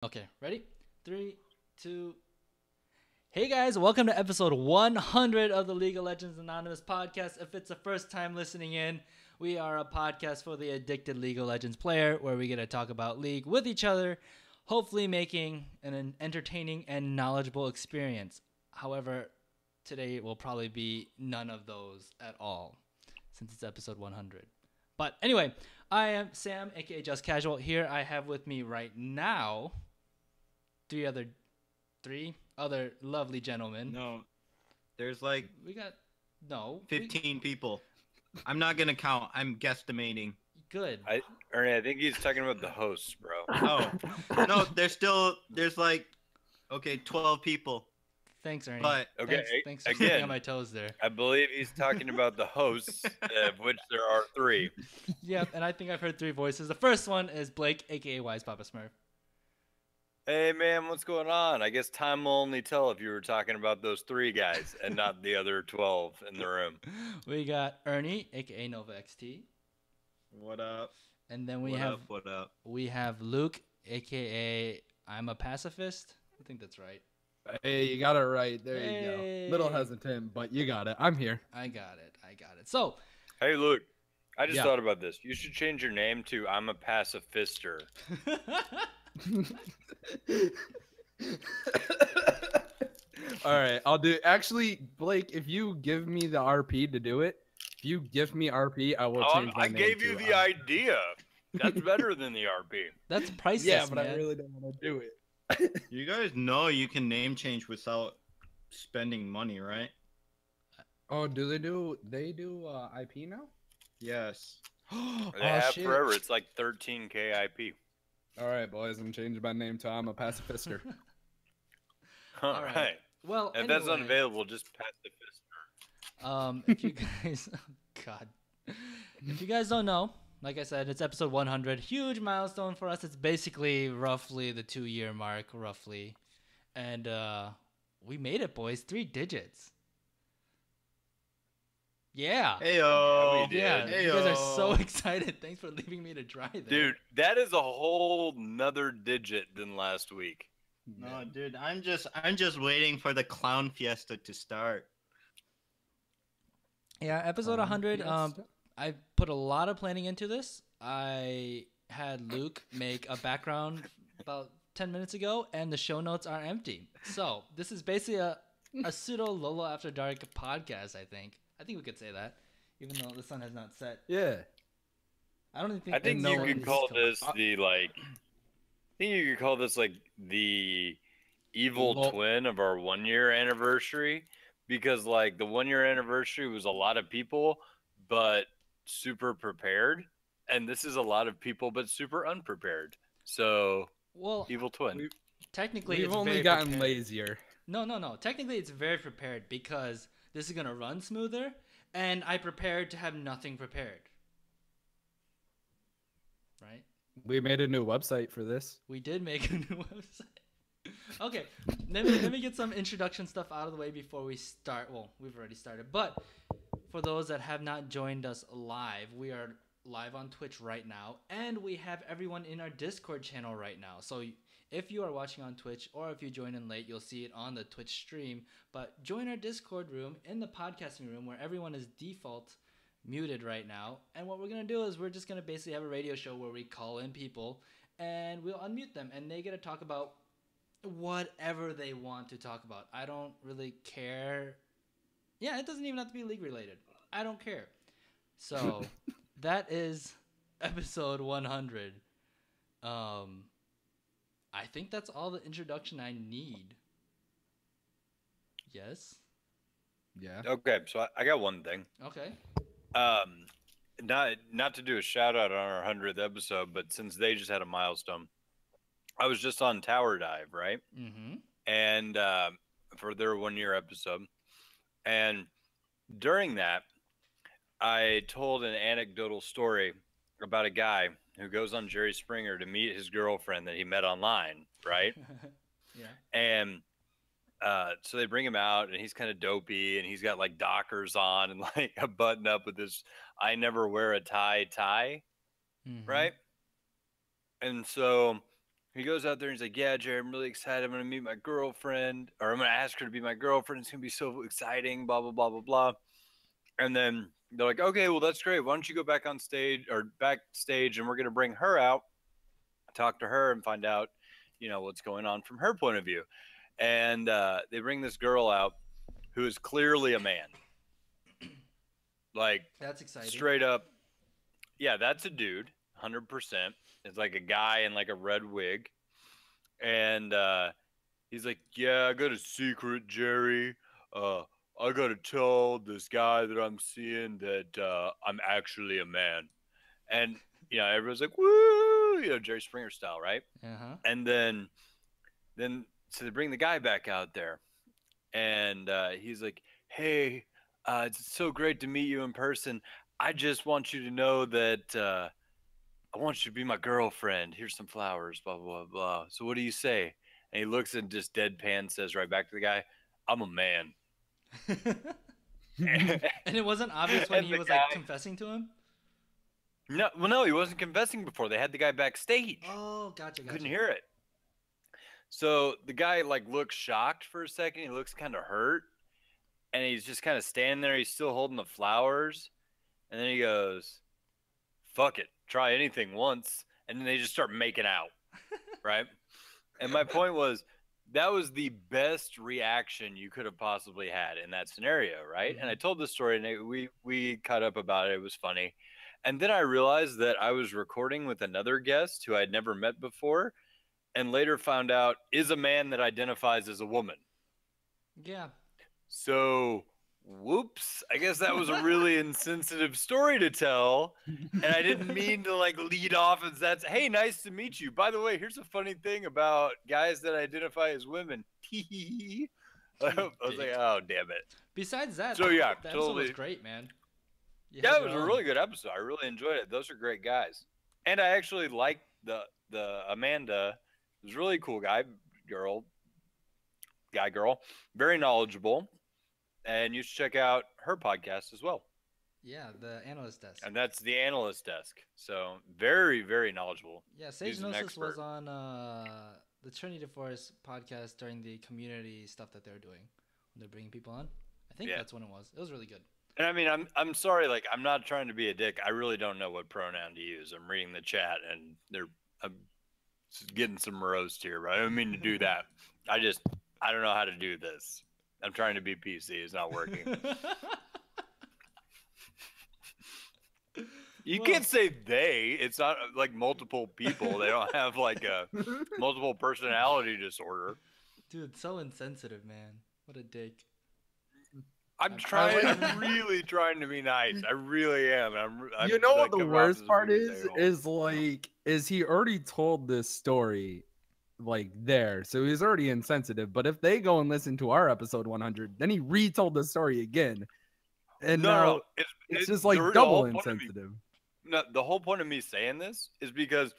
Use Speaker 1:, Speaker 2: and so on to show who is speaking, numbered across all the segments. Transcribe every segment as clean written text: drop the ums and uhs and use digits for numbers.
Speaker 1: Okay, ready? Three, two. Hey guys, welcome to episode 100 of the League of Legends Anonymous podcast. If it's the first time listening in, we are a podcast for the addicted League of Legends player where we get to talk about League with each other, hopefully making an entertaining and knowledgeable experience. However, today will probably be none of those at all since it's episode 100. But anyway, I am Sam, aka Just Casual. Here I have with me right now three other lovely gentlemen.
Speaker 2: No, there's like
Speaker 1: We got no
Speaker 2: 15 people. I'm not gonna count. I'm guesstimating.
Speaker 1: good.
Speaker 3: Ernie, I think he's talking about the hosts, bro.
Speaker 2: Oh, no, there's like, okay, 12 people.
Speaker 1: Thanks, Ernie.
Speaker 2: But
Speaker 3: Okay,
Speaker 1: thanks for keeping
Speaker 3: again,
Speaker 1: on my toes there.
Speaker 3: I believe he's talking about the hosts, of which there are three.
Speaker 1: Yep, and I think I've heard three voices. The first one is Blake, aka Wise Papa Smurf.
Speaker 3: Hey, man, what's going on? I guess time will only tell if you were talking about those three guys and not the other 12 in the room.
Speaker 1: We got Ernie, aka Nova XT,
Speaker 2: what up?
Speaker 1: and then
Speaker 2: What up?
Speaker 1: we have Luke, aka I'm a pacifist. I think that's right.
Speaker 4: Hey, you got it right. There
Speaker 1: Hey.
Speaker 4: you go. Little hesitant, but you got it. I'm here.
Speaker 1: I got it. So,
Speaker 3: Hey, Luke, I just
Speaker 4: Yeah.
Speaker 3: thought about this. You should change your name to I'm a pacifister.
Speaker 4: All right, I'll do. Actually, Blake, if you give me the RP to do it, if you give me RP, I will change my
Speaker 3: I
Speaker 4: name
Speaker 3: gave you
Speaker 4: to,
Speaker 3: the idea. That's better than the RP.
Speaker 1: that's priceless,
Speaker 4: Yeah, but
Speaker 1: man.
Speaker 4: I really don't want to do it.
Speaker 2: You guys know you can name change without spending money, right?
Speaker 4: Oh, do they do? They do IP now?
Speaker 2: Yes.
Speaker 4: Oh
Speaker 3: They have
Speaker 4: shit!
Speaker 3: forever. It's like 13K IP.
Speaker 4: All right, boys, I'm changing my name to I'm a pacifister.
Speaker 3: All
Speaker 1: All right.
Speaker 3: right.
Speaker 1: Well,
Speaker 3: If that's
Speaker 1: anyway.
Speaker 3: unavailable, just pacifist.
Speaker 1: If you guys, God, if you guys don't know, like I said, it's episode 100, huge milestone for us. It's basically roughly the 2-year mark, roughly, and we made it, boys. 3 digits. Yeah.
Speaker 2: Heyo.
Speaker 3: we did.
Speaker 1: Yeah, you guys are so
Speaker 2: Heyo.
Speaker 1: excited. Thanks for leaving me to dry there.
Speaker 3: Dude, that is a whole nother digit than last week.
Speaker 2: No, dude, I'm just waiting for the clown fiesta to start.
Speaker 1: Yeah, episode 100. I put a lot of planning into this. I had Luke make a background about 10 minutes ago, and the show notes are empty. So this is basically a pseudo Lola After Dark podcast. I think we could say that, even though the sun has not set.
Speaker 4: Yeah.
Speaker 1: I don't even think.
Speaker 3: I think
Speaker 1: no
Speaker 3: you
Speaker 1: one
Speaker 3: could
Speaker 1: is
Speaker 3: call
Speaker 1: coming.
Speaker 3: this the like. I think you could call this like the evil
Speaker 4: Well-
Speaker 3: twin of our 1-year anniversary, because like the 1-year anniversary was a lot of people, but super prepared, and this is a lot of people but super unprepared. So
Speaker 1: Well,
Speaker 3: evil twin.
Speaker 4: We-
Speaker 1: technically,
Speaker 4: We've
Speaker 1: it's
Speaker 4: only
Speaker 1: very
Speaker 4: gotten
Speaker 1: prepared.
Speaker 4: lazier.
Speaker 1: No. Technically, it's very prepared because this is gonna run smoother, and I prepared to have nothing prepared. Right?
Speaker 4: We made a new website for this.
Speaker 1: We did make a new website. Okay, let me get some introduction stuff out of the way before we start. Well, we've already started, but for those that have not joined us live, we are live on Twitch right now, and we have everyone in our Discord channel right now. So if you are watching on Twitch or if you join in late, you'll see it on the Twitch stream. But join our Discord room in the podcasting room where everyone is default muted right now. And what we're going to do is we're just going to basically have a radio show where we call in people and we'll unmute them and they get to talk about whatever they want to talk about. I don't really care. Yeah, it doesn't even have to be league related. I don't care. So that is episode 100. I think that's all the introduction I need. Yes.
Speaker 4: Yeah.
Speaker 3: Okay, so I got one thing.
Speaker 1: Okay.
Speaker 3: Not to do a shout out on our 100th episode, but since they just had a milestone, I was just on Tower Dive, right?
Speaker 1: Mm-hmm.
Speaker 3: And for their 1-year episode, and during that, I told an anecdotal story about a guy who goes on Jerry Springer to meet his girlfriend that he met online, right?
Speaker 1: Yeah.
Speaker 3: And so they bring him out, and he's kind of dopey, and he's got like Dockers on and like a button up with this "I never wear a tie"
Speaker 1: Mhm.
Speaker 3: right? And so he goes out there and he's like, "Yeah, Jerry, I'm really excited. I'm gonna meet my girlfriend, or I'm gonna ask her to be my girlfriend. It's gonna be so exciting." Blah blah blah blah blah. And then they're like, "Okay, well that's great. Why don't you go back on stage or backstage, and we're gonna bring her out, talk to her, and find out, what's going on from her point of view." And they bring this girl out who is clearly a man, like
Speaker 1: That's exciting.
Speaker 3: straight up. Yeah, that's a dude, 100%. It's like a guy in like a red wig, and he's like, "Yeah, I got a secret, Jerry. Uh, I gotta tell this guy that I'm seeing that I'm actually a man." And everyone's like, "Woo!" Jerry Springer style, right?
Speaker 1: Uh-huh.
Speaker 3: And then so they bring the guy back out there, and he's like, "Hey, it's so great to meet you in person. I just want you to know that I want you to be my girlfriend. Here's some flowers, blah, blah, blah, blah. So what do you say?" And he looks and just deadpan says right back to the guy, "I'm a man." and
Speaker 1: And it wasn't obvious when he
Speaker 3: the
Speaker 1: was
Speaker 3: guy,
Speaker 1: like confessing to him?
Speaker 3: no, he wasn't confessing before. They had the guy backstage.
Speaker 1: Oh, gotcha.
Speaker 3: Couldn't hear it. So the guy like looks shocked for a second. He looks kind of hurt. And he's just kind of standing there. He's still holding the flowers. And then he goes, "Fuck it. Try anything once." And then they just start making out. Right? And my point was, that was the best reaction you could have possibly had in that scenario, right? And I told the story, and we cut up about it. It was funny. And then I realized that I was recording with another guest who I'd never met before, and later found out is a man that identifies as a woman.
Speaker 1: Yeah.
Speaker 3: So, whoops. I guess that was a really insensitive story to tell. And I didn't mean to like lead off as that's, "Hey, nice to meet you. By the way, here's a funny thing about guys that identify as women." I was like, "Oh, damn it."
Speaker 1: Besides that,
Speaker 3: So, yeah,
Speaker 1: the episode was
Speaker 3: totally.
Speaker 1: great, man. You
Speaker 3: Yeah,
Speaker 1: had
Speaker 3: it was
Speaker 1: your
Speaker 3: a
Speaker 1: own.
Speaker 3: really good episode. I really enjoyed it. Those are great guys. And I actually liked the Amanda. It was a really cool girl. Very knowledgeable. And you should check out her podcast as well.
Speaker 1: Yeah, the analyst desk.
Speaker 3: And that's the analyst desk. So very, very knowledgeable.
Speaker 1: Yeah, Sage
Speaker 3: He's an
Speaker 1: Gnosis
Speaker 3: expert.
Speaker 1: was on the Trinity Force podcast during the community stuff that they're doing. When they're bringing people on. I think that's when it was. It was really good.
Speaker 3: And I mean, I'm sorry, like I'm not trying to be a dick. I really don't know what pronoun to use. I'm reading the chat and I'm getting some roast here, but I don't mean to do that. I don't know how to do this. I'm trying to be PC. It's not working. You can't say they. It's not like multiple people. They don't have like a multiple personality disorder.
Speaker 1: Dude, so insensitive, man. What a dick.
Speaker 3: I'm really trying to be nice. I really am. I'm
Speaker 4: You know
Speaker 3: like,
Speaker 4: what the
Speaker 3: coming off
Speaker 4: worst
Speaker 3: as a
Speaker 4: part
Speaker 3: biggest a-hole.
Speaker 4: is he already told this story like there, so he's already insensitive. But if they go and listen to our episode 100, then he retold the story again, and now it's just like double insensitive.
Speaker 3: No, the whole point of me saying this is because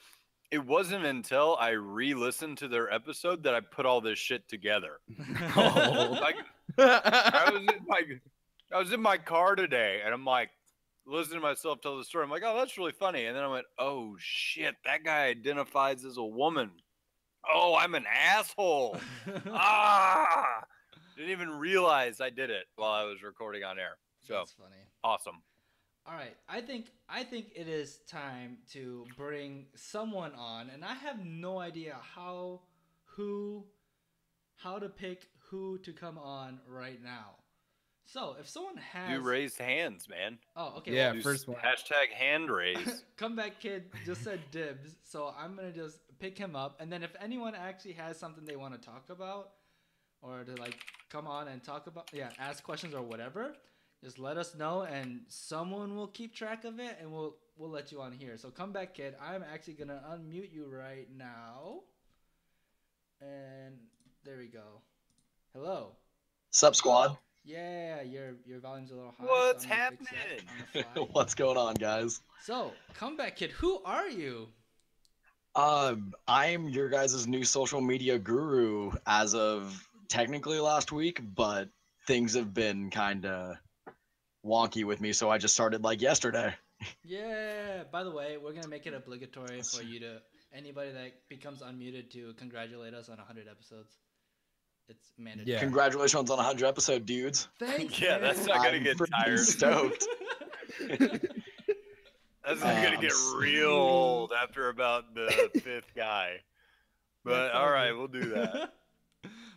Speaker 3: it wasn't until I re-listened to their episode that I put all this shit together. Like, I was in my car today, and I'm like listening to myself tell the story. I'm like, "Oh, that's really funny." And then I went, "Oh shit, that guy identifies as a woman. Oh, I'm an asshole." Didn't even realize I did it while I was recording on air. So
Speaker 1: That's funny.
Speaker 3: Awesome.
Speaker 1: All right, I think it is time to bring someone on, and I have no idea how to pick who to come on right now. So if someone has,
Speaker 3: You raised hands, man.
Speaker 1: oh okay,
Speaker 4: Yeah,
Speaker 3: You
Speaker 4: first one.
Speaker 3: Hashtag hand raise.
Speaker 1: Comeback Kid just said dibs, so I'm gonna just pick him up, and then if anyone actually has something they want to talk about, or to like come on and talk about, ask questions or whatever, just let us know, and someone will keep track of it, and we'll let you on here. So Comeback Kid, I'm actually gonna unmute you right now, and there we go. Hello.
Speaker 5: Sup, squad?
Speaker 1: Yeah, your volume's a little high.
Speaker 3: What's
Speaker 1: so I'm gonna fix that
Speaker 3: happening?
Speaker 1: on the fly.
Speaker 5: What's going on, guys?
Speaker 1: So, Comeback Kid, who are you?
Speaker 5: I'm your guys' new social media guru as of technically last week, but things have been kind of wonky with me, so I just started like yesterday.
Speaker 1: Yeah. By the way, we're gonna make it obligatory for you to anybody that becomes unmuted to congratulate us on 100 episodes. It's mandatory.
Speaker 4: Yeah.
Speaker 5: Congratulations on 100 episode, dudes.
Speaker 1: Thanks.
Speaker 3: Yeah,
Speaker 1: man.
Speaker 3: that's not gonna
Speaker 5: I'm
Speaker 3: get
Speaker 5: freaking
Speaker 3: tired.
Speaker 5: stoked.
Speaker 3: That's not gonna get real old after about the 5th guy. But
Speaker 1: That's
Speaker 3: all right,
Speaker 1: good.
Speaker 3: we'll do that.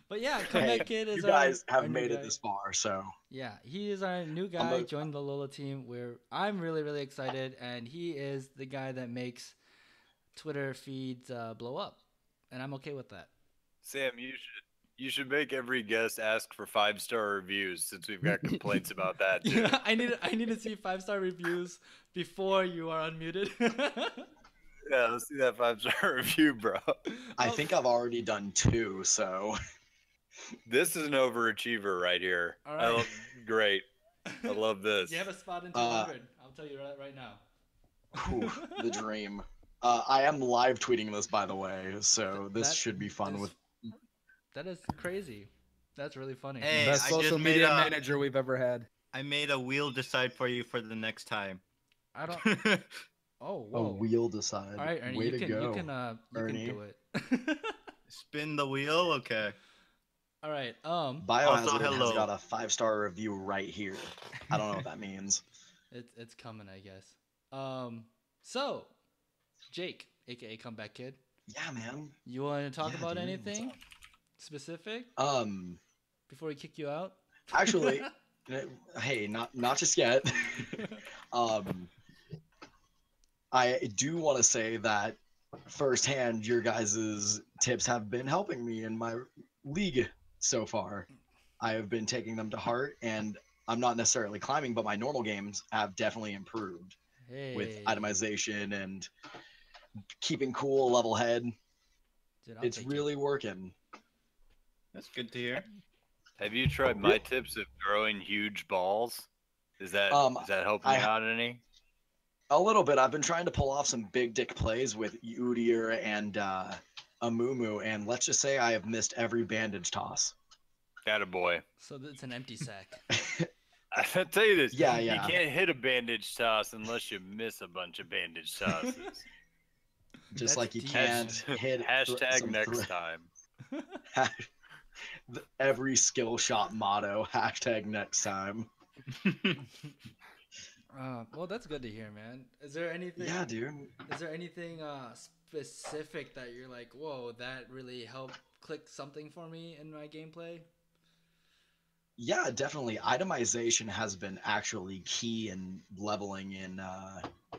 Speaker 1: But yeah,
Speaker 5: Hey,
Speaker 1: Comeback Kid is
Speaker 5: you guys
Speaker 1: our
Speaker 5: have
Speaker 1: new
Speaker 5: made
Speaker 1: guy.
Speaker 5: it this far, so
Speaker 1: Yeah, he is our new
Speaker 5: I'm
Speaker 1: guy.
Speaker 5: a-
Speaker 1: Joined the LOLA team. Where I'm really, really excited, and he is the guy that makes Twitter feeds blow up, and I'm okay with that.
Speaker 3: Sam, you should make every guest ask for 5-star reviews since we've got complaints about that too.
Speaker 1: Yeah, I need to see 5-star reviews before you are unmuted.
Speaker 3: Yeah, let's see that 5-star review, bro.
Speaker 5: I think I've already done 2, so
Speaker 3: This is an overachiever right here.
Speaker 1: All right.
Speaker 3: Great. I love this.
Speaker 1: You have a spot in 200. I'll tell you right now.
Speaker 5: whew, the dream. I am live tweeting this, by the way, so this
Speaker 1: That
Speaker 5: should be fun
Speaker 1: is-
Speaker 5: with.
Speaker 1: That is crazy. That's really funny.
Speaker 2: Hey,
Speaker 4: Best
Speaker 2: I
Speaker 4: social
Speaker 2: just made
Speaker 4: media
Speaker 2: a-
Speaker 4: manager we've ever had.
Speaker 2: I made a wheel decide for you for the next time.
Speaker 1: I don't. Oh,
Speaker 5: A
Speaker 1: whoa.
Speaker 5: wheel decide.
Speaker 1: All right, Ernie,
Speaker 5: Way
Speaker 1: you
Speaker 5: to
Speaker 1: can
Speaker 5: go.
Speaker 1: you can
Speaker 5: Ernie.
Speaker 1: do it.
Speaker 2: Spin the wheel. Okay.
Speaker 1: All right.
Speaker 5: Biohazard has
Speaker 2: hello.
Speaker 5: got a 5-star review right here. I don't know what that means.
Speaker 1: It's coming, I guess. So, Jake, aka Comeback Kid,
Speaker 5: Yeah, man.
Speaker 1: you want to talk
Speaker 5: Yeah,
Speaker 1: about
Speaker 5: dude, what's
Speaker 1: anything
Speaker 5: up?
Speaker 1: specific before we kick you out?
Speaker 5: Actually, hey, not just yet. I do want to say that firsthand, your guys' tips have been helping me in my league so far. I have been taking them to heart, and I'm not necessarily climbing, but my normal games have definitely improved with
Speaker 1: Hey,
Speaker 5: itemization and keeping cool, level head.
Speaker 1: dude, I'll
Speaker 5: It's
Speaker 1: take it.
Speaker 5: really working.
Speaker 2: That's good to hear.
Speaker 3: Have you tried my tips of throwing huge balls? Is that helping
Speaker 5: I-
Speaker 3: you out any?
Speaker 5: A little bit. I've been trying to pull off some big dick plays with Udyr and Amumu, and let's just say I have missed every bandage toss.
Speaker 3: Attaboy.
Speaker 1: So it's an empty sack.
Speaker 3: I'll tell you this.
Speaker 5: Yeah,
Speaker 3: You
Speaker 5: yeah.
Speaker 3: can't hit a bandage toss unless you miss a bunch of bandage tosses.
Speaker 5: Just
Speaker 1: That's
Speaker 5: like you
Speaker 1: deep.
Speaker 5: can't hit
Speaker 3: Hashtag
Speaker 5: some
Speaker 3: next time.
Speaker 5: every skill shot motto. Hashtag next time.
Speaker 1: Well, that's good to hear, man. Is there anything?
Speaker 5: Yeah, dude.
Speaker 1: Is there anything specific that you're like, whoa, that really helped click something for me in my gameplay?
Speaker 5: Yeah, definitely. Itemization has been actually key in leveling in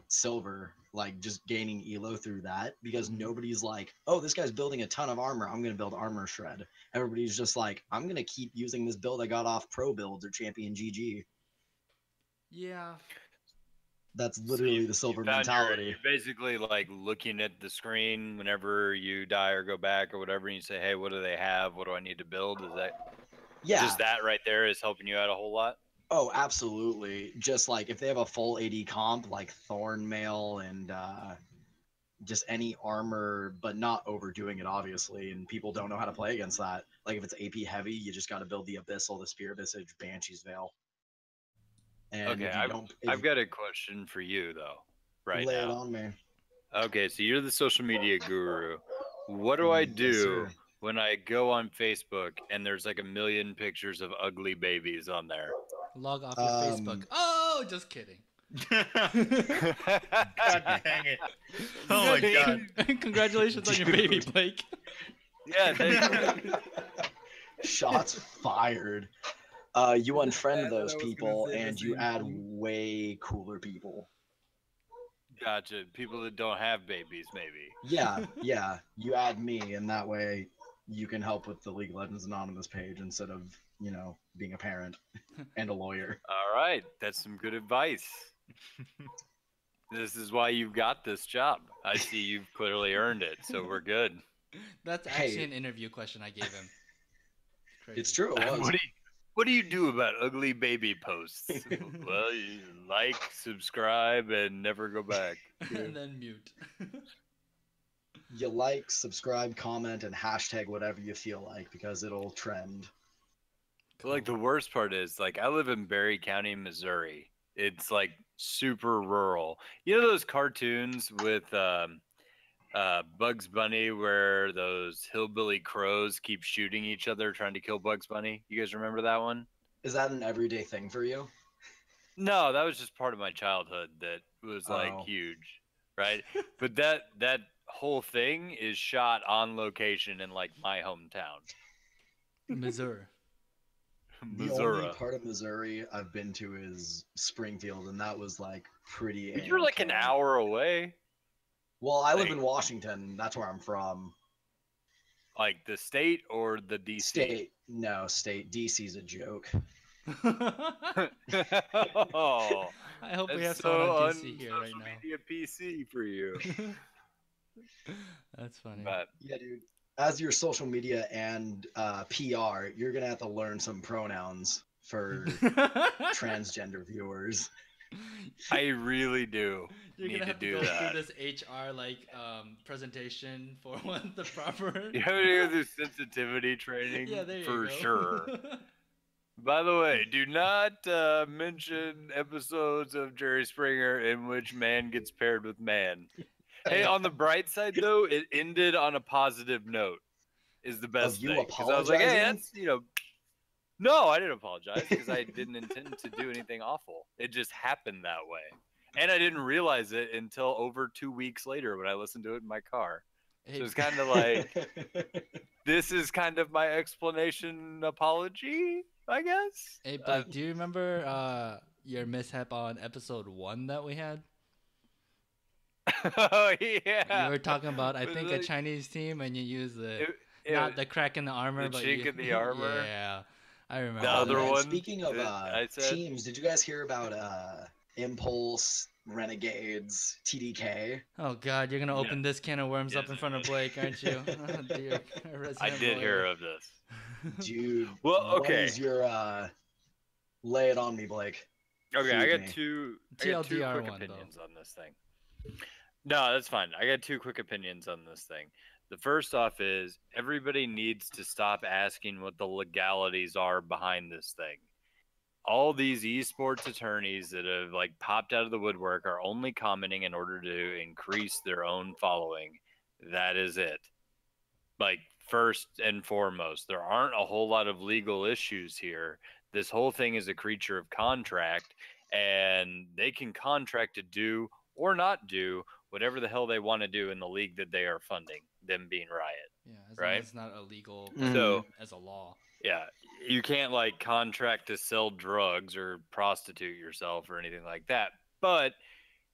Speaker 5: silver, like just gaining elo through that, because nobody's like, oh, this guy's building a ton of armor, I'm going to build armor shred. Everybody's just like, I'm going to keep using this build I got off pro builds or champion GG.
Speaker 1: Yeah.
Speaker 5: That's
Speaker 3: So
Speaker 5: literally
Speaker 3: you-
Speaker 5: the silver
Speaker 3: you found
Speaker 5: mentality.
Speaker 3: You're basically like looking at the screen whenever you die or go back or whatever, and you say, hey, what do they have? What do I need to build? Is that
Speaker 5: Yeah.
Speaker 3: just that right there is helping you out a whole lot?
Speaker 5: Oh, absolutely. Just like if they have a full AD comp like Thorn Mail and just any armor, but not overdoing it, obviously, and people don't know how to play against that. Like if it's AP heavy, you just got to build the Abyssal, the Spear Visage, Banshee's Veil. And
Speaker 3: Okay,
Speaker 5: if you don't,
Speaker 3: I've got a question for you though, right
Speaker 5: lay it
Speaker 3: now.
Speaker 5: on me.
Speaker 3: Okay, so you're the social media guru. What do I
Speaker 5: Yes,
Speaker 3: do
Speaker 5: sir.
Speaker 3: when I go on Facebook and there's like a million pictures of ugly babies on there?
Speaker 1: Log off your Facebook.
Speaker 5: Um,
Speaker 1: Oh, just kidding.
Speaker 2: God dang it. Oh my god.
Speaker 1: Congratulations on your baby,
Speaker 5: Dude.
Speaker 1: Blake.
Speaker 3: Yeah, thank you.
Speaker 5: Shots fired. You unfriend
Speaker 4: That's what I
Speaker 5: those
Speaker 4: was gonna
Speaker 5: people
Speaker 4: say, the
Speaker 5: and you
Speaker 4: same
Speaker 5: add
Speaker 4: thing.
Speaker 5: way cooler people.
Speaker 3: Gotcha. People that don't have babies, maybe.
Speaker 5: Yeah, yeah. You add me, and that way you can help with the League of Legends Anonymous page instead of, being a parent and a lawyer.
Speaker 3: All right, that's some good advice. This is why you've got this job. I see you've clearly earned it, so we're good.
Speaker 1: That's actually
Speaker 5: Hey.
Speaker 1: an interview question I gave him. Crazy.
Speaker 5: It's true. It was.
Speaker 3: What do you do about ugly baby posts? Well, you like, subscribe, and never go back.
Speaker 1: And then mute.
Speaker 5: You like, subscribe, comment, and hashtag whatever you feel like because it'll trend.
Speaker 3: But like the worst part is, like, I live in Berry County, Missouri. It's like super rural. You know those cartoons with Bugs Bunny, where those hillbilly crows keep shooting each other trying to kill Bugs Bunny. You guys remember that one?
Speaker 5: Is that an everyday thing for you?
Speaker 3: No, that was just part of my childhood that was like
Speaker 5: Oh.
Speaker 3: huge, right? But that whole thing is shot on location in like my hometown,
Speaker 1: Missouri.
Speaker 5: The only
Speaker 3: Missouri.
Speaker 5: part of Missouri I've been to is Springfield, and that was like pretty.
Speaker 3: But you're like an
Speaker 5: A-okay.
Speaker 3: hour away,
Speaker 5: Well, I live
Speaker 3: like-
Speaker 5: in Washington. That's where I'm from.
Speaker 3: like the state or the DC.
Speaker 5: State, no, state. DC's a joke.
Speaker 3: Oh,
Speaker 1: I hope we have
Speaker 3: that's
Speaker 1: someone
Speaker 3: so
Speaker 1: on
Speaker 3: on
Speaker 1: DC here right
Speaker 3: social
Speaker 1: now.
Speaker 3: media PC for you.
Speaker 1: That's funny.
Speaker 3: But
Speaker 5: Yeah, dude. As your social media and PR, you're gonna have to learn some pronouns for transgender viewers.
Speaker 3: I really do
Speaker 1: You're
Speaker 3: need
Speaker 1: gonna
Speaker 3: to
Speaker 1: have to
Speaker 3: do
Speaker 1: go
Speaker 3: that.
Speaker 1: through this HR presentation for what the proper.
Speaker 3: You have to go through sensitivity training
Speaker 1: Yeah, there you
Speaker 3: for
Speaker 1: go.
Speaker 3: sure. By the way, do not mention episodes of Jerry Springer in which man gets paired with man. Hey, on the bright side though, it ended on a positive note. Is the best
Speaker 5: you
Speaker 3: thing. 'Cause I was like, hey,
Speaker 5: apologizing?
Speaker 3: that's No, I didn't apologize because I didn't intend to do anything awful. It just happened that way, and I didn't realize it until over 2 weeks later when I listened to it in my car.
Speaker 1: Hey,
Speaker 3: So it's kind of like this is kind of my explanation apology, I guess.
Speaker 1: hey, Blake, do you remember your mishap on episode 1 that we had?
Speaker 3: Oh yeah.
Speaker 1: You were talking about, I
Speaker 3: Was
Speaker 1: think,
Speaker 3: it-
Speaker 1: a Chinese team, and you used the
Speaker 3: it
Speaker 1: not
Speaker 3: was-
Speaker 1: the crack in the armor,
Speaker 3: the
Speaker 1: but
Speaker 3: chink
Speaker 1: you,
Speaker 3: in the armor?
Speaker 1: Yeah, I remember.
Speaker 3: The
Speaker 5: Oh,
Speaker 3: other
Speaker 5: man,
Speaker 3: one
Speaker 5: Speaking of
Speaker 3: that I said-
Speaker 5: teams, did you guys hear about Impulse, Renegades, TDK?
Speaker 1: Oh God, you're gonna
Speaker 3: Yeah.
Speaker 1: open this can of worms up
Speaker 3: Yes,
Speaker 1: in
Speaker 3: I
Speaker 1: front of
Speaker 3: did.
Speaker 1: Blake, aren't you? Oh, dear.
Speaker 3: I did hear of this.
Speaker 5: Dude,
Speaker 3: Well,
Speaker 5: what
Speaker 3: okay.
Speaker 5: is your lay it on me, Blake?
Speaker 3: Okay, I
Speaker 5: Feed
Speaker 3: got
Speaker 5: me.
Speaker 3: two. I got two
Speaker 1: TLDR
Speaker 3: quick
Speaker 1: one, though.
Speaker 3: opinions on this thing. No, that's fine. I got two quick opinions on this thing. The first off is everybody needs to stop asking what the legalities are behind this thing. All these esports attorneys that have like popped out of the woodwork are only commenting in order to increase their own following. That is it. Like first and foremost, there aren't a whole lot of legal issues here. This whole thing is a creature of contract, and they can contract to do or not do whatever the hell they want to do in the league that they are funding, them being Riot.
Speaker 1: Yeah, as
Speaker 3: Right?
Speaker 1: long as it's not illegal
Speaker 3: So
Speaker 1: as a law.
Speaker 3: yeah, you can't like contract to sell drugs or prostitute yourself or anything like that. But,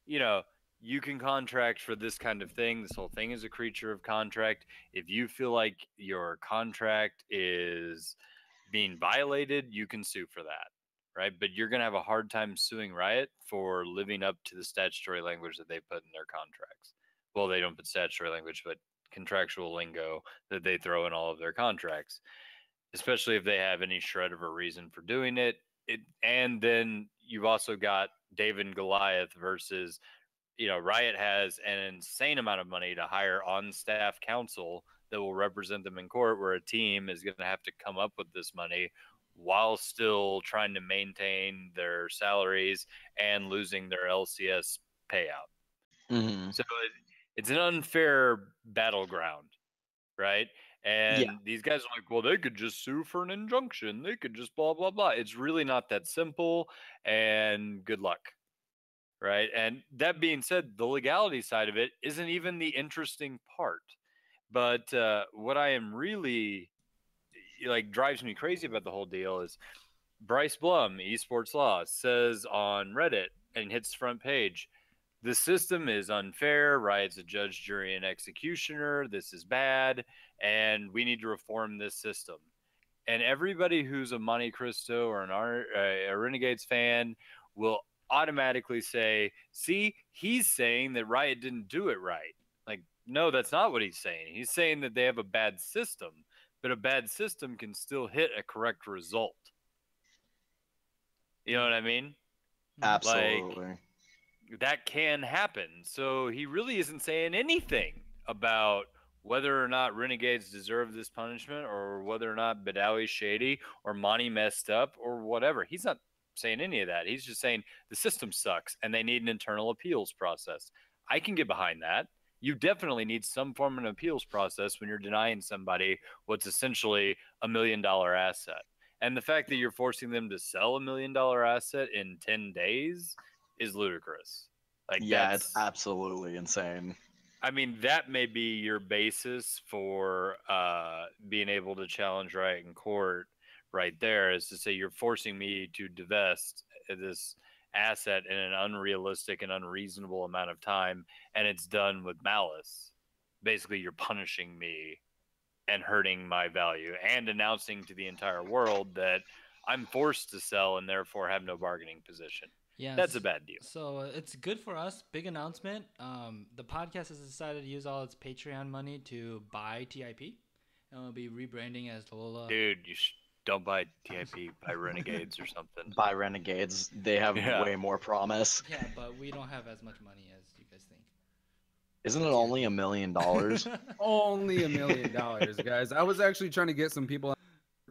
Speaker 3: you can contract for this kind of thing. This whole thing is a creature of contract. If you feel like your contract is being violated, you can sue for that, right? But you're going to have a hard time suing Riot for living up to the statutory language that they put in their contracts. Well, they don't put statutory language, but contractual lingo that they throw in all of their contracts, especially if they have any shred of a reason for doing it. And then you've also got David and Goliath versus, Riot has an insane amount of money to hire on-staff counsel that will represent them in court, where a team is going to have to come up with this money while still trying to maintain their salaries and losing their LCS payout.
Speaker 2: Mm-hmm.
Speaker 3: So it's an unfair battleground, right? And these guys are like, well, they could just sue for an injunction. They could just blah, blah, blah. It's really not that simple, and good luck, right? And that being said, the legality side of it isn't even the interesting part. But what I am really, drives me crazy about the whole deal is Bryce Blum, Esports Law, says on Reddit and hits front page, the system is unfair. Riot's a judge, jury, and executioner. This is bad, and we need to reform this system. And everybody who's a Monte Cristo or a Renegades fan will automatically say, see, he's saying that Riot didn't do it right. Like, no, that's not what he's saying. He's saying that they have a bad system, but a bad system can still hit a correct result. You know what I mean?
Speaker 2: Absolutely.
Speaker 3: That can happen. So he really isn't saying anything about whether or not Renegades deserve this punishment or whether or not Badawi's shady or Monty messed up or whatever. He's not saying any of that. He's just saying the system sucks and they need an internal appeals process. I can get behind that. you definitely need some form of appeals process when you're denying somebody what's essentially $1 million asset. And the fact that you're forcing them to sell $1 million asset in 10 days is ludicrous. Like,
Speaker 5: Yeah, it's
Speaker 3: that's,
Speaker 5: absolutely insane.
Speaker 3: I mean, that may be your basis for being able to challenge Riot in court right there, is to say you're forcing me to divest this asset in an unrealistic and unreasonable amount of time, and it's done with malice. Basically, you're punishing me and hurting my value and announcing to the entire world that I'm forced to sell and therefore have no bargaining position.
Speaker 1: Yes.
Speaker 3: That's a bad deal.
Speaker 1: So it's good for us. Big announcement. The podcast has decided to use all its Patreon money to buy TIP, and we'll be rebranding as LOLA.
Speaker 3: Dude, don't buy TIP, buy Renegades or something.
Speaker 5: By Renegades, they have
Speaker 3: Yeah.
Speaker 5: way more promise.
Speaker 1: Yeah, but we don't have as much money as you guys think.
Speaker 5: Isn't it only $1 million?
Speaker 4: Only $1 million, guys. I was actually trying to get some people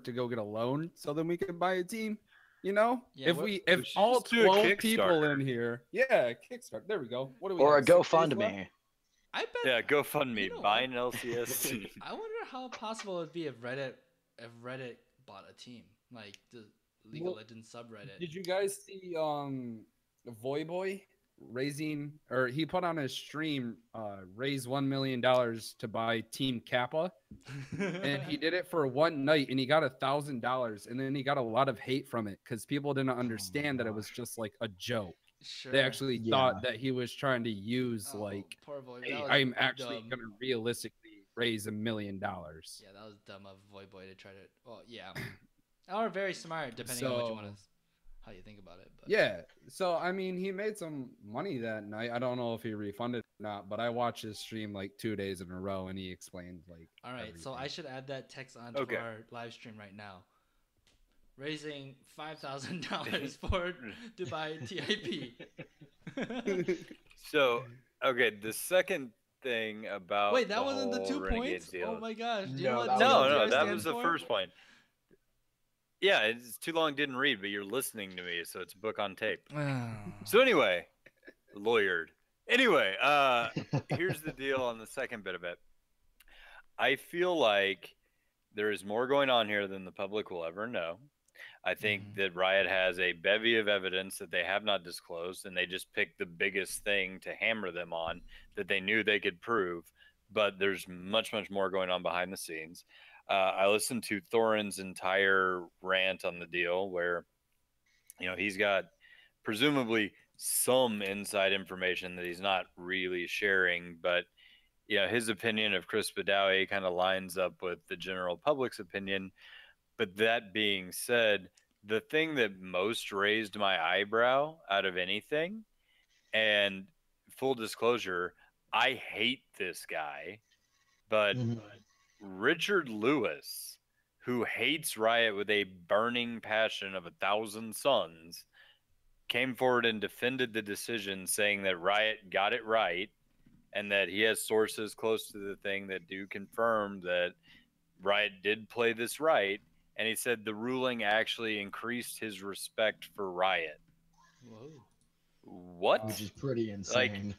Speaker 4: to go get a loan so then we could buy a team. You know,
Speaker 1: Yeah,
Speaker 4: if
Speaker 3: we
Speaker 4: all
Speaker 3: should do a
Speaker 4: 12 people
Speaker 3: Kickstarter.
Speaker 4: in here, yeah, Kickstart. There we go. What do we
Speaker 5: Or a
Speaker 4: have, 6 days left?
Speaker 5: GoFundMe.
Speaker 1: I bet.
Speaker 3: Yeah, GoFundMe,
Speaker 1: You know
Speaker 3: buy
Speaker 1: what?
Speaker 3: an LCS.
Speaker 1: I wonder how possible it'd be if Reddit bought a team like the League
Speaker 4: Well,
Speaker 1: of Legends subreddit.
Speaker 4: Did you guys see Voyboy raising, or he put on his stream raise $1 million to buy Team Kappa, and he did it for one night and he got $1,000, and then he got a lot of hate from it because people didn't understand that it was just like a joke.
Speaker 1: Sure.
Speaker 4: They actually
Speaker 5: Yeah.
Speaker 4: thought that he was trying to use like,
Speaker 1: poor boy.
Speaker 4: hey,
Speaker 1: That was
Speaker 4: I'm actually
Speaker 1: dumb.
Speaker 4: gonna realistically raise $1 million.
Speaker 1: Yeah, that was dumb of Voyboy to try to. Well, yeah, or very smart depending on what you want to, how you think about it. But.
Speaker 4: Yeah. So I mean, he made some money that night. I don't know if he refunded or not, but I watched his stream like 2 days in a row, and he explained like.
Speaker 1: All right, so I
Speaker 4: everything.
Speaker 1: should add that text onto
Speaker 3: Okay.
Speaker 1: our live stream right now. Raising $5,000 for to buy TIP.
Speaker 3: So, okay, the second thing about
Speaker 1: Wait, that
Speaker 3: the
Speaker 1: wasn't the
Speaker 3: whole
Speaker 1: 2
Speaker 3: Renegades
Speaker 1: points?
Speaker 3: deal.
Speaker 1: Oh my gosh! Do you
Speaker 5: No,
Speaker 1: know what
Speaker 5: that
Speaker 3: No,
Speaker 5: was-
Speaker 3: no,
Speaker 1: TIP
Speaker 3: that
Speaker 1: stands
Speaker 3: was the
Speaker 1: for?
Speaker 3: first point. Yeah, it's too long, didn't read, but you're listening to me, so it's a book on tape. So anyway, lawyered. Anyway, here's the deal on the second bit of it. I feel like there is more going on here than the public will ever know. I think
Speaker 1: Mhm.
Speaker 3: that Riot has a bevy of evidence that they have not disclosed, and they just picked the biggest thing to hammer them on that they knew they could prove. But there's much, much more going on behind the scenes. I listened to Thorin's entire rant on the deal where, he's got presumably some inside information that he's not really sharing, but his opinion of Chris Badawi kind of lines up with the general public's opinion. But that being said, the thing that most raised my eyebrow out of anything, and full disclosure, I hate this guy, but
Speaker 5: Mhm.
Speaker 3: Richard Lewis, who hates Riot with a burning passion of 1,000 suns, came forward and defended the decision, saying that Riot got it right and that he has sources close to the thing that do confirm that Riot did play this right. And he said the ruling actually increased his respect for Riot.
Speaker 1: Whoa.
Speaker 3: What?
Speaker 5: Which is pretty insane.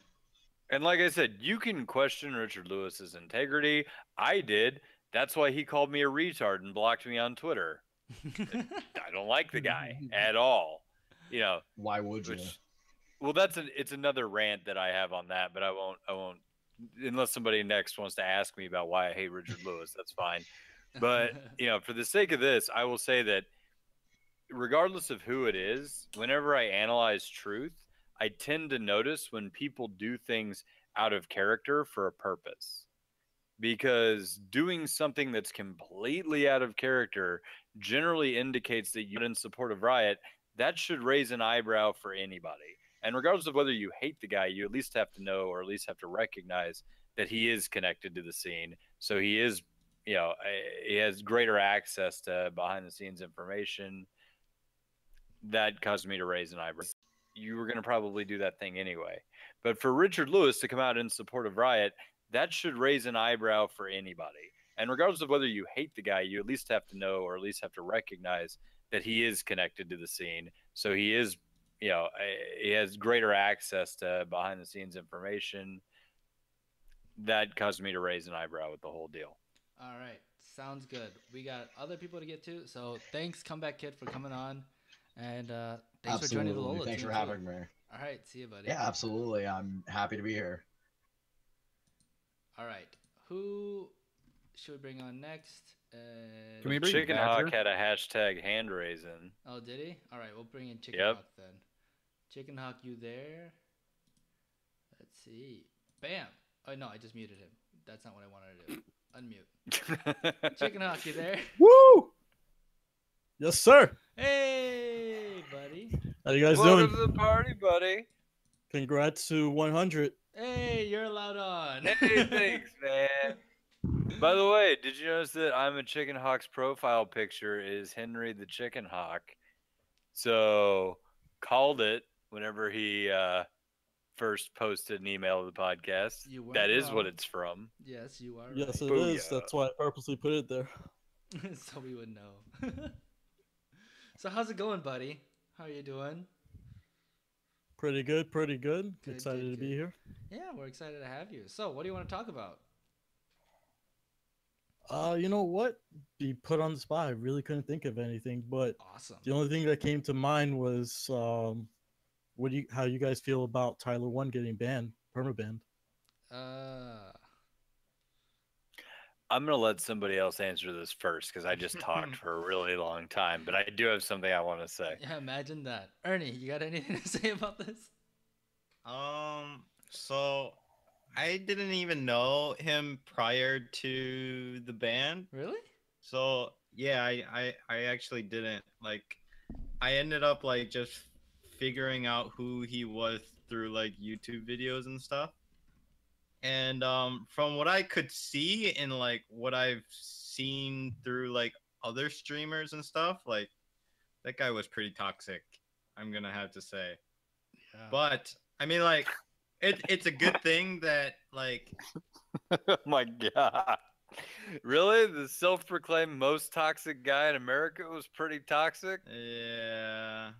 Speaker 3: And like I said, you can question Richard Lewis's integrity. I did. That's why he called me a retard and blocked me on Twitter. I don't like the guy at all.
Speaker 5: Why would you?
Speaker 3: Well, it's another rant that I have on that, but I won't unless somebody next wants to ask me about why I hate Richard Lewis. That's fine. But for the sake of this, I will say that regardless of who it is, whenever I analyze truth, I tend to notice when people do things out of character for a purpose. Because doing something that's completely out of character generally indicates that you're in support of Riot. That should raise an eyebrow for anybody. And regardless of whether you hate the guy, you at least have to know, or at least have to recognize that he is connected to the scene. So he is, he has greater access to behind the scenes information. That caused me to raise an eyebrow. You were going to probably do that thing anyway. But for Richard Lewis to come out in support of Riot, that should raise an eyebrow for anybody. And regardless of whether you hate the guy, you at least have to know, or at least have to recognize that he is connected to the scene. So he is, he has greater access to behind the scenes information. that caused me to raise an eyebrow with the whole deal.
Speaker 1: All right, sounds good. We got other people to get to, so thanks, Comeback Kid, for coming on, and thanks for joining the
Speaker 5: Absolutely.
Speaker 1: Lola
Speaker 5: Thanks
Speaker 1: team
Speaker 5: for
Speaker 1: too.
Speaker 5: having me.
Speaker 1: All right, see you, buddy.
Speaker 5: Yeah, absolutely. I'm happy to be here.
Speaker 1: All right, who should we bring on next?
Speaker 4: Can we bring
Speaker 3: Chicken
Speaker 4: Badger?
Speaker 3: Hawk had a hashtag hand raising.
Speaker 1: Oh, did he? All right, we'll bring in Chicken
Speaker 3: Yep.
Speaker 1: Hawk then. Chicken Hawk, you there? Let's see. Bam. Oh no, I just muted him. That's not what I wanted to do. Unmute. Chicken Hawk, you there?
Speaker 6: Woo! Yes, sir.
Speaker 1: Hey, buddy.
Speaker 6: How you guys
Speaker 3: Welcome
Speaker 6: doing?
Speaker 3: to the party, buddy.
Speaker 6: Congrats to 100.
Speaker 1: Hey, you're allowed on.
Speaker 3: Hey, thanks, man. By the way, did you notice that I'm a Chicken Hawk's profile picture is Henry the Chicken Hawk? So called it whenever he first posted an email to the podcast.
Speaker 1: You weren't
Speaker 3: That is what
Speaker 1: wrong.
Speaker 3: it's from.
Speaker 1: Yes, you are.
Speaker 6: Yes,
Speaker 1: right.
Speaker 6: it is.
Speaker 3: Booyah.
Speaker 6: That's why I purposely put it there.
Speaker 1: So we would know. So how's it going, buddy? How are you doing?
Speaker 6: Pretty good, pretty good.
Speaker 1: Good,
Speaker 6: Excited
Speaker 1: good,
Speaker 6: to be
Speaker 1: good.
Speaker 6: here.
Speaker 1: Yeah, we're excited to have you. So, what do you want to talk about?
Speaker 6: You know what? Be put on the spot. I really couldn't think of anything, but
Speaker 1: Awesome.
Speaker 6: the only thing that came to mind was how you guys feel about Tyler One getting banned, permabanned?
Speaker 3: I'm going to let somebody else answer this first because I just talked for a really long time, but I do have something I want to say.
Speaker 1: Yeah, imagine that. Ernie, you got anything to say about this?
Speaker 2: So I didn't even know him prior to the ban.
Speaker 1: Really?
Speaker 2: So yeah, I actually didn't. Like, I ended up like just figuring out who he was through like YouTube videos and stuff. And from what I could see and like what I've seen through like other streamers and stuff, like that guy was pretty toxic, I'm gonna have to say.
Speaker 1: Yeah.
Speaker 2: But I mean, like, it's a good thing that like
Speaker 3: Oh my God. Really? The self-proclaimed most toxic guy in America was pretty toxic?
Speaker 2: yeah.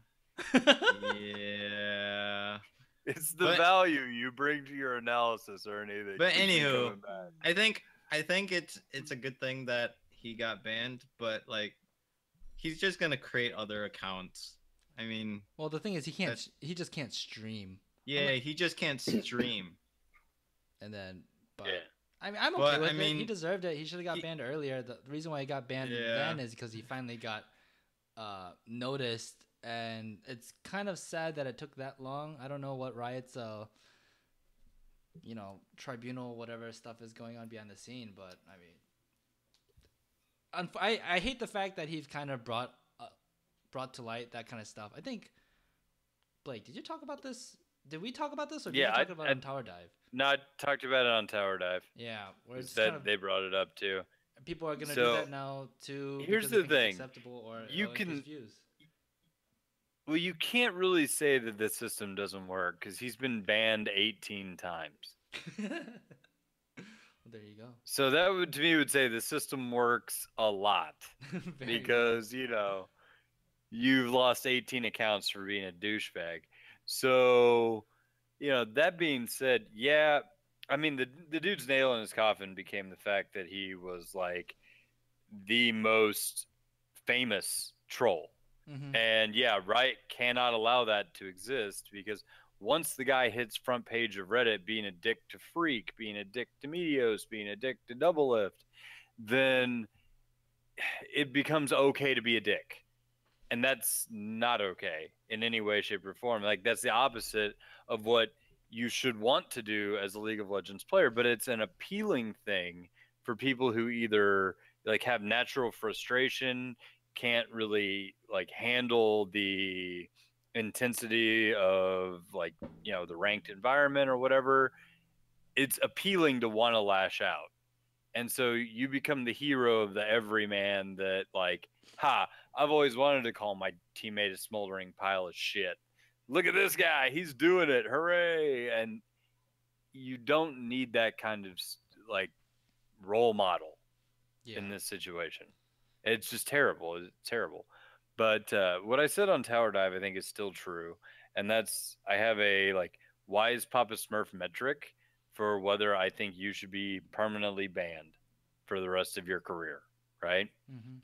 Speaker 2: Yeah.
Speaker 3: It's the
Speaker 2: But-
Speaker 3: value you bring to your analysis, Ernie. That
Speaker 2: But
Speaker 3: keeps you
Speaker 2: anywho,
Speaker 3: coming back.
Speaker 2: I think it's a good thing that he got banned, but like he's just gonna create other accounts. I mean,
Speaker 1: Well, the thing is, he can't.
Speaker 2: That's-
Speaker 1: He just can't stream,
Speaker 2: yeah, he just can't stream.
Speaker 1: and then. But
Speaker 3: Yeah.
Speaker 1: I mean, I'm okay
Speaker 2: But,
Speaker 1: with
Speaker 2: I
Speaker 1: it. He
Speaker 2: mean,
Speaker 1: deserved it. He should have got
Speaker 2: he-
Speaker 1: banned earlier. The reason why he got banned
Speaker 2: Yeah.
Speaker 1: then is because he finally got noticed, and it's kind of sad that it took that long. I don't know what riots, tribunal, whatever stuff is going on behind the scene, but I mean, I hate the fact that he's kind of brought to light that kind of stuff. I think, Blake, did you talk about this? Did we talk about this, or did
Speaker 3: Yeah,
Speaker 1: we talk about it
Speaker 3: I-
Speaker 1: on Tower Dive?
Speaker 3: No, I talked about it on Tower Dive.
Speaker 1: Yeah, where it's
Speaker 3: That
Speaker 1: kind of,
Speaker 3: they brought it up too.
Speaker 1: people are gonna do
Speaker 3: So,
Speaker 1: that now too.
Speaker 3: here's
Speaker 1: because they
Speaker 3: the
Speaker 1: think it's
Speaker 3: thing.
Speaker 1: acceptable or
Speaker 3: You
Speaker 1: it'll increase
Speaker 3: can-
Speaker 1: views.
Speaker 3: Well, you can't really say that the system doesn't work because he's been banned 18 times.
Speaker 1: Well, there you go.
Speaker 3: So that would, to me, would say the system works a lot
Speaker 1: Very
Speaker 3: because you've lost 18 accounts for being a douchebag. So, that being said, yeah, I mean the dude's nail in his coffin became the fact that he was like the most famous troll.
Speaker 1: Mhm.
Speaker 3: And yeah, Riot cannot allow that to exist because once the guy hits front page of Reddit being a dick to Freak, being a dick to Meteos, being a dick to Double Lift, then it becomes okay to be a dick. And that's not okay in any way, shape, or form. Like, that's the opposite of what you should want to do as a League of Legends player. But it's an appealing thing for people who either like have natural frustration, can't really like handle the intensity of like the ranked environment or whatever. It's appealing to want to lash out, and so you become the hero of the everyman that like, I've always wanted to call my teammate a smoldering pile of shit. Look at this guy, he's doing it, hooray! And you don't need that kind of like role model
Speaker 1: Yeah.
Speaker 3: in this situation. It's just terrible. It's terrible. But what I said on Tower Dive, I think is still true. And that's, I have a like, why is Papa Smurf metric for whether I think you should be permanently banned for the rest of your career, right?
Speaker 1: Mm-hmm.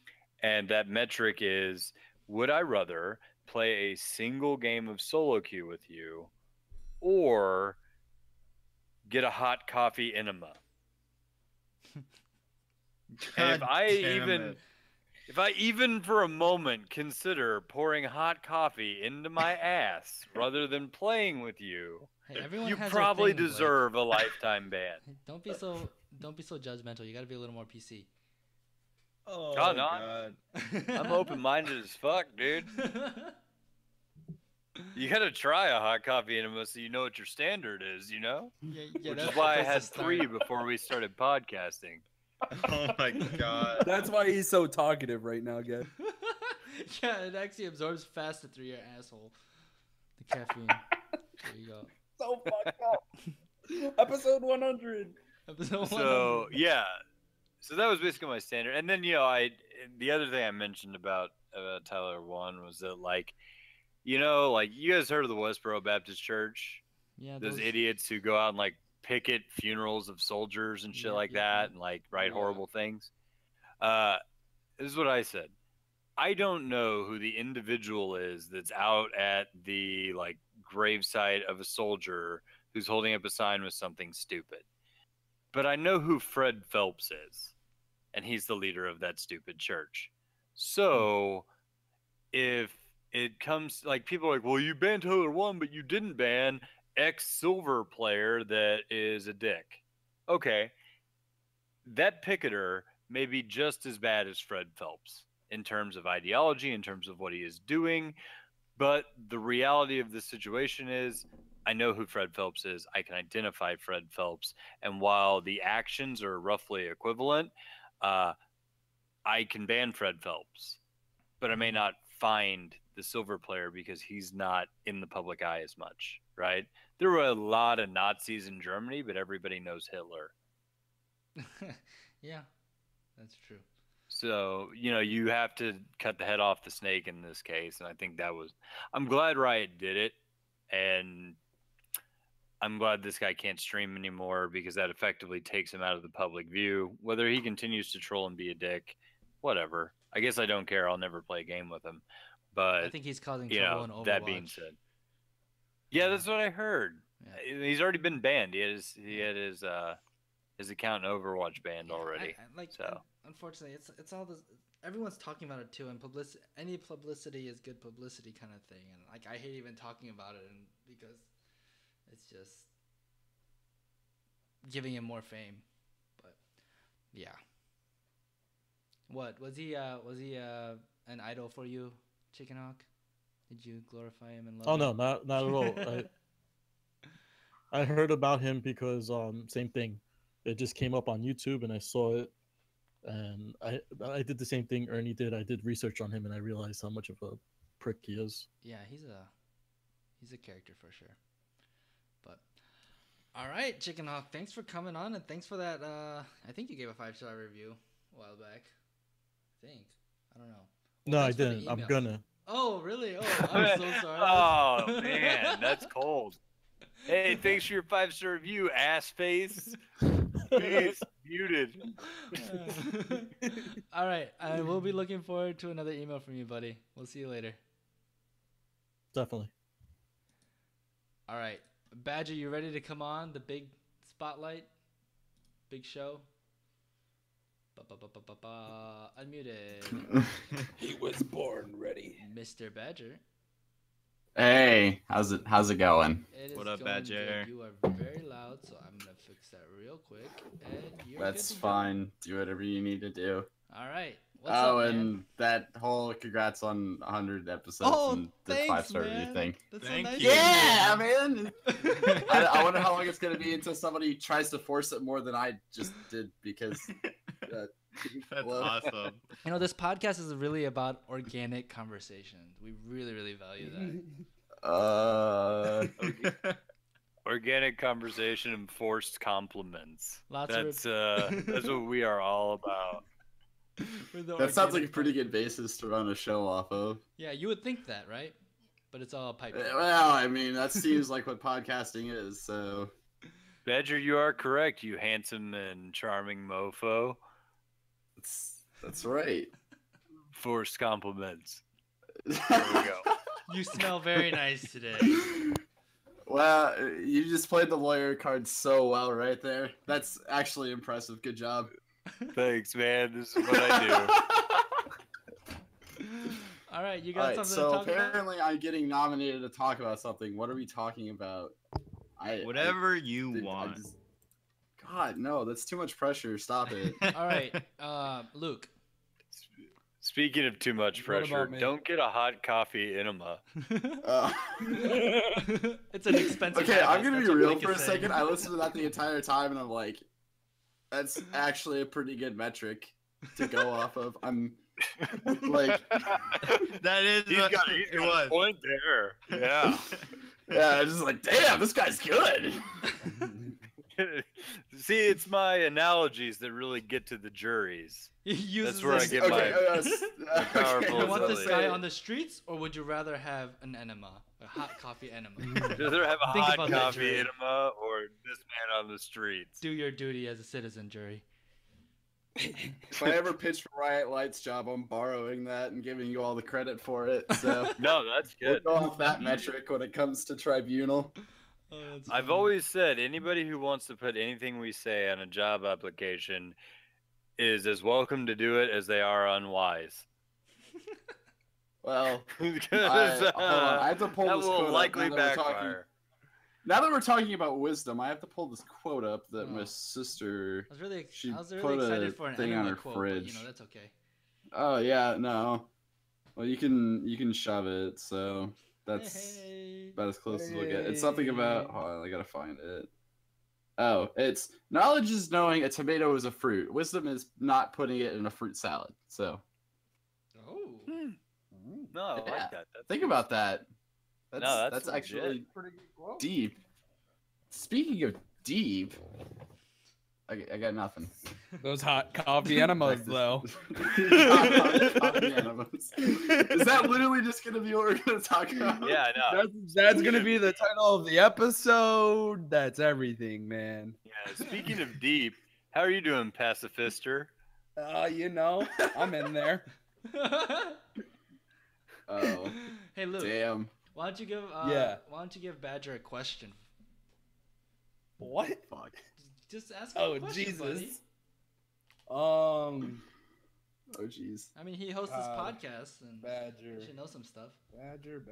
Speaker 3: And that metric is, would I rather play a single game of solo queue with you or get a hot coffee enema? And
Speaker 2: God damn it.
Speaker 3: if I even for a moment consider pouring hot coffee into my ass rather than playing with you,
Speaker 1: Hey, everyone
Speaker 3: you
Speaker 1: has
Speaker 3: probably
Speaker 1: their thing, Blake.
Speaker 3: deserve a lifetime ban.
Speaker 1: Don't be so judgmental. You got to be a little more PC.
Speaker 2: Oh,
Speaker 3: Oh, no,
Speaker 2: God.
Speaker 3: I'm open-minded as fuck, dude. You gotta try a hot coffee enema so you know what your standard is, you know?
Speaker 1: Yeah,
Speaker 3: Which
Speaker 1: that's
Speaker 3: is why I
Speaker 1: supposed
Speaker 3: had
Speaker 1: to start.
Speaker 3: 3 before we started podcasting.
Speaker 2: Oh my God.
Speaker 4: That's why he's so talkative right now, guys.
Speaker 1: Yeah, it actually absorbs faster through your asshole. The caffeine. There you go.
Speaker 4: So fucked up. Episode 100.
Speaker 1: Episode
Speaker 3: So
Speaker 1: 100.
Speaker 3: yeah, so that was basically my standard. And then the other thing I mentioned about Tyler One was that like you guys heard of the Westboro Baptist Church?
Speaker 1: Yeah,
Speaker 3: Those idiots who go out and like picket funerals of soldiers and shit
Speaker 1: Yep,
Speaker 3: like
Speaker 1: yep,
Speaker 3: that
Speaker 1: yep.
Speaker 3: and like write
Speaker 1: Yeah.
Speaker 3: horrible things. This is what I said. I don't know who the individual is that's out at the like gravesite of a soldier who's holding up a sign with something stupid. But I know who Fred Phelps is, and he's the leader of that stupid church. So if it comes like people are like, well, you banned Tyler One, but you didn't ban X Silver player that is a dick. Okay. That picketer may be just as bad as Fred Phelps in terms of ideology, in terms of what he is doing. But the reality of the situation is I know who Fred Phelps is. I can identify Fred Phelps. And while the actions are roughly equivalent, I can ban Fred Phelps. But I may not find the silver player because he's not in the public eye as much, right? There were a lot of Nazis in Germany, but everybody knows Hitler.
Speaker 1: Yeah, that's true.
Speaker 3: So, you have to cut the head off the snake in this case. And I think I'm glad Riot did it. And I'm glad this guy can't stream anymore because that effectively takes him out of the public view. Whether he continues to troll and be a dick, whatever. I guess I don't care. I'll never play a game with him. But,
Speaker 1: I think he's causing trouble in Overwatch.
Speaker 3: that being said. Yeah, that's what I heard.
Speaker 1: Yeah.
Speaker 3: He's already been banned. He had his account in Overwatch banned already.
Speaker 1: Unfortunately, it's all this. Everyone's talking about it too, and any publicity is good publicity kind of thing. And like I hate even talking about it, and because it's just giving him more fame. But yeah. What was he? Was he an idol for you, Chicken Hawk? Did you glorify him and love
Speaker 6: Oh
Speaker 1: him?
Speaker 6: no, not at all. I heard about him because same thing. It just came up on YouTube and I saw it, and I did the same thing Ernie did. I did research on him and I realized how much of a prick he is.
Speaker 1: Yeah, he's a character for sure. But all right, Chicken Hawk, thanks for coming on and thanks for that. I think you gave a 5-star review a while back. I don't know.
Speaker 6: No, I
Speaker 1: thanks for the
Speaker 6: didn't. I'm
Speaker 1: emails.
Speaker 6: gonna.
Speaker 1: Oh, really? Oh, I'm so sorry.
Speaker 3: Oh, man, that's cold. Hey, thanks for your 5-star review, ass face. He's muted.
Speaker 1: All right, I will be looking forward to another email from you, buddy. We'll see you later.
Speaker 6: Definitely.
Speaker 1: All right, Badger, you ready to come on the big spotlight, big show? Unmuted.
Speaker 7: He was born ready.
Speaker 1: Mr. Badger.
Speaker 7: Hey, how's it going?
Speaker 1: It is
Speaker 2: What up,
Speaker 1: going
Speaker 2: Badger?
Speaker 1: good. You are very loud, so I'm gonna fix that real quick. And you're
Speaker 7: That's
Speaker 1: good to go.
Speaker 7: fine. Do whatever you need to do.
Speaker 1: All right. What's up, man?
Speaker 7: And that whole congrats on 100 episodes
Speaker 1: Oh,
Speaker 7: and the
Speaker 1: thanks,
Speaker 7: 5-star review
Speaker 1: man.
Speaker 7: thing.
Speaker 1: That's
Speaker 2: Thank
Speaker 1: so nice.
Speaker 2: you.
Speaker 7: Yeah, man. I wonder how long it's gonna be until somebody tries to force it more than I just did because.
Speaker 2: That's
Speaker 7: well,
Speaker 2: awesome.
Speaker 1: You know, this podcast is really about organic conversations. We really, really value that.
Speaker 3: Organic conversation and forced compliments.
Speaker 1: Lots
Speaker 3: That's
Speaker 1: of
Speaker 3: that's what we are all about.
Speaker 7: that sounds like a pretty good basis to run a show off of.
Speaker 1: Yeah, you would think that, right? But it's all pipe.
Speaker 7: Well, I mean, that seems like what podcasting is. So
Speaker 3: Badger, you are correct, you handsome and charming mofo.
Speaker 7: That's right.
Speaker 3: Forced compliments.
Speaker 7: There
Speaker 3: we go.
Speaker 1: You smell very nice today.
Speaker 7: Wow, you just played the lawyer card so well right there. That's actually impressive. Good job.
Speaker 3: Thanks, man. This is what I do.
Speaker 1: All right, you
Speaker 7: All
Speaker 1: got
Speaker 7: right,
Speaker 1: something
Speaker 7: so
Speaker 1: to talk about?
Speaker 7: apparently I'm getting nominated to talk about something. What are we talking about?
Speaker 2: Whatever you want.
Speaker 7: God, no, that's too much pressure. Stop it.
Speaker 1: All right, Luke.
Speaker 3: Speaking of too much
Speaker 4: What about
Speaker 3: pressure,
Speaker 4: me?
Speaker 3: don't get a hot coffee enema.
Speaker 1: It's an expensive.
Speaker 7: Okay, I'm
Speaker 1: habit,
Speaker 7: gonna
Speaker 1: that's
Speaker 7: be
Speaker 1: what
Speaker 7: real
Speaker 1: Blake
Speaker 7: for a
Speaker 1: is saying.
Speaker 7: second. I listened to that the entire time, and I'm like, that's actually a pretty good metric to go off of. I'm like,
Speaker 2: That is
Speaker 3: He's
Speaker 2: what
Speaker 3: got
Speaker 2: it
Speaker 3: a
Speaker 2: was.
Speaker 3: point there. Yeah.
Speaker 7: yeah, I'm just like, damn, this guy's good.
Speaker 3: See, it's my analogies that really get to the juries.
Speaker 1: He uses
Speaker 3: That's where I
Speaker 1: this-
Speaker 3: get
Speaker 7: Okay,
Speaker 3: my powerful
Speaker 1: You want this
Speaker 3: ability.
Speaker 1: guy on the streets, or would you rather have an enema, a hot coffee enema?
Speaker 3: Rather have a
Speaker 1: Think
Speaker 3: hot
Speaker 1: about that,
Speaker 3: coffee
Speaker 1: jury.
Speaker 3: enema or this man on the streets.
Speaker 1: Do your duty as a citizen, jury.
Speaker 7: If I ever pitch for Riot Light's job, I'm borrowing that and giving you all the credit for it. So
Speaker 3: No, that's
Speaker 7: we'll
Speaker 3: good.
Speaker 7: go off that metric when it comes to tribunal.
Speaker 1: Oh, that's
Speaker 3: I've
Speaker 1: funny.
Speaker 3: always said anybody who wants to put anything we say on a job application is as welcome to do it as they are unwise.
Speaker 7: Well,
Speaker 3: Because
Speaker 7: hold on, I have to pull
Speaker 3: that
Speaker 7: this
Speaker 3: will
Speaker 7: quote up
Speaker 3: likely
Speaker 7: now that we're talking-
Speaker 3: backfire.
Speaker 7: Now that we're talking about wisdom, I have to pull this quote up that
Speaker 1: Oh.
Speaker 7: my sister.
Speaker 1: I was really,
Speaker 7: She
Speaker 1: I was
Speaker 7: put
Speaker 1: really
Speaker 7: a
Speaker 1: excited for an
Speaker 7: thing on
Speaker 1: enema
Speaker 7: her
Speaker 1: quote, but
Speaker 7: fridge.
Speaker 1: that's okay.
Speaker 7: Oh yeah, no. Well, you can shove it. So that's
Speaker 1: Hey.
Speaker 7: about as close as we'll get. It's something about. Hold on, I gotta find it. Oh, it's knowledge is knowing a tomato is a fruit. Wisdom is not putting it in a fruit salad. So
Speaker 1: Oh.
Speaker 3: No, I
Speaker 7: Yeah.
Speaker 3: like that. That's
Speaker 7: think about that. That's,
Speaker 3: No, that's legit.
Speaker 7: actually
Speaker 4: Pretty good quote.
Speaker 7: deep. Speaking of deep, I got nothing.
Speaker 4: Those hot coffee enemas, though.
Speaker 7: Coffee enemas. Is that literally just gonna be what we're gonna talk about?
Speaker 3: Yeah, I know.
Speaker 4: That's gonna be the title of the episode. That's everything, man.
Speaker 3: Yeah. Speaking of deep, how are you doing, pacifister?
Speaker 4: I'm in there.
Speaker 7: Oh,
Speaker 1: Hey, Luke.
Speaker 7: damn.
Speaker 1: Why don't you give?
Speaker 4: Yeah.
Speaker 1: Why don't you give Badger a question?
Speaker 4: What?
Speaker 7: Fuck.
Speaker 1: Just ask him
Speaker 4: Oh,
Speaker 1: a question, buddy.
Speaker 4: Jesus.
Speaker 7: Oh, jeez.
Speaker 1: I mean, he hosts this podcast, and
Speaker 4: Badger.
Speaker 1: you should know some stuff.
Speaker 4: Badger.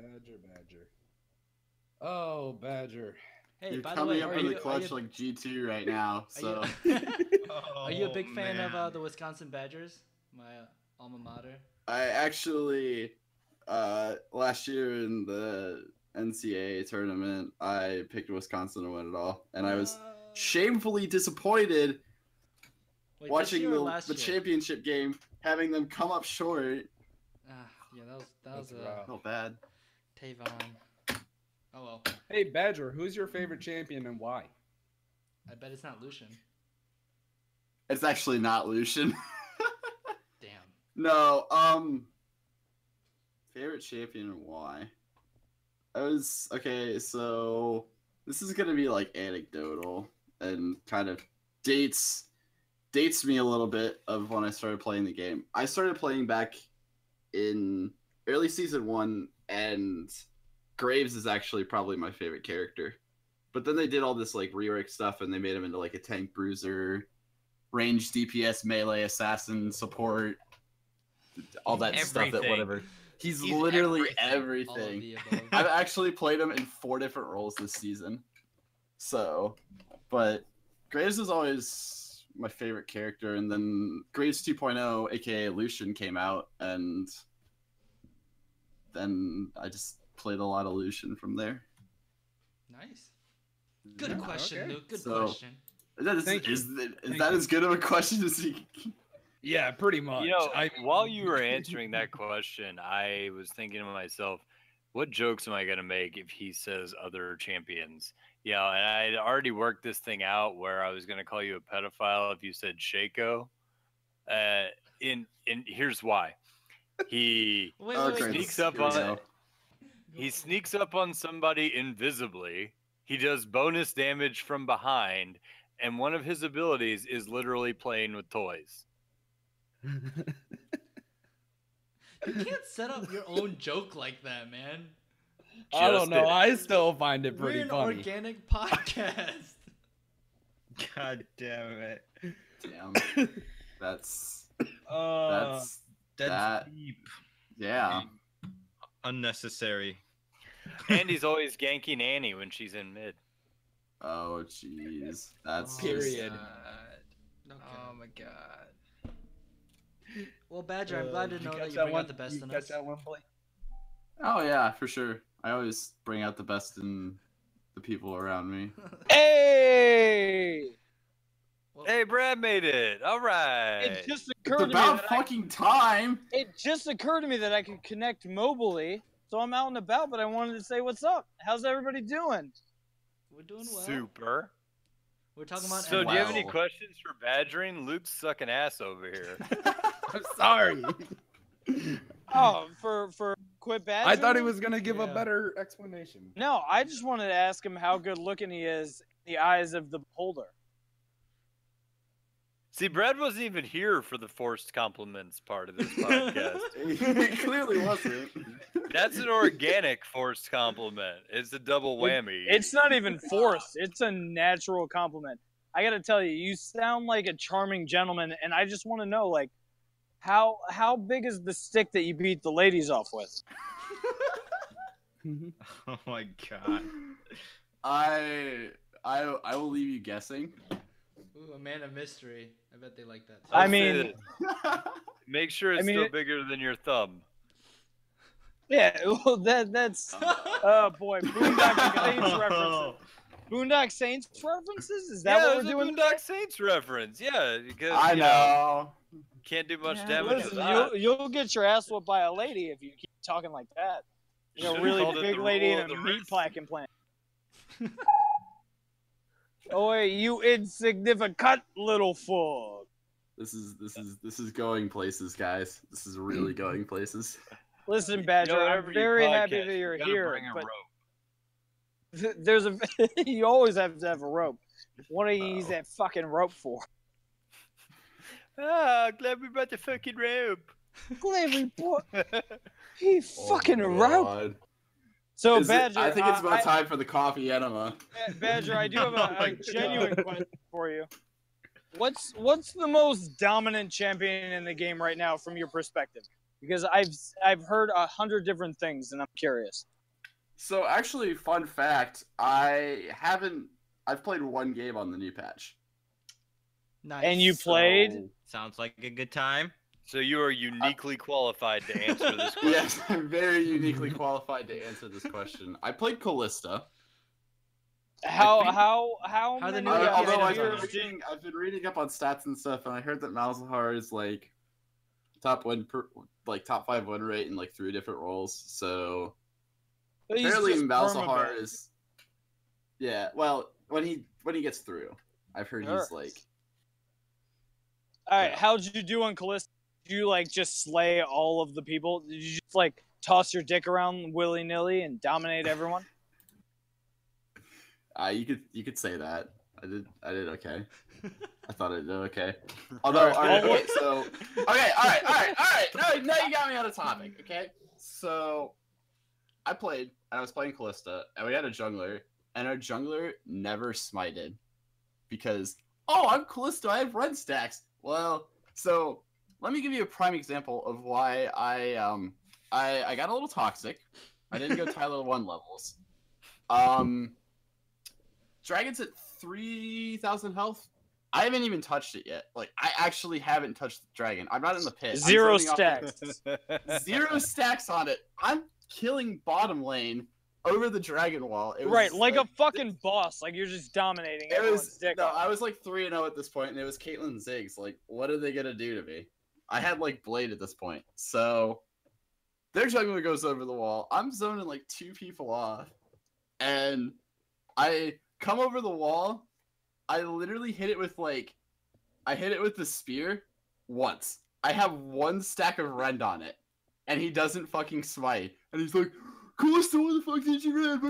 Speaker 4: Oh, Badger.
Speaker 1: Hey,
Speaker 7: You're
Speaker 1: by the
Speaker 7: coming
Speaker 1: way,
Speaker 7: up
Speaker 1: are
Speaker 7: in the
Speaker 1: you,
Speaker 7: clutch like G2 right now. So
Speaker 1: are you a big
Speaker 2: Oh,
Speaker 1: fan
Speaker 2: man.
Speaker 1: of the Wisconsin Badgers, my alma mater?
Speaker 7: I actually, last year in the NCAA tournament, I picked Wisconsin to win it all, and I was shamefully disappointed
Speaker 1: Wait, this
Speaker 7: watching
Speaker 1: year or
Speaker 7: the
Speaker 1: last year?
Speaker 7: championship game, having them come up short.
Speaker 1: Ah, yeah, that was
Speaker 4: That's rough.
Speaker 7: Felt bad.
Speaker 1: Tavon. Oh well,
Speaker 4: Hey, Badger, who's your favorite champion and why?
Speaker 1: I bet it's not Lucian.
Speaker 7: It's actually not Lucian.
Speaker 1: Damn.
Speaker 7: No, favorite champion and why? Okay, so this is gonna be like anecdotal and kind of dates me a little bit of when I started playing the game. I started playing back in early season 1, and Graves is actually probably my favorite character. But then they did all this like rework stuff, and they made him into like a tank bruiser, range DPS, melee assassin, support, all that stuff. That
Speaker 2: Everything.
Speaker 7: whatever. He's
Speaker 2: He's
Speaker 7: literally
Speaker 1: All of
Speaker 7: everything.
Speaker 1: the above.
Speaker 7: I've actually played him in 4 different roles this season. So, but Graves is always my favorite character, and then Graves 2.0, aka Lucian, came out, and then I just played a lot of Lucian from there.
Speaker 1: Nice. Good
Speaker 7: Yeah.
Speaker 1: question,
Speaker 4: okay.
Speaker 1: Luke. Good
Speaker 7: So-
Speaker 1: question.
Speaker 4: Thank you.
Speaker 7: Is
Speaker 4: Thank
Speaker 7: that
Speaker 4: you.
Speaker 7: as good of a question as you?
Speaker 4: Yeah, pretty much.
Speaker 3: You know, while you were answering that question, I was thinking to myself, what jokes am I going to make if he says other champions? You know, and I had already worked this thing out where I was going to call you a pedophile if you said Shaco. And here's why. He
Speaker 1: Wait,
Speaker 7: Oh,
Speaker 1: wait,
Speaker 7: great.
Speaker 1: wait.
Speaker 3: sneaks
Speaker 7: Here
Speaker 3: up
Speaker 7: we
Speaker 3: on
Speaker 7: go.
Speaker 3: he sneaks up on somebody invisibly. He does bonus damage from behind, and one of his abilities is literally playing with toys.
Speaker 1: You can't set up your own joke like that, man.
Speaker 4: I don't
Speaker 3: Just
Speaker 4: know.
Speaker 3: did it.
Speaker 4: I still find it
Speaker 1: We're
Speaker 4: pretty
Speaker 1: an
Speaker 4: funny.
Speaker 1: organic podcast.
Speaker 2: God damn it.
Speaker 7: Damn. That's
Speaker 2: That's
Speaker 7: that.
Speaker 2: deep.
Speaker 7: Yeah.
Speaker 2: Unnecessary.
Speaker 3: Andy's always ganking Annie when she's in mid.
Speaker 7: Oh jeez. That's
Speaker 4: Period.
Speaker 1: Okay.
Speaker 2: Oh my god.
Speaker 1: Well, Badger, I'm glad to know that you
Speaker 4: catch
Speaker 1: bring out the best
Speaker 4: you
Speaker 1: in
Speaker 4: catch
Speaker 1: us.
Speaker 4: that one play?
Speaker 7: Oh yeah, for sure. I always bring out the best in the people around me.
Speaker 8: Hey!
Speaker 3: Hey, Brad made it. All right.
Speaker 8: It just
Speaker 7: It's
Speaker 8: occurred to me
Speaker 7: about
Speaker 8: that
Speaker 7: fucking time.
Speaker 8: it just occurred to me that I could connect mobily, so I'm out and about. But I wanted to say what's up. How's everybody doing?
Speaker 1: We're doing well.
Speaker 3: Super.
Speaker 1: We're talking about.
Speaker 3: So, do you have any
Speaker 7: Wow.
Speaker 3: questions for badgering? Luke's sucking ass over here.
Speaker 4: I'm sorry.
Speaker 8: Oh, for quit badgering?
Speaker 4: I thought he was gonna give a
Speaker 1: Yeah.
Speaker 4: better explanation.
Speaker 8: No, I just wanted to ask him how good looking he is in the eyes of the beholder.
Speaker 3: See, Brad wasn't even here for the forced compliments part of this podcast.
Speaker 7: It clearly wasn't.
Speaker 3: That's an organic forced compliment. It's a double whammy.
Speaker 8: It's not even forced. It's a natural compliment. I got to tell you, you sound like a charming gentleman, and I just want to know, like, how big is the stick that you beat the ladies off with?
Speaker 2: Oh my god.
Speaker 7: I will leave you guessing.
Speaker 1: Ooh, a man of mystery. I bet they like that.
Speaker 8: I
Speaker 3: I'll say
Speaker 8: mean-
Speaker 3: this. Make sure it's
Speaker 8: I mean,
Speaker 3: still
Speaker 8: it-
Speaker 3: bigger than your thumb.
Speaker 8: Yeah, well, that's oh boy, Boondock Saints references. Boondock Saints references? Is that
Speaker 3: Yeah,
Speaker 8: what we're
Speaker 3: there's
Speaker 8: doing?
Speaker 3: a Boondock Saints reference. Yeah, because
Speaker 7: I know.
Speaker 3: can't do much
Speaker 8: Yeah,
Speaker 3: damage with
Speaker 8: listen,
Speaker 3: that.
Speaker 8: you'll get your ass whooped by a lady if you keep talking like that. You know,
Speaker 3: Should've
Speaker 8: really
Speaker 3: called it
Speaker 8: big
Speaker 3: the
Speaker 8: lady
Speaker 3: rule
Speaker 8: in
Speaker 3: of
Speaker 8: a
Speaker 3: the
Speaker 8: meat
Speaker 3: wrist.
Speaker 8: plaque implant. Oh, wait, you insignificant little fool.
Speaker 7: This is going places, guys. This is really going places.
Speaker 8: Listen, Badger,
Speaker 3: You know,
Speaker 8: I'm
Speaker 3: whenever you
Speaker 8: very happy
Speaker 3: podcast,
Speaker 8: that you're
Speaker 3: you gotta
Speaker 8: here,
Speaker 3: bring a
Speaker 8: but
Speaker 3: rope.
Speaker 8: there's a you always have to have a rope. What do you use that fucking rope for?
Speaker 3: Ah, glad we brought the fucking rope.
Speaker 8: Clearly, boy, he
Speaker 7: Oh
Speaker 8: fucking
Speaker 7: my
Speaker 8: rope.
Speaker 7: God.
Speaker 8: So,
Speaker 7: Is it-
Speaker 8: Badger,
Speaker 7: I think it's about time for the coffee enema.
Speaker 8: Badger, I do have
Speaker 2: Oh my
Speaker 8: a genuine
Speaker 2: God.
Speaker 8: question for you. What's the most dominant champion in the game right now from your perspective? Because I've heard 100 different things and I'm curious.
Speaker 7: So actually, fun fact, I've played one game on the new patch.
Speaker 1: Nice.
Speaker 8: And you played?
Speaker 7: So-
Speaker 2: Sounds like a good time.
Speaker 3: So you are uniquely qualified to answer this question.
Speaker 7: Yes, I'm very uniquely qualified to answer this question. I played Callista.
Speaker 8: How
Speaker 7: think-
Speaker 1: How the
Speaker 8: many
Speaker 1: new
Speaker 7: Although
Speaker 1: API
Speaker 7: I've
Speaker 1: does
Speaker 7: been reading up on stats and stuff, and I heard that Malzahar is like top 5 win rate in like 3 different roles. So
Speaker 8: He's
Speaker 7: apparently
Speaker 8: just
Speaker 7: Malzahar
Speaker 8: permaban.
Speaker 7: is, yeah. Well, when he gets through, I've heard
Speaker 8: Sure.
Speaker 7: he's like.
Speaker 8: All right,
Speaker 7: Yeah.
Speaker 8: how'd you do on Callista? Did you like just slay all of the people? Did you just like toss your dick around willy nilly and dominate everyone?
Speaker 7: You could say that. I did okay. I thought I did okay. Although, all right, okay, so okay, all right. Now you got me on a topic. Okay, so I was playing Callista, and we had a jungler, and our jungler never smited because I'm Callista. I have red stacks. Well, so let me give you a prime example of why I got a little toxic. I didn't go Tyler 1 levels. Dragon's at 3,000 health. I haven't even touched it yet. Like, I actually haven't touched the dragon. I'm not in the pit. I'm
Speaker 8: 0
Speaker 7: zoning off
Speaker 8: stacks.
Speaker 7: the- 0 stacks on it. I'm killing bottom lane over the dragon wall. It was
Speaker 8: Right, like a fucking boss. Like you're just dominating
Speaker 7: It
Speaker 8: everyone's
Speaker 7: was
Speaker 8: dick
Speaker 7: no.
Speaker 8: off.
Speaker 7: I was like 3-0 at this point, and it was Caitlyn Ziggs. Like, what are they gonna do to me? I had like Blade at this point, so their jungler goes over the wall. I'm zoning like 2 people off, and I come over the wall. I literally hit it with the spear once. I have 1 stack of rend on it, and he doesn't fucking smite. And he's like, Coolest, what the fuck did you read?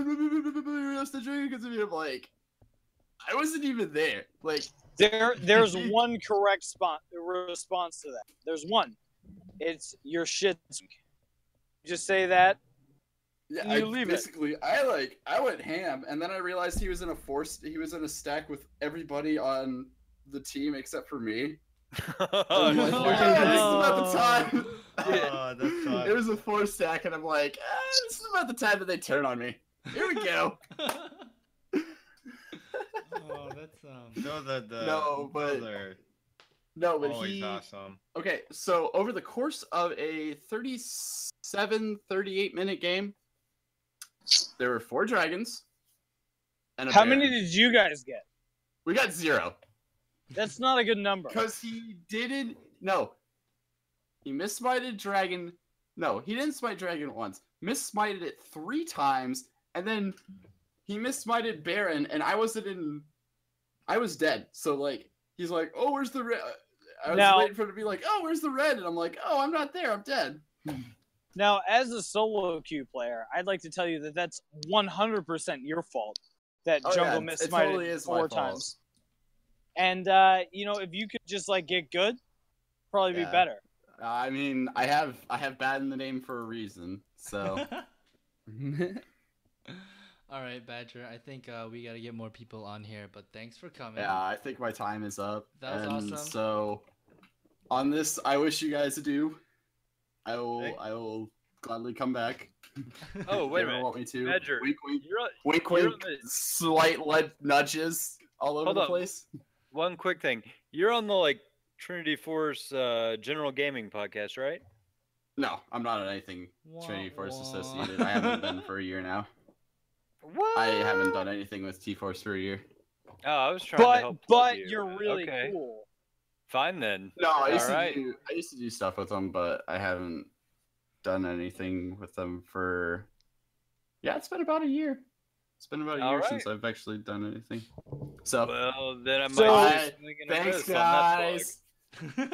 Speaker 7: That's the dragon because I'm like, I wasn't even there. Like,
Speaker 8: There's one correct response to that. There's one. It's your shit. Just say that.
Speaker 7: yeah,
Speaker 8: You leave it.
Speaker 7: basically, I went ham, and then I realized he was in a stack with everybody on the team except for me. I'm like,
Speaker 3: Oh,
Speaker 7: okay, this is
Speaker 1: no.
Speaker 7: about the time.
Speaker 2: Oh, that's
Speaker 7: It
Speaker 2: fun.
Speaker 7: was a 4 stack, and I'm like, this is about the time that they turn on me. Here we go.
Speaker 1: Oh, that's
Speaker 7: No, but-
Speaker 2: those are
Speaker 7: No, but
Speaker 2: always
Speaker 7: he.
Speaker 2: awesome.
Speaker 7: Okay, so over the course of a 38 minute game, there were 4 dragons. And a
Speaker 8: How
Speaker 7: baron.
Speaker 8: many did you guys get?
Speaker 7: We got 0.
Speaker 8: That's not a good number.
Speaker 7: Because he didn't. No. He missmited dragon. No, he didn't smite dragon once. Missmited it 3 times, and then he missmited baron, and I wasn't in. I was dead. So, like, he's like, oh, where's the red? I was
Speaker 8: Now-
Speaker 7: waiting for him to be like, oh, where's the red? And I'm like, oh, I'm not there. I'm dead.
Speaker 8: Now, as a solo queue player, I'd like to tell you that that's 100% your fault. That
Speaker 7: Oh,
Speaker 8: Jungle
Speaker 7: yeah, it
Speaker 8: missmited
Speaker 7: totally is my
Speaker 8: 4
Speaker 7: fault.
Speaker 8: times. And if you could just like get good, probably be
Speaker 7: Yeah.
Speaker 8: better.
Speaker 7: I mean, I have bad in the name for a reason. So
Speaker 1: All right, Badger. I think we got to get more people on here, but thanks for coming.
Speaker 7: yeah, I think my time is up.
Speaker 1: That was
Speaker 7: and
Speaker 1: awesome.
Speaker 7: So on this, I wish you guys adieu. I
Speaker 2: Hey.
Speaker 7: will gladly come back.
Speaker 3: Oh, wait a
Speaker 7: If you ever
Speaker 3: minute.
Speaker 7: want me to.
Speaker 3: Badger,
Speaker 7: Wink, wink,
Speaker 3: You're on,
Speaker 7: wink,
Speaker 3: you're
Speaker 7: wink.
Speaker 3: on
Speaker 7: Slight nudges all over
Speaker 3: Hold
Speaker 7: the
Speaker 3: up.
Speaker 7: place.
Speaker 3: one quick thing. You're on the like Trinity Force General Gaming podcast, right?
Speaker 7: No, I'm not on anything Trinity Force
Speaker 1: Wah, wah.
Speaker 7: associated. I haven't been for a year now.
Speaker 3: What?
Speaker 7: I haven't done anything with T-Force for a year.
Speaker 3: Oh, I was trying to
Speaker 8: But
Speaker 3: help. plug you.
Speaker 8: you're really
Speaker 3: Okay.
Speaker 8: cool.
Speaker 3: Fine then.
Speaker 7: No, I used,
Speaker 3: Alright.
Speaker 7: I used to do stuff with them, but I haven't done anything with them for. Yeah, it's been about a year. It's been about a year
Speaker 3: Alright.
Speaker 7: since I've actually done anything. So,
Speaker 3: Well, then I might
Speaker 8: So-
Speaker 3: be
Speaker 7: Alright,
Speaker 3: swinging a
Speaker 7: thanks,
Speaker 3: miss on that plug.
Speaker 7: guys.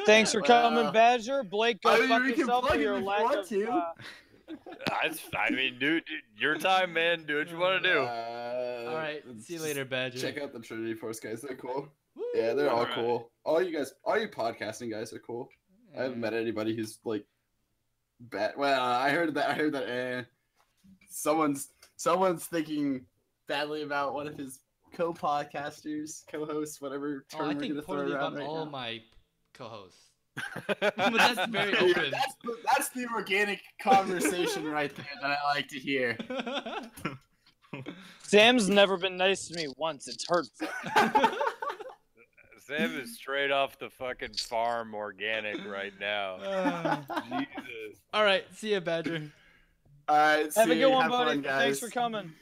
Speaker 8: Thanks for coming,
Speaker 7: Well,
Speaker 8: Badger. Blake, go
Speaker 7: I mean,
Speaker 8: fuck
Speaker 7: we can
Speaker 8: yourself
Speaker 7: plug
Speaker 8: for
Speaker 7: it
Speaker 8: your
Speaker 7: if you
Speaker 8: lack
Speaker 7: want
Speaker 8: of.
Speaker 7: to.
Speaker 3: I mean, dude, your time, man. Do what you want to do.
Speaker 1: All right. See you later, Badger.
Speaker 7: Check out the Trinity Force guys. They're cool.
Speaker 1: Woo!
Speaker 7: Yeah, they're all
Speaker 3: Alright.
Speaker 7: cool. All you podcasting guys are cool. I haven't met anybody who's like bad. Well, I heard that. Someone's thinking badly about one of his co-podcasters, co-hosts, whatever term
Speaker 1: Oh, I
Speaker 7: we're
Speaker 1: think
Speaker 7: gonna throw
Speaker 1: poorly
Speaker 7: around
Speaker 1: about
Speaker 7: right
Speaker 1: all
Speaker 7: now.
Speaker 1: my co-hosts. But that's very
Speaker 7: Yeah,
Speaker 1: open.
Speaker 7: that's the organic conversation right there that I like to hear.
Speaker 8: Sam's never been nice to me once. It's hurtful.
Speaker 3: Sam is straight off the fucking farm, organic right now. Jesus.
Speaker 1: All right. See ya, Badger.
Speaker 7: All right,
Speaker 8: Have
Speaker 7: see
Speaker 8: a good
Speaker 7: you.
Speaker 8: one,
Speaker 7: Have
Speaker 8: buddy.
Speaker 7: fun, guys.
Speaker 8: Thanks for coming.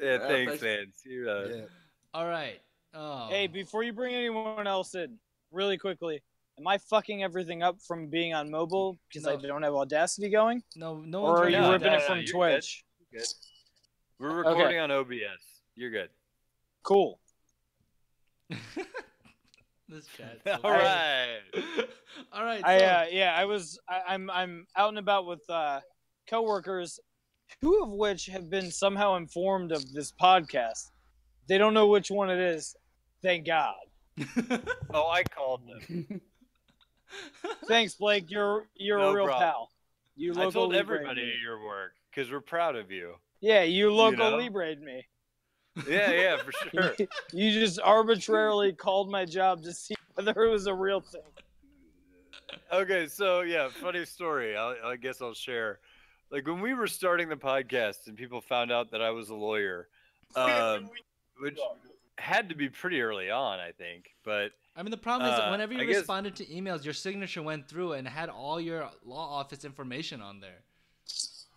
Speaker 3: Yeah, thanks,
Speaker 7: thanks.
Speaker 3: man. See you later.
Speaker 1: All right. Oh.
Speaker 8: Hey, before you bring anyone else in, really quickly, am I fucking everything up from being on mobile because I
Speaker 1: No.
Speaker 8: don't have Audacity going?
Speaker 1: no one's
Speaker 8: Or are you
Speaker 1: really-
Speaker 3: No,
Speaker 8: ripping
Speaker 3: no,
Speaker 8: it
Speaker 3: no,
Speaker 8: from
Speaker 3: you're
Speaker 8: Twitch?
Speaker 3: Good. We're recording on OBS. You're good.
Speaker 8: Cool.
Speaker 1: This chat. so
Speaker 3: All right.
Speaker 1: All right.
Speaker 8: I'm out and about with coworkers, two of which have been somehow informed of this podcast. They don't know which one it is. Thank God.
Speaker 3: Oh, I called them.
Speaker 8: Thanks, Blake. You're
Speaker 3: No
Speaker 8: a real
Speaker 3: problem.
Speaker 8: pal. You
Speaker 3: I
Speaker 8: local
Speaker 3: told
Speaker 8: Libra'd
Speaker 3: everybody
Speaker 8: me.
Speaker 3: your work because we're proud of you.
Speaker 8: Yeah, you local
Speaker 3: know?
Speaker 8: Libra'd me.
Speaker 3: Yeah, for sure.
Speaker 8: You just arbitrarily called my job to see whether it was a real thing.
Speaker 3: Okay, so yeah, funny story. I guess I'll share. Like when we were starting the podcast and people found out that I was a lawyer, which had to be pretty early on, I think. But
Speaker 1: I mean, the problem is that whenever you
Speaker 3: I guess-
Speaker 1: responded to emails, your signature went through and had all your law office information on there.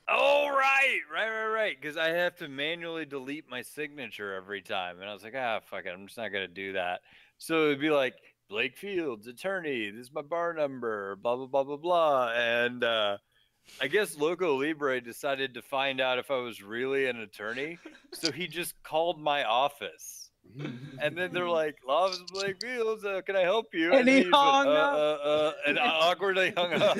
Speaker 3: oh, right. Because I have to manually delete my signature every time, and I was like, fuck it, I'm just not gonna do that. So it'd be like Blake Fields, attorney. This is my bar number. Blah blah blah blah blah. And I guess Loco Libre decided to find out if I was really an attorney, so he just called my office. And then they're like, "Law Office of Blake Fields, can I help you?"
Speaker 8: And he
Speaker 3: then just went,
Speaker 8: hung up.
Speaker 3: and I awkwardly hung up.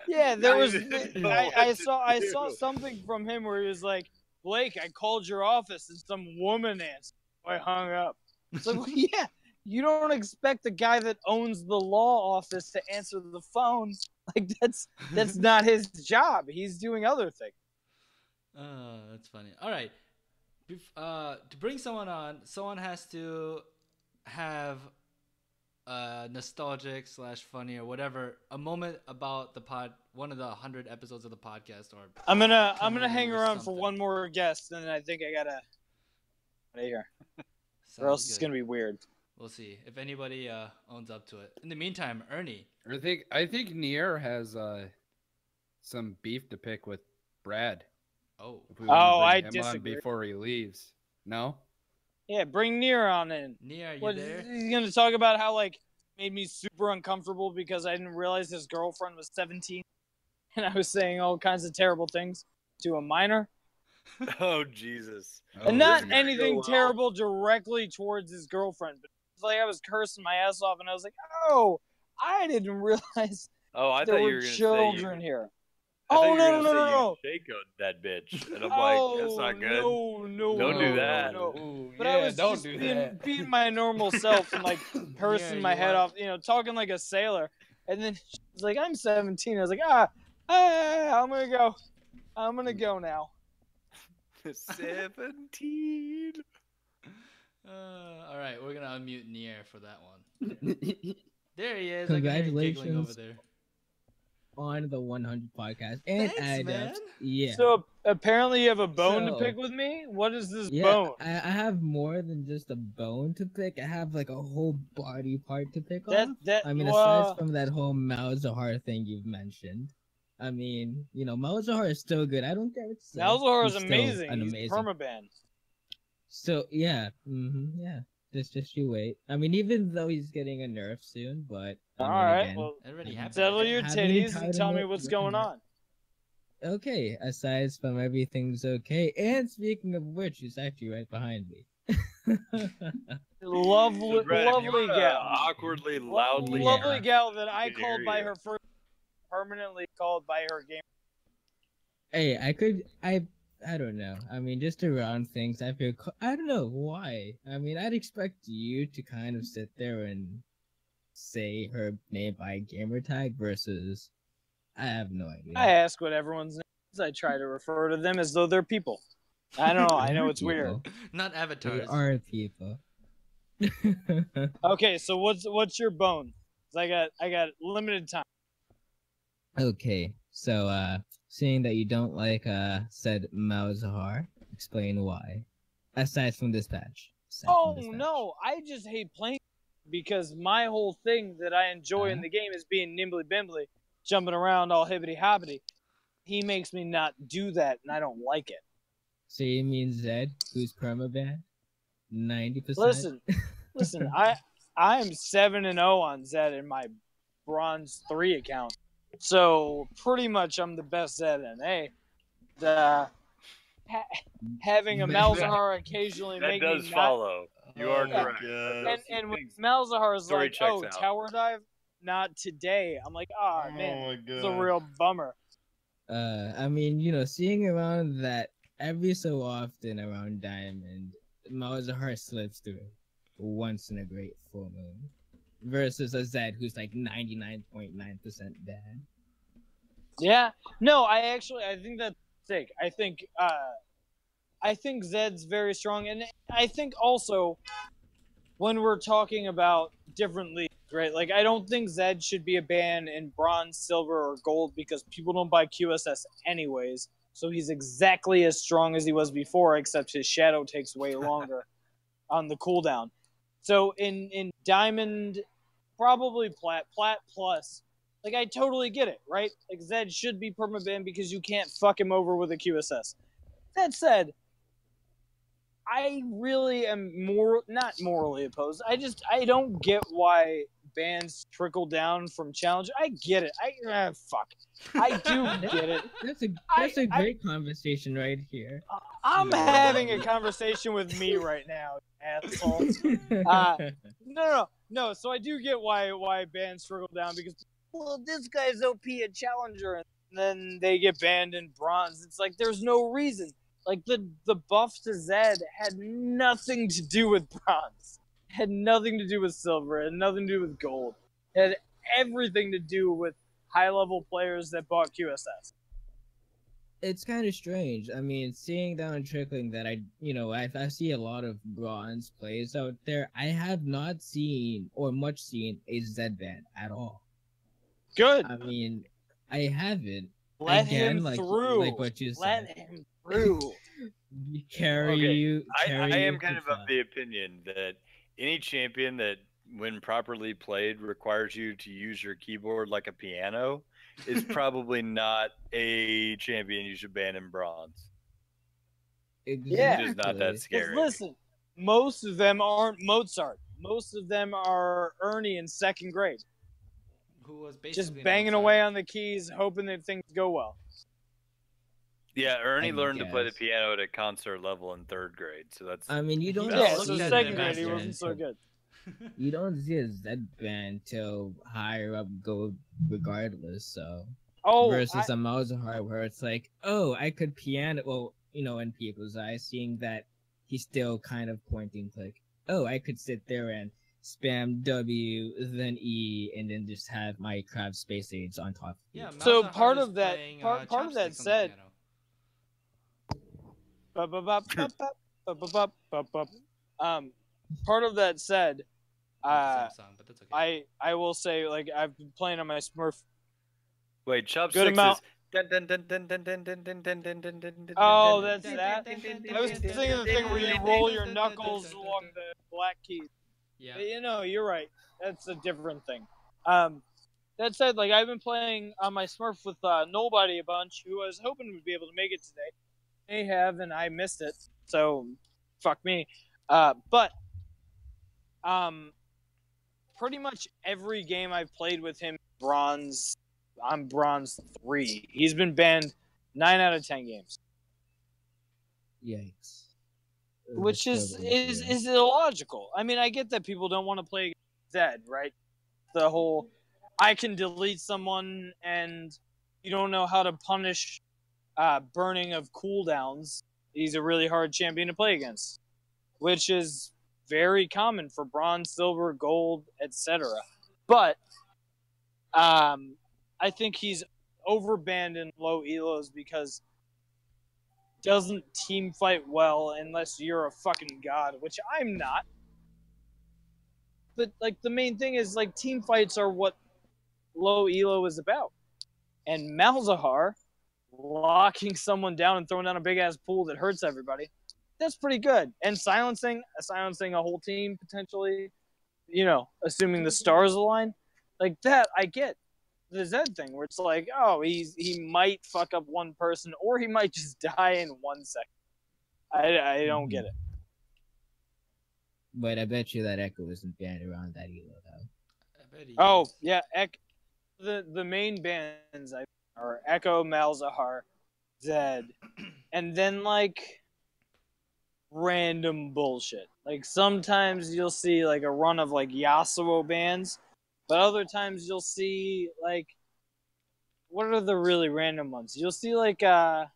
Speaker 8: Yeah, there was.
Speaker 3: know
Speaker 8: I
Speaker 3: what to
Speaker 8: I saw
Speaker 3: do.
Speaker 8: something from him where he was like, "Blake, I called your office and some woman answered." I hung up. It's like, well, yeah, you don't expect the guy that owns the law office to answer the phone. Like that's not his job. He's doing other things.
Speaker 1: That's funny. All right. To bring someone on, someone has to have a nostalgic / funny or whatever a moment about the pod, one of the 100 episodes of the podcast, or
Speaker 8: I'm gonna
Speaker 1: community
Speaker 8: hang
Speaker 1: or
Speaker 8: around for
Speaker 1: something.
Speaker 8: one more guest, and then I think I gotta out of here, or else it's
Speaker 1: Sounds
Speaker 8: gonna
Speaker 1: good.
Speaker 8: be weird.
Speaker 1: We'll see if anybody owns up to it. In the meantime, Ernie.
Speaker 4: I think Nier has some beef to pick with Brad.
Speaker 1: Oh,
Speaker 4: If we want to
Speaker 8: Oh,
Speaker 4: bring
Speaker 8: I
Speaker 4: him on
Speaker 8: disagree.
Speaker 4: before he leaves. No?
Speaker 8: Yeah, bring Nier on in.
Speaker 1: Nia, are you
Speaker 8: What,
Speaker 1: there?
Speaker 8: he's gonna talk about how like made me super uncomfortable because I didn't realize his girlfriend was 17, and I was saying all kinds of terrible things to a minor,
Speaker 3: Oh Jesus!
Speaker 8: and
Speaker 4: Oh,
Speaker 8: not
Speaker 3: This is gonna
Speaker 8: anything
Speaker 3: go well.
Speaker 8: terrible directly towards his girlfriend, but it's like I was cursing my ass off, and I was like, oh, I didn't realize
Speaker 3: Oh, I
Speaker 8: there
Speaker 3: thought you
Speaker 8: were
Speaker 3: were gonna
Speaker 8: children
Speaker 3: say
Speaker 8: here.
Speaker 3: I thought
Speaker 8: Oh
Speaker 3: you were
Speaker 8: no
Speaker 3: gonna
Speaker 8: no no
Speaker 3: say
Speaker 8: no!
Speaker 3: you Shaco'd that bitch, and I'm
Speaker 8: Oh
Speaker 3: like, that's not good.
Speaker 8: no!
Speaker 3: Don't do that.
Speaker 8: No.
Speaker 4: Ooh,
Speaker 8: But
Speaker 4: yeah,
Speaker 8: I was
Speaker 4: don't
Speaker 8: just
Speaker 4: do
Speaker 8: being
Speaker 4: that.
Speaker 8: my normal self and like cursing
Speaker 1: Yeah,
Speaker 8: my
Speaker 1: you
Speaker 8: head
Speaker 1: are.
Speaker 8: off, talking like a sailor. And then she's like, "I'm 17." I was like, I'm gonna go now.
Speaker 3: 17.
Speaker 1: All right, we're gonna unmute Nier for that one. There he is. I can hear him giggling over
Speaker 9: Congratulations.
Speaker 1: there.
Speaker 9: On the 100 podcast and
Speaker 1: Thanks, man.
Speaker 9: Yeah.
Speaker 8: So apparently you have a bone to
Speaker 9: So-
Speaker 8: pick with me. What is this
Speaker 9: Yeah,
Speaker 8: bone?
Speaker 9: I have more than just a bone to pick. I have like a whole body part to pick
Speaker 8: That
Speaker 9: off.
Speaker 8: that
Speaker 9: I mean,
Speaker 8: well,
Speaker 9: aside from that whole Malzahar thing you've mentioned, I mean, Malzahar is still good. I don't care what you say.
Speaker 8: Malzahar is
Speaker 9: He's still
Speaker 8: amazing.
Speaker 9: an
Speaker 8: He's
Speaker 9: amazing.
Speaker 8: permaban.
Speaker 9: So yeah, yeah. Just you wait. I mean, even though he's getting a nerf soon, but I
Speaker 8: All
Speaker 9: mean,
Speaker 8: right,
Speaker 9: again,
Speaker 8: well,
Speaker 1: It already happened.
Speaker 8: settle your
Speaker 9: having
Speaker 8: titties and tell me
Speaker 9: entitlement-
Speaker 8: what's going on.
Speaker 9: Okay, aside from everything's okay. And speaking of which, he's actually right behind me.
Speaker 8: Lovely,
Speaker 3: Brad, if you
Speaker 8: lovely
Speaker 3: wanna
Speaker 8: gal.
Speaker 3: awkwardly, loudly.
Speaker 9: Yeah.
Speaker 8: Lovely gal that I
Speaker 3: We can
Speaker 8: called
Speaker 3: hear
Speaker 8: by
Speaker 3: you.
Speaker 8: her first, permanently called by her game.
Speaker 9: Hey, I don't know. I mean, just to round things, I don't know why. I mean, I'd expect you to kind of sit there and say her name by gamer tag versus I have no idea.
Speaker 8: I ask what everyone's name is. I try to refer to them as though they're people. I don't know. I know it's weird.
Speaker 1: Not
Speaker 9: They
Speaker 1: avatars.
Speaker 9: are people.
Speaker 8: Okay, so what's your bone? 'Cause I got limited time.
Speaker 9: Okay, so seeing that you don't like said Malzahar, explain why. Aside from this patch.
Speaker 8: Oh no, I just hate playing because my whole thing that I enjoy in
Speaker 9: Uh-huh.
Speaker 8: the game is being nimbly bimbly, jumping around all hibbity hobbity. He makes me not do that, and I don't like it.
Speaker 9: So you mean Zed, who's permaban? 90%?
Speaker 8: Listen, I'm 7-0 on Zed in my Bronze 3 account. So pretty much I'm the best Zed in A. Having a Malzahar occasionally
Speaker 3: That
Speaker 8: make
Speaker 3: does
Speaker 8: me not.
Speaker 3: follow. You are
Speaker 8: Yeah.
Speaker 3: correct.
Speaker 8: And when Malzahar is
Speaker 3: Story
Speaker 8: like,
Speaker 3: checks
Speaker 8: "Oh,
Speaker 3: out.
Speaker 8: tower dive, not today," I'm like, "Ah,
Speaker 2: Oh
Speaker 8: man,
Speaker 2: my
Speaker 8: it's a
Speaker 2: god.
Speaker 8: real bummer."
Speaker 9: I mean, seeing around that every so often around Diamond, Malzahar slips through once in a great full moon. Versus a Zed who's like 99.9% bad.
Speaker 8: Yeah, no, I think that's sick. I think Zed's very strong, and I think also when we're talking about different leagues, right? Like I don't think Zed should be a ban in bronze, silver, or gold because people don't buy QSS anyways. So he's exactly as strong as he was before, except his shadow takes way longer on the cooldown. So in diamond, probably plat plus. Like I totally get it, right? Like Zed should be permaban because you can't fuck him over with a QSS. That said, I really am not morally opposed. I don't get why bans trickle down from challenge. I get it. Fuck. I do get it.
Speaker 9: That's a great conversation right here.
Speaker 8: I'm having a conversation with me right now, asshole. No. So I do get why bans trickle down because well, this guy's OP at Challenger, and then they get banned in Bronze. It's like there's no reason. Like the buff to Zed had nothing to do with Bronze, had nothing to do with Silver, had nothing to do with Gold, it had everything to do with high level players that bought QSS.
Speaker 9: It's kind of strange. I mean, seeing down and trickling that I see a lot of bronze plays out there. I have not seen or much seen a Z ban at all.
Speaker 8: Good.
Speaker 9: I mean, I haven't.
Speaker 8: Let
Speaker 9: Again,
Speaker 8: him
Speaker 9: like
Speaker 8: through.
Speaker 9: what you
Speaker 8: Let
Speaker 9: said.
Speaker 8: him through.
Speaker 9: Carry
Speaker 3: I am
Speaker 9: you
Speaker 3: kind
Speaker 9: to
Speaker 3: of of
Speaker 9: five.
Speaker 3: the opinion that any champion that, when properly played, requires you to use your keyboard like a piano is probably not a champion you should ban in Bronze.
Speaker 8: Yeah.
Speaker 3: It is not that
Speaker 8: Because
Speaker 3: scary.
Speaker 8: listen, most of them aren't Mozart. Most of them are Ernie in second grade.
Speaker 1: Who was basically
Speaker 8: Just banging away on the keys, hoping that things go well.
Speaker 3: Yeah, Ernie
Speaker 9: I
Speaker 3: learned to play the
Speaker 9: guess.
Speaker 3: piano at a concert level in 3rd grade, so that's.
Speaker 9: I mean, you don't
Speaker 8: Yeah,
Speaker 1: looked
Speaker 8: so
Speaker 1: at
Speaker 8: second
Speaker 1: it
Speaker 8: grade he
Speaker 1: as
Speaker 8: wasn't so good.
Speaker 9: You don't see a Z ban till higher up go regardless. So
Speaker 8: Oh,
Speaker 9: versus a Malzahar where it's like, oh, I could piano. Well, in people's eyes, seeing that he's still kind of pointing to like, oh, I could sit there and spam W, then E, and then just have my crab space age on top.
Speaker 1: Yeah,
Speaker 8: so
Speaker 1: Malzahar
Speaker 8: part
Speaker 1: is
Speaker 8: of that,
Speaker 1: playing,
Speaker 8: part of that
Speaker 1: chopsticks on the
Speaker 8: said,
Speaker 1: piano.
Speaker 8: part of that said,
Speaker 1: Not the same song, but that's okay.
Speaker 8: I will say, like, I've been playing on my Smurf.
Speaker 3: Wait,
Speaker 8: Good
Speaker 3: chopsticks
Speaker 8: amount.
Speaker 3: is.
Speaker 8: Oh, that's that. I was thinking the thing where you roll your knuckles along the black keys.
Speaker 1: Yeah.
Speaker 8: But, you're right. That's a different thing. That said, like, I've been playing on my Smurf with Nobody a bunch, who I was hoping would be able to make it today. They have, and I missed it. So, fuck me. But pretty much every game I've played with him, I'm Bronze 3. He's been banned 9 out of 10 games.
Speaker 9: Yikes.
Speaker 8: Which is illogical. I mean, I get that people don't want to play Zed, right? The whole, I can delete someone and you don't know how to punish burning of cooldowns. He's a really hard champion to play against, which is very common for bronze, silver, gold, etc. But I think he's overbanned in low elos because doesn't team fight well unless you're a fucking god, which I'm not. But like the main thing is like team fights are what low elo is about. And Malzahar locking someone down and throwing down a big ass pool that hurts everybody, that's pretty good. And silencing a whole team potentially, assuming the stars align, like that I get. The Zed thing where it's like, oh, he might fuck up one person or he might just die in 1 second. I don't get it.
Speaker 9: But I bet you that Echo isn't banned around that elo though.
Speaker 8: Oh yeah, the main bans are Echo, Malzahar, Zed, and then like random bullshit. Like sometimes you'll see like a run of like Yasuo bans, but other times you'll see like, what are the really random ones? You'll see like I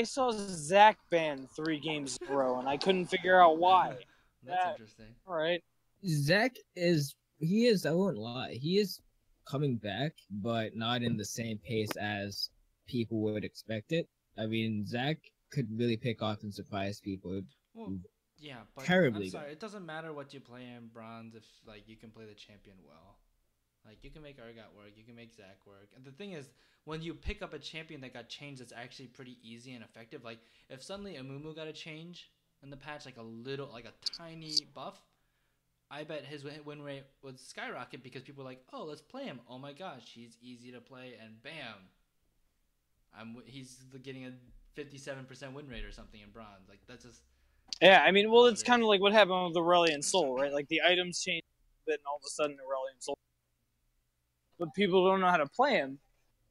Speaker 8: saw Zach ban 3 games in a row and I couldn't figure out why.
Speaker 1: That's interesting.
Speaker 8: All right.
Speaker 9: Zach I won't lie, he is coming back, but not in the same pace as people would expect it. I mean, Zach could really pick off and surprise people.
Speaker 1: Well, yeah, but
Speaker 9: terribly
Speaker 1: I'm sorry,
Speaker 9: good.
Speaker 1: it doesn't matter what you play in bronze if like you can play the champion well. Like you can make Urgot work, you can make Zach work. And the thing is, when you pick up a champion that got changed, it's actually pretty easy and effective. Like if suddenly Amumu got a change in the patch, like a tiny buff, I bet his win rate would skyrocket because people were like, oh, let's play him. Oh my gosh, he's easy to play, and bam, he's getting a 57% win rate or something in bronze. Like that's just.
Speaker 8: Yeah, I mean, well, it's kind of like what happened with the Aurelion Soul, right? Like the items changed a bit, and all of a sudden Aurelion Soul. But people don't know how to play him,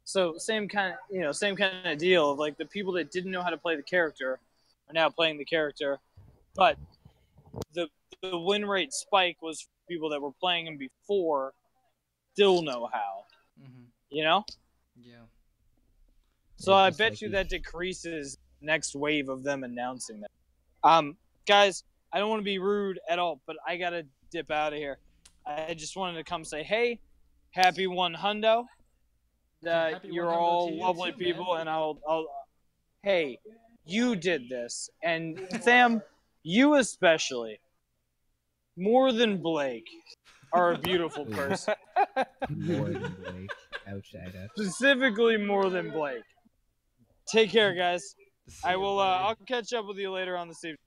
Speaker 8: so same kind of deal of like the people that didn't know how to play the character are now playing the character, but the win rate spike was for people that were playing him before still know how.
Speaker 1: Mhm.
Speaker 8: You know?
Speaker 1: Yeah.
Speaker 8: So
Speaker 9: Yeah,
Speaker 8: I
Speaker 9: just
Speaker 8: bet
Speaker 9: like
Speaker 8: you
Speaker 9: you-
Speaker 8: that decreases next wave of them announcing that. Guys, I don't want to be rude at all, but I gotta dip out of here. I just wanted to come say, hey, happy 100.
Speaker 1: Happy
Speaker 8: You're
Speaker 1: 100 to
Speaker 8: all
Speaker 1: you
Speaker 8: lovely
Speaker 1: too,
Speaker 8: people,
Speaker 1: man.
Speaker 8: and hey, you did this, and Sam, you especially, more than Blake, are a beautiful
Speaker 9: Ooh.
Speaker 8: person.
Speaker 9: More than Blake. Ouch, ouch.
Speaker 8: Specifically, more than Blake. Take care, guys.
Speaker 1: See
Speaker 8: I
Speaker 1: ya,
Speaker 8: will.
Speaker 1: buddy.
Speaker 8: I'll catch up with you later on this evening.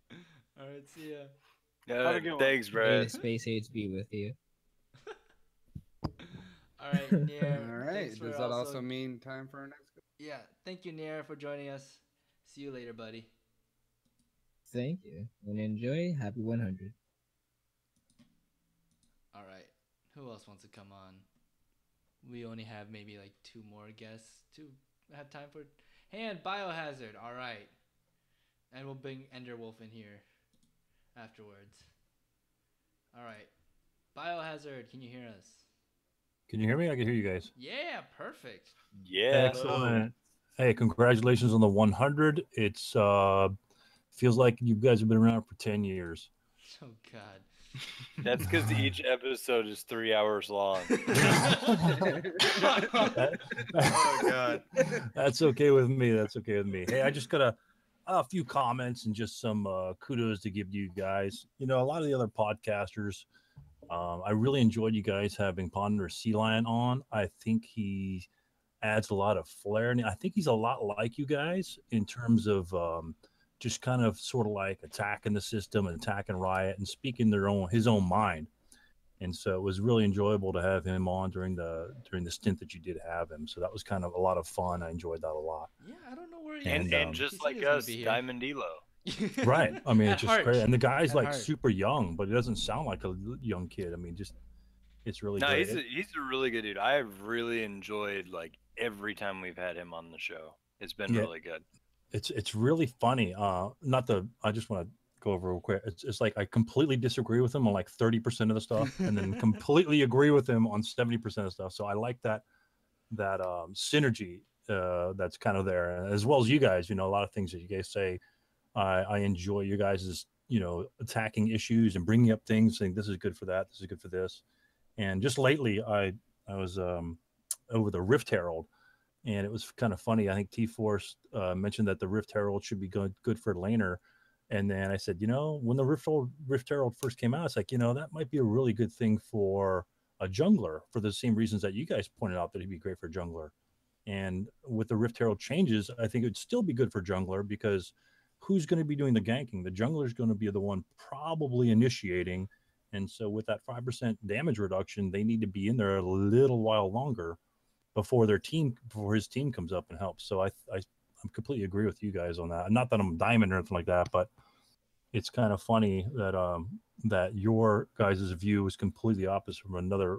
Speaker 1: All right, see ya.
Speaker 8: Have a good one.
Speaker 3: Thanks,
Speaker 9: May
Speaker 3: Brad.
Speaker 9: the space age be with you.
Speaker 1: All right, Nier.
Speaker 4: All right.
Speaker 1: Thanks for
Speaker 4: Does that also mean time for our next?
Speaker 1: Yeah, thank you, Nier, for joining us. See you later, buddy.
Speaker 9: Thank you. And enjoy. Happy 100.
Speaker 1: All right, who else wants to come on? We only have maybe like 2 more guests to have time for. And Biohazard. All right, and we'll bring Enderwolf in here afterwards. All right, Biohazard, can you hear us?
Speaker 10: Can you hear me? I can hear you guys.
Speaker 1: Yeah, perfect.
Speaker 3: Yeah.
Speaker 10: Excellent. Hey, congratulations on the 100. It's feels like you guys have been around for 10 years.
Speaker 1: Oh God.
Speaker 3: That's because each episode is 3 hours long.
Speaker 2: Oh God.
Speaker 10: That's okay with me. That's okay with me. Hey, I just got a few comments and just some kudos to give to you guys. You know, a lot of the other podcasters, I really enjoyed you guys having Ponder Sea Lion on. I think he adds a lot of flair, and I think he's a lot like you guys in terms of just kind of sort of like attacking the system and attacking Riot and speaking his own mind. And so it was really enjoyable to have him on during the stint that you did have him. So that was kind of a lot of fun. I enjoyed that a lot.
Speaker 1: Yeah, I don't know where he
Speaker 3: And,
Speaker 1: is.
Speaker 3: and
Speaker 1: He
Speaker 3: just
Speaker 1: said
Speaker 3: like
Speaker 1: he was gonna
Speaker 3: us,
Speaker 1: be here.
Speaker 3: Diamond Elo.
Speaker 10: Right. I mean,
Speaker 1: At
Speaker 10: it's just
Speaker 1: heart.
Speaker 10: great. And the guy's
Speaker 1: At
Speaker 10: like
Speaker 1: heart.
Speaker 10: super young, but he doesn't sound like a young kid. I mean, just it's really
Speaker 3: No,
Speaker 10: great.
Speaker 3: he's a really good dude. I have really enjoyed like every time we've had him on the show. It's been
Speaker 10: Yeah.
Speaker 3: really good.
Speaker 10: It's really funny. I just want to go over real quick. It's like I completely disagree with him on like 30% of the stuff, and then completely agree with him on 70% of stuff. So I like that synergy that's kind of there, as well as you guys. You know, a lot of things that you guys say, I enjoy you guys' attacking issues and bringing up things, saying this is good for that, this is good for this. And just lately, I was over the Rift Herald. And it was kind of funny. I think T-Force mentioned that the Rift Herald should be good for laner. And then I said, when the Rift Herald first came out, it's like, that might be a really good thing for a jungler for the same reasons that you guys pointed out that he'd be great for jungler. And with the Rift Herald changes, I think it would still be good for jungler because who's going to be doing the ganking? The jungler is going to be the one probably initiating. And so with that 5% damage reduction, they need to be in there a little while longer before his team comes up and helps. So I completely agree with you guys on that. Not that I'm diamond or anything like that, but it's kind of funny that that your guys' view is completely opposite from another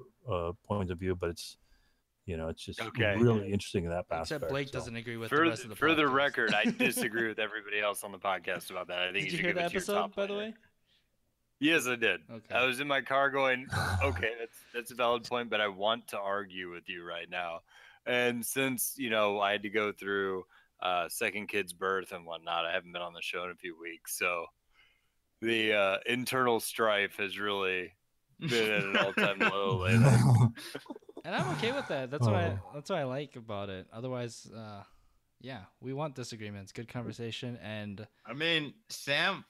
Speaker 10: point of view, but it's it's just really interesting in that aspect.
Speaker 1: Except Blake doesn't agree with
Speaker 3: For
Speaker 1: the rest of the
Speaker 3: For the
Speaker 1: podcast.
Speaker 3: record, I disagree with everybody else on the podcast about that. I think
Speaker 1: Did
Speaker 3: you
Speaker 1: you
Speaker 3: should
Speaker 1: hear
Speaker 3: give
Speaker 1: the
Speaker 3: it to your
Speaker 1: episode,
Speaker 3: top
Speaker 1: by the
Speaker 3: laner.
Speaker 1: way?
Speaker 3: Yes, I did.
Speaker 1: Okay.
Speaker 3: I was in my car going, okay, that's a valid point, but I want to argue with you right now. And since, I had to go through second kid's birth and whatnot, I haven't been on the show in a few weeks. So the internal strife has really been at an all-time low lately.
Speaker 1: And I'm okay with that. That's what I like about it. Otherwise, yeah, we want disagreements, good conversation, and
Speaker 2: I mean, Sam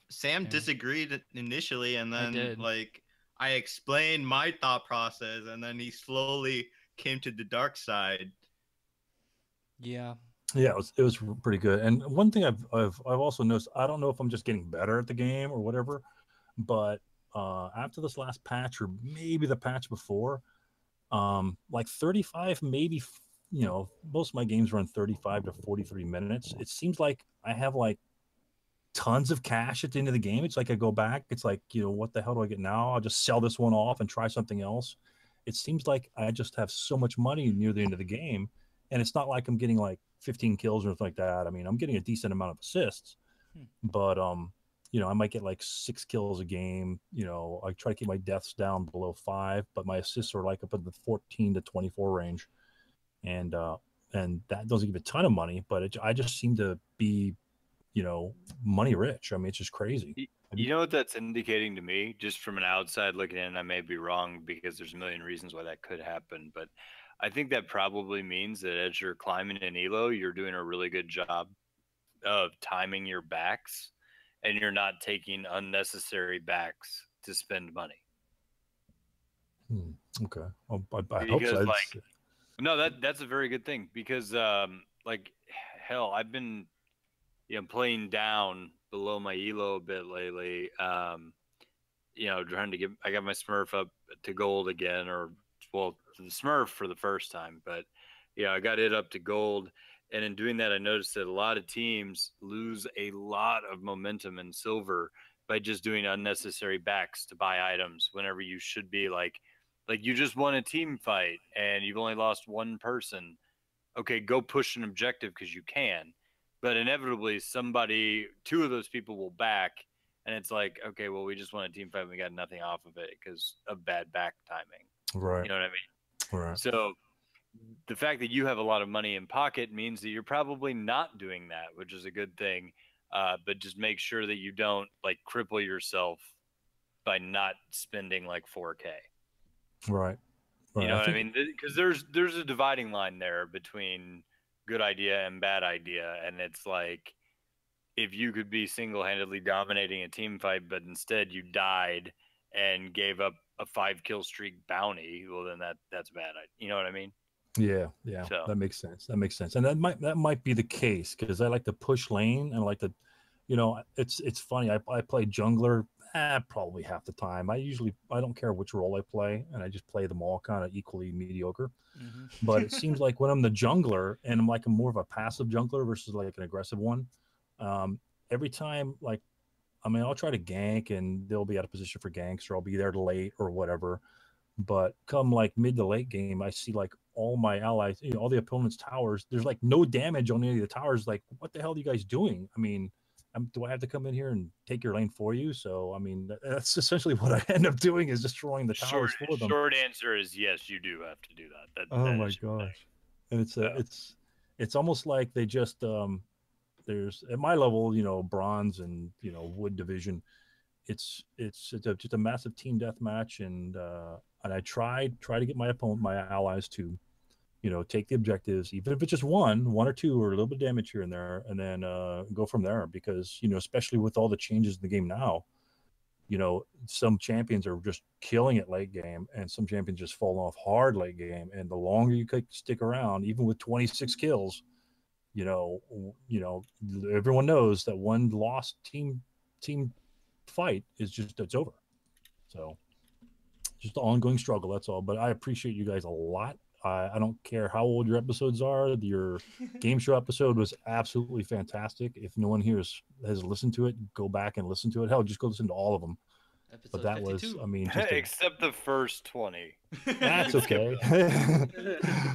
Speaker 2: disagreed initially, and
Speaker 1: I
Speaker 2: then
Speaker 1: did.
Speaker 2: like I explained my thought process, and then he slowly came to the dark side.
Speaker 1: yeah.
Speaker 10: Yeah, it was pretty good. And one thing I've also noticed, I don't know if I'm just getting better at the game or whatever, but after this last patch or maybe the patch before, like 35, maybe most of my games run 35 to 43 minutes. It seems like I have like tons of cash at the end of the game. It's like I go back, it's like, what the hell do I get now? I'll just sell this one off and try something else. It seems like I just have so much money near the end of the game, and it's not like I'm getting like 15 kills or anything like that. I mean, I'm getting a decent amount of assists, but you know, I might get like 6 kills a game. You know, I try to keep my deaths down below 5, but my assists are like up in the 14 to 24 range, and that doesn't give a ton of money, but I just seem to be, you know, money rich. I mean, it's just crazy.
Speaker 3: You know what that's indicating to me, just from an outside looking in, I may be wrong because there's a million reasons why that could happen, but I think that probably means that as you're climbing in Elo, you're doing a really good job of timing your backs, and you're not taking unnecessary backs to spend money.
Speaker 10: Okay, well, I hope
Speaker 3: Because
Speaker 10: so.
Speaker 3: like, no, that's a very good thing, because like, hell, I've been, you know, playing down below my elo a bit lately. You know, trying to get, I got my Smurf up to gold again, or well, the Smurf for the first time, but yeah, I got it up to gold. And in doing that, I noticed that a lot of teams lose a lot of momentum in silver by just doing unnecessary backs to buy items whenever you should be like you just won a team fight and you've only lost one person. Okay, go push an objective because you can, but inevitably somebody, two of those people will back, and it's like, okay, well, we just won a team fight and we got nothing off of it because of bad back timing.
Speaker 10: Right.
Speaker 3: You know what I mean?
Speaker 10: Right.
Speaker 3: So the fact that you have a lot of money in pocket means that you're probably not doing that, which is a good thing. But just make sure that you don't like cripple yourself by not spending like 4K.
Speaker 10: Right.
Speaker 3: You know what I mean? Because there's a dividing line there between good idea and bad idea, and it's like, if you could be single-handedly dominating a team fight, but instead you died and gave up a 5-kill streak bounty, well, then that's bad. You know what I mean?
Speaker 10: Yeah,
Speaker 3: So.
Speaker 10: that makes sense. That makes sense, and that might be the case because I like to push lane and I like to, you know, it's funny. I play jungler probably half the time. I don't care which role I play, and I just play them all kind of equally mediocre.
Speaker 1: Mm-hmm.
Speaker 10: But it seems like when I'm the jungler and I'm like a more of a passive jungler versus like an aggressive one, every time, like, I mean, I'll try to gank and they'll be out of position for ganks, or I'll be there late or whatever. But come like mid to late game, I see like all my allies, you know, all the opponent's towers, there's like no damage on any of the towers. Like, what the hell are you guys doing? I mean, do I have to come in here and take your lane for you? So, I mean, that's essentially what I end up doing, is destroying the towers for them.
Speaker 3: Short answer is yes, you do have to do that.
Speaker 10: Oh my gosh. And it's almost like they just, there's at my level, you know, bronze and, you know, wood division, it's just a massive team death match, and I try to get my allies to, you know, take the objectives, even if it's just one or two or a little bit of damage here and there, and then go from there. Because, you know, especially with all the changes in the game now, you know, some champions are just killing it late game, and some champions just fall off hard late game. And the longer you could stick around, even with 26 kills, you know, everyone knows that one lost team fight is just, it's over. So just the ongoing struggle, that's all. But I appreciate you guys a lot. I don't care how old your episodes are. Your game show episode was absolutely fantastic. If no one here has listened to it, go back and listen to it. Hell, just go listen to all of them.
Speaker 1: Episode
Speaker 10: but that
Speaker 1: 52.
Speaker 10: was, I mean,
Speaker 3: except the first 20.
Speaker 10: That's okay.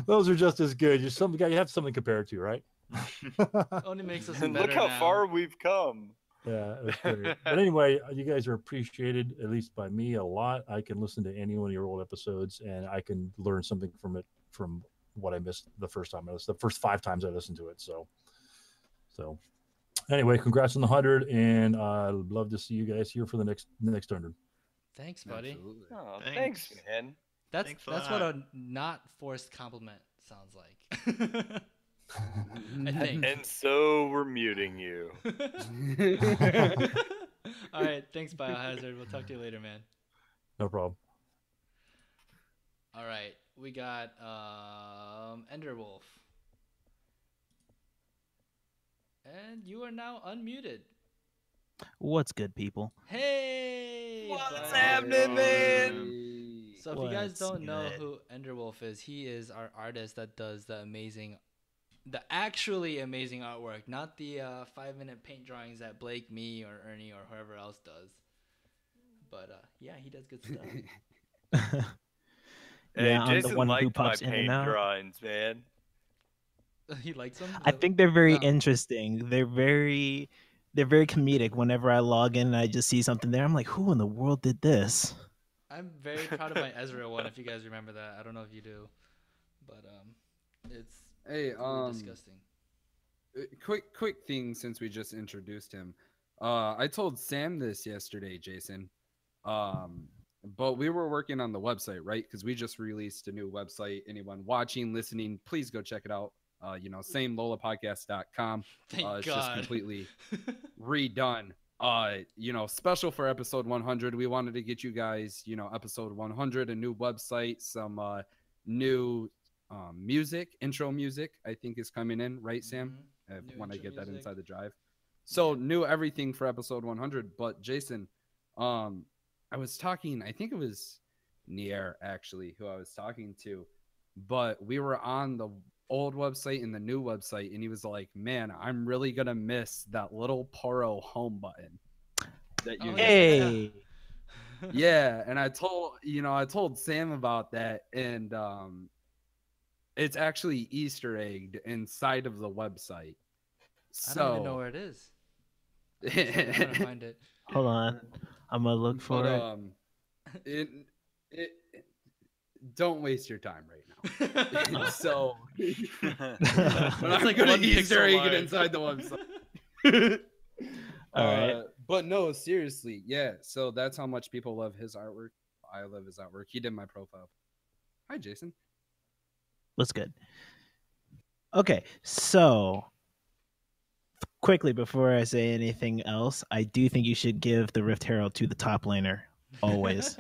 Speaker 10: Those are just as good. You have something compared to, right?
Speaker 1: Only makes us
Speaker 3: And
Speaker 1: better
Speaker 3: look how
Speaker 1: now.
Speaker 3: far we've come.
Speaker 10: Yeah, it was great. But anyway, you guys are appreciated, at least by me, a lot. I can listen to any one of your old episodes, and I can learn something from it, from what I missed the first time. It was the first 5 times I listened to it. So anyway, congrats on the 100, and I'd love to see you guys here for the next 100.
Speaker 1: Thanks, buddy.
Speaker 5: Absolutely.
Speaker 3: Oh, thanks, man.
Speaker 1: That's
Speaker 2: Thanks for
Speaker 1: what
Speaker 2: that.
Speaker 1: a not forced compliment sounds like. I think.
Speaker 3: And so we're muting you.
Speaker 1: All right, thanks, Biohazard. We'll talk to you later, man.
Speaker 10: No problem.
Speaker 1: All right, we got Enderwolf, and you are now unmuted.
Speaker 11: What's good, people?
Speaker 1: Hey,
Speaker 3: What's
Speaker 1: buddy.
Speaker 3: happening, man?
Speaker 1: So if you guys
Speaker 11: What's
Speaker 1: don't know
Speaker 11: good?
Speaker 1: who Enderwolf is, he is our artist that does the actually amazing artwork, not the 5-minute paint drawings that Blake, me, or Ernie, or whoever else does. But yeah, he does good stuff.
Speaker 3: Hey,
Speaker 11: Yeah, I'm the
Speaker 3: Jason
Speaker 11: one who
Speaker 3: liked my
Speaker 11: pops in and
Speaker 3: paint
Speaker 11: out.
Speaker 3: drawings, man.
Speaker 1: He likes them.
Speaker 11: I think they're very
Speaker 1: No.
Speaker 11: interesting. They're very they're very comedic. Whenever I log in and I just see something there, I'm like, who in the world did this?
Speaker 1: I'm very proud of my Ezra one. If you guys remember that, I don't know if you do, but it's
Speaker 4: Hey,
Speaker 1: really disgusting.
Speaker 4: quick thing since we just introduced him. I told Sam this yesterday, Jason. But we were working on the website, right? Because we just released a new website. Anyone watching, listening, please go check it out. Same lolapodcast.com.
Speaker 1: Thank
Speaker 4: It's
Speaker 1: God.
Speaker 4: just completely redone. Special for episode 100. We wanted to get you guys, episode 100, a new website, some new music, intro music, I think is coming in, right, Sam? When I get that inside the drive. So new everything for episode 100. But Jason, I was talking, I think it was Nier actually who I was talking to, but we were on the old website and the new website, and he was like, man, I'm really gonna miss that little Poro home button that you
Speaker 11: Hey.
Speaker 4: Yeah, and I told Sam about that, and it's actually Easter egged inside of the website.
Speaker 1: I don't even know where it is. I'm trying to find it.
Speaker 11: Hold on, I'm gonna look for
Speaker 4: it. Don't waste your time right now. So I'm not gonna Easter egg it inside the website.
Speaker 11: All right.
Speaker 4: But no, seriously, yeah. So that's how much people love his artwork. I love his artwork. He did my profile. Hi, Jason.
Speaker 11: What's good? Okay, so quickly before I say anything else, I do think you should give the Rift Herald to the top laner always.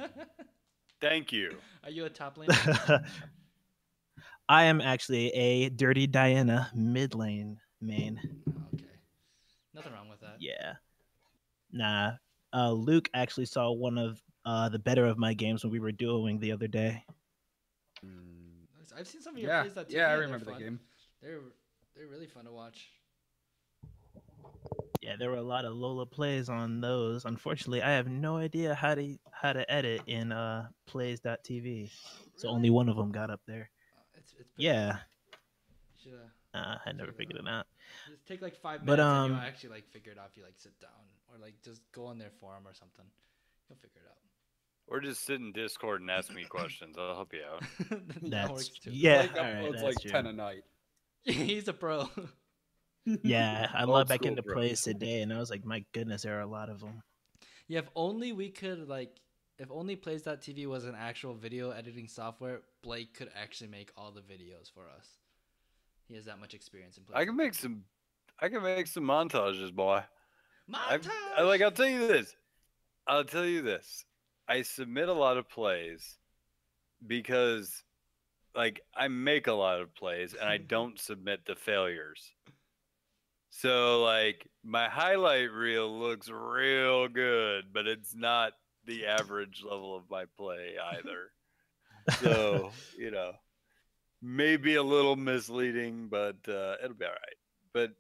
Speaker 3: Thank you.
Speaker 1: Are you a top laner?
Speaker 11: I am actually a Dirty Diana mid lane main.
Speaker 1: Okay. Nothing wrong with that.
Speaker 11: Yeah. Nah. Luke actually saw one of the better of my games when we were duoing the other day.
Speaker 1: I've seen some of your plays that
Speaker 4: I remember that game.
Speaker 1: They're really fun to watch.
Speaker 11: Yeah, there were a lot of Lola plays on those. Unfortunately, I have no idea how to edit in plays.tv. So only one of them got up there. Yeah. I never figured it out.
Speaker 1: Just take like 5 minutes and you'll actually like figure it out if you like sit down or like just go on their forum or something. You'll figure it out.
Speaker 3: Or just sit in Discord and ask me questions. I'll help you out.
Speaker 1: That works too.
Speaker 11: Yeah,
Speaker 4: it's like 10 a night.
Speaker 1: He's a pro.
Speaker 11: Yeah, I logged back into plays today, and I was like, my goodness, there are a lot of them.
Speaker 1: Yeah, if only we could if only Plays.tv was an actual video editing software, Blake could actually make all the videos for us. He has that much experience in Plays.
Speaker 3: I can make some montages, boy.
Speaker 1: Montage.
Speaker 3: I'll tell you this. I submit a lot of plays because I make a lot of plays and I don't submit the failures. So my highlight reel looks real good, but it's not the average level of my play either. So, maybe a little misleading, but it'll be all right. But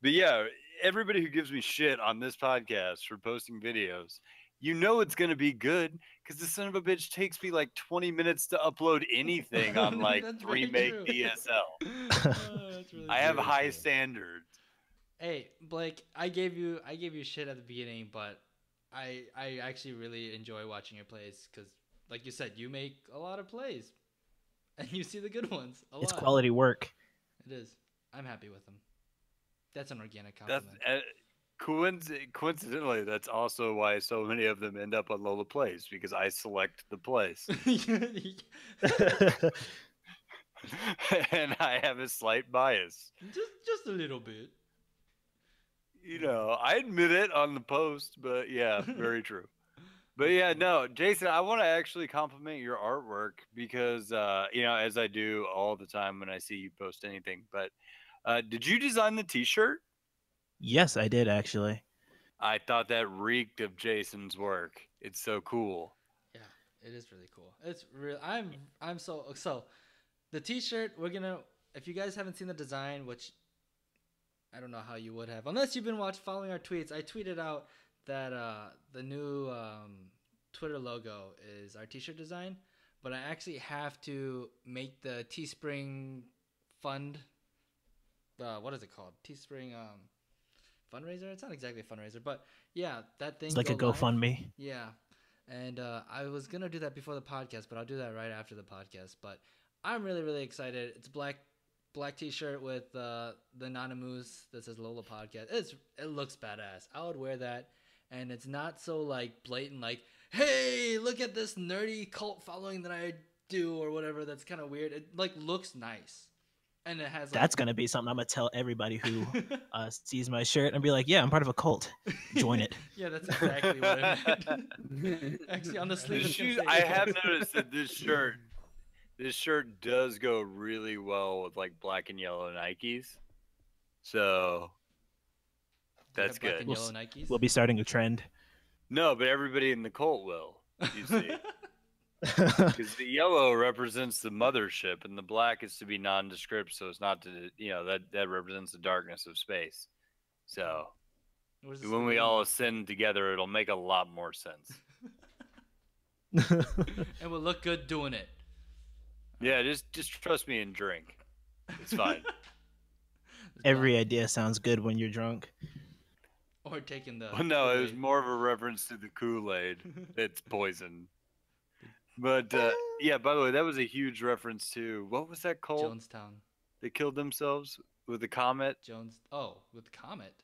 Speaker 3: yeah, everybody who gives me shit on this podcast for posting videos, it's going to be good because the son of a bitch takes me 20 minutes to upload anything on Remake DSL.
Speaker 1: Really
Speaker 3: I have high standards.
Speaker 1: Hey, Blake, I gave you shit at the beginning, but I actually really enjoy watching your plays because, like you said, you make a lot of plays, and you see the good ones a lot.
Speaker 11: It's quality work.
Speaker 1: It is. I'm happy with them. That's an organic compliment.
Speaker 3: Coincidentally, that's also why so many of them end up on Lola Plays because I select the plays. And I have a slight bias.
Speaker 1: Just a little bit.
Speaker 3: I admit it on the post, but yeah, very true. But yeah, no, Jason, I want to actually compliment your artwork because, as I do all the time when I see you post anything. But did you design the T-shirt?
Speaker 11: Yes, I did actually.
Speaker 3: I thought that reeked of Jason's work. It's so cool.
Speaker 1: Yeah, it is really cool. It's real. I'm so the T-shirt. We're gonna. If you guys haven't seen the design, which I don't know how you would have, unless you've been following our tweets. I tweeted out that the new Twitter logo is our T-shirt design, but I actually have to make the Teespring fund. What is it called? Teespring fundraiser. It's not exactly a fundraiser, but yeah, that thing.
Speaker 11: It's like a
Speaker 1: go live.
Speaker 11: GoFundMe.
Speaker 1: Yeah, and I was gonna do that before the podcast, but I'll do that right after the podcast. But I'm really really excited. It's black T-shirt with the Nanamoose that says Lola Podcast. It looks badass. I would wear that, and it's not so like blatant like, hey, look at this nerdy cult following that I do or whatever. That's kind of weird. It like looks nice, and it has. Like,
Speaker 11: That's gonna be something I'm gonna tell everybody who sees my shirt and be like, "Yeah, I'm part of a cult. Join it."
Speaker 1: Yeah, that's exactly what I meant. Actually, on the sleeve, it's gonna say-
Speaker 3: I have noticed that this shirt does go really well with like black and yellow Nikes. So that's
Speaker 1: black
Speaker 3: good.
Speaker 1: and yellow Nikes.
Speaker 11: We'll be starting a trend.
Speaker 3: No, but everybody in the cult will. You see, because the yellow represents the mothership, and the black is to be nondescript, so it's not to that represents the darkness of space. So when we all ascend together, it'll make a lot more sense.
Speaker 1: And we'll look good doing it.
Speaker 3: Yeah, just trust me and drink. It's fine.
Speaker 11: Every idea sounds good when you're drunk.
Speaker 1: Or taking the.
Speaker 3: Well, no, it was more of a reference to the Kool-Aid. It's poison. But yeah, by the way, that was a huge reference to what was that called?
Speaker 1: Jonestown.
Speaker 3: They killed themselves with the comet.
Speaker 1: With the comet.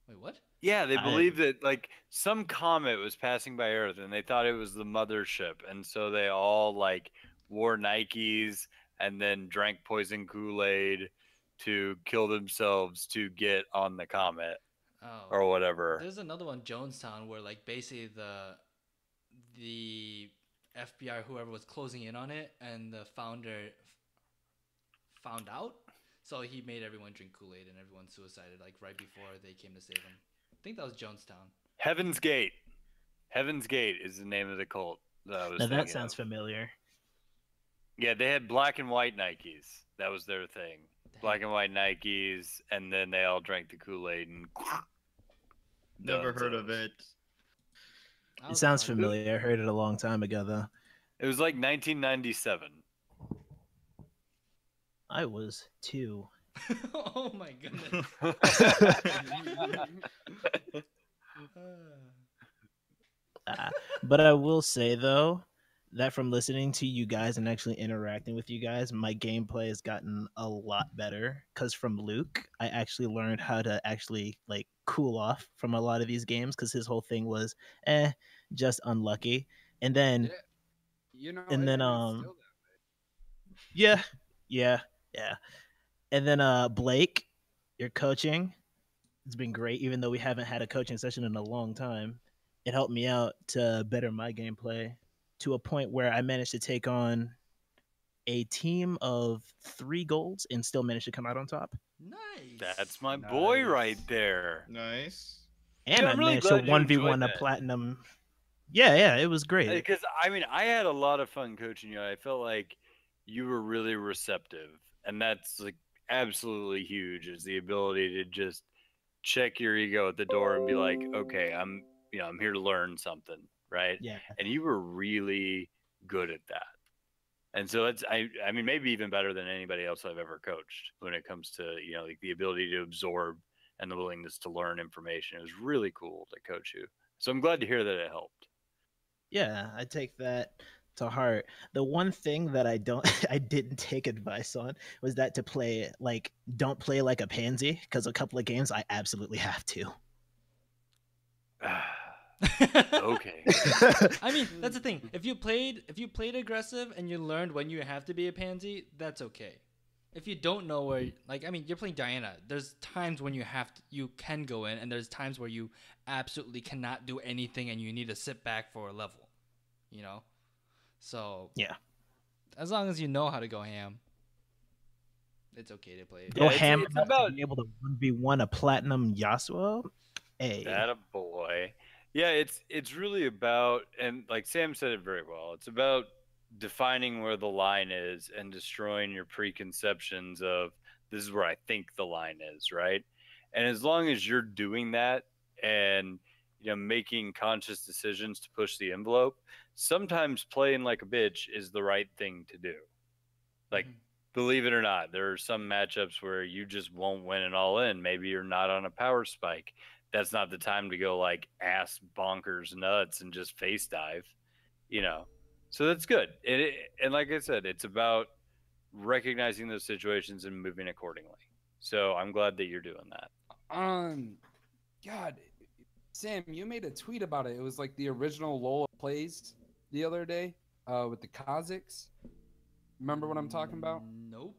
Speaker 1: Wait, what?
Speaker 3: Yeah, they believed that like some comet was passing by Earth, and they thought it was the mothership, and so they all like wore Nikes and then drank poison Kool-Aid to kill themselves to get on the comet or whatever.
Speaker 1: There's another one, Jonestown, where like basically the FBI, whoever was closing in on it, and the founder found out, so he made everyone drink Kool-Aid and everyone suicided like right before they came to save him. I think that was Jonestown.
Speaker 3: Heaven's Gate. Heaven's Gate is the name of the cult.
Speaker 11: That sounds familiar.
Speaker 3: Yeah, they had black and white Nikes. That was their thing. Black and white Nikes, and then they all drank the Kool-Aid and.
Speaker 2: Never heard of it.
Speaker 11: It sounds familiar. I heard it a long time ago, though.
Speaker 3: It was like 1997.
Speaker 11: I was 2.
Speaker 1: Oh my goodness.
Speaker 11: But I will say though that from listening to you guys and actually interacting with you guys, my gameplay has gotten a lot better. Because from Luke, I actually learned how to actually like cool off from a lot of these games. Because his whole thing was, just unlucky. And then, yeah. And then Blake, your coaching, it's been great. Even though we haven't had a coaching session in a long time, it helped me out to better my gameplay to a point where I managed to take on a team of 3 golds and still managed to come out on top.
Speaker 1: Nice.
Speaker 3: That's my boy right there.
Speaker 2: Nice.
Speaker 11: And
Speaker 3: Dude,
Speaker 11: I
Speaker 3: I'm really
Speaker 11: managed to
Speaker 3: glad you
Speaker 11: 1v1 a
Speaker 3: enjoyed that.
Speaker 11: platinum. Yeah, it was great.
Speaker 3: Because I mean, I had a lot of fun coaching you. I felt like you were really receptive, and that's like absolutely huge. Is the ability to just check your ego at the door and be like, okay, I'm here to learn something, right?
Speaker 11: Yeah.
Speaker 3: And you were really good at that. And so it's I mean maybe even better than anybody else I've ever coached when it comes to like the ability to absorb and the willingness to learn information. It was really cool to coach you. So I'm glad to hear that it helped.
Speaker 11: Yeah, I take that to heart. The one thing that I didn't take advice on was that don't play like a pansy, because a couple of games I absolutely have to.
Speaker 3: Okay.
Speaker 1: I mean, that's the thing. If you played aggressive and you learned when you have to be a pansy, that's okay. If you don't know where, you're playing Diana. There's times when you can go in, and there's times where you absolutely cannot do anything, and you need to sit back for a level. So
Speaker 11: yeah,
Speaker 1: as long as you know how to go ham, it's okay to play.
Speaker 11: Go ham. It's about to be able to 1v1 a platinum Yasuo. Hey,
Speaker 3: that a boy. Yeah, it's really about, and like Sam said it very well. It's about defining where the line is and destroying your preconceptions of this is where I think the line is, right? And as long as you're doing that and making conscious decisions to push the envelope, sometimes playing like a bitch is the right thing to do. Like, believe it or not, there are some matchups where you just won't win it all in. Maybe you're not on a power spike. that's not the time to go like ass bonkers nuts and just face dive, you know. So that's good. And like I said, it's about recognizing those situations and moving accordingly. So I'm glad that you're doing that.
Speaker 4: God, Sam, you made a tweet about it. It was like the original Lola plays the other day, with the Kazakhs. Remember what I'm talking about?
Speaker 1: Nope.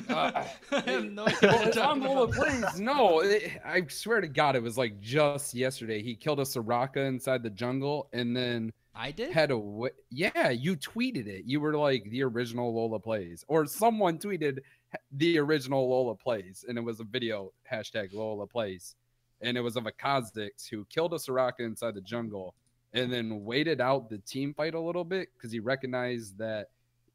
Speaker 4: I
Speaker 1: have no idea what you're
Speaker 4: it's on
Speaker 1: talking
Speaker 4: Lola
Speaker 1: about.
Speaker 4: Plays. No, I swear to God, it was like just yesterday. He killed a Soraka inside the jungle, and then
Speaker 1: I did.
Speaker 4: had a yeah. You tweeted it. You were like the original Lola Plays, or someone tweeted the original Lola Plays, and it was a video hashtag Lola Plays, and it was of a Kha'Zix who killed a Soraka inside the jungle, and then waited out the team fight a little bit because he recognized that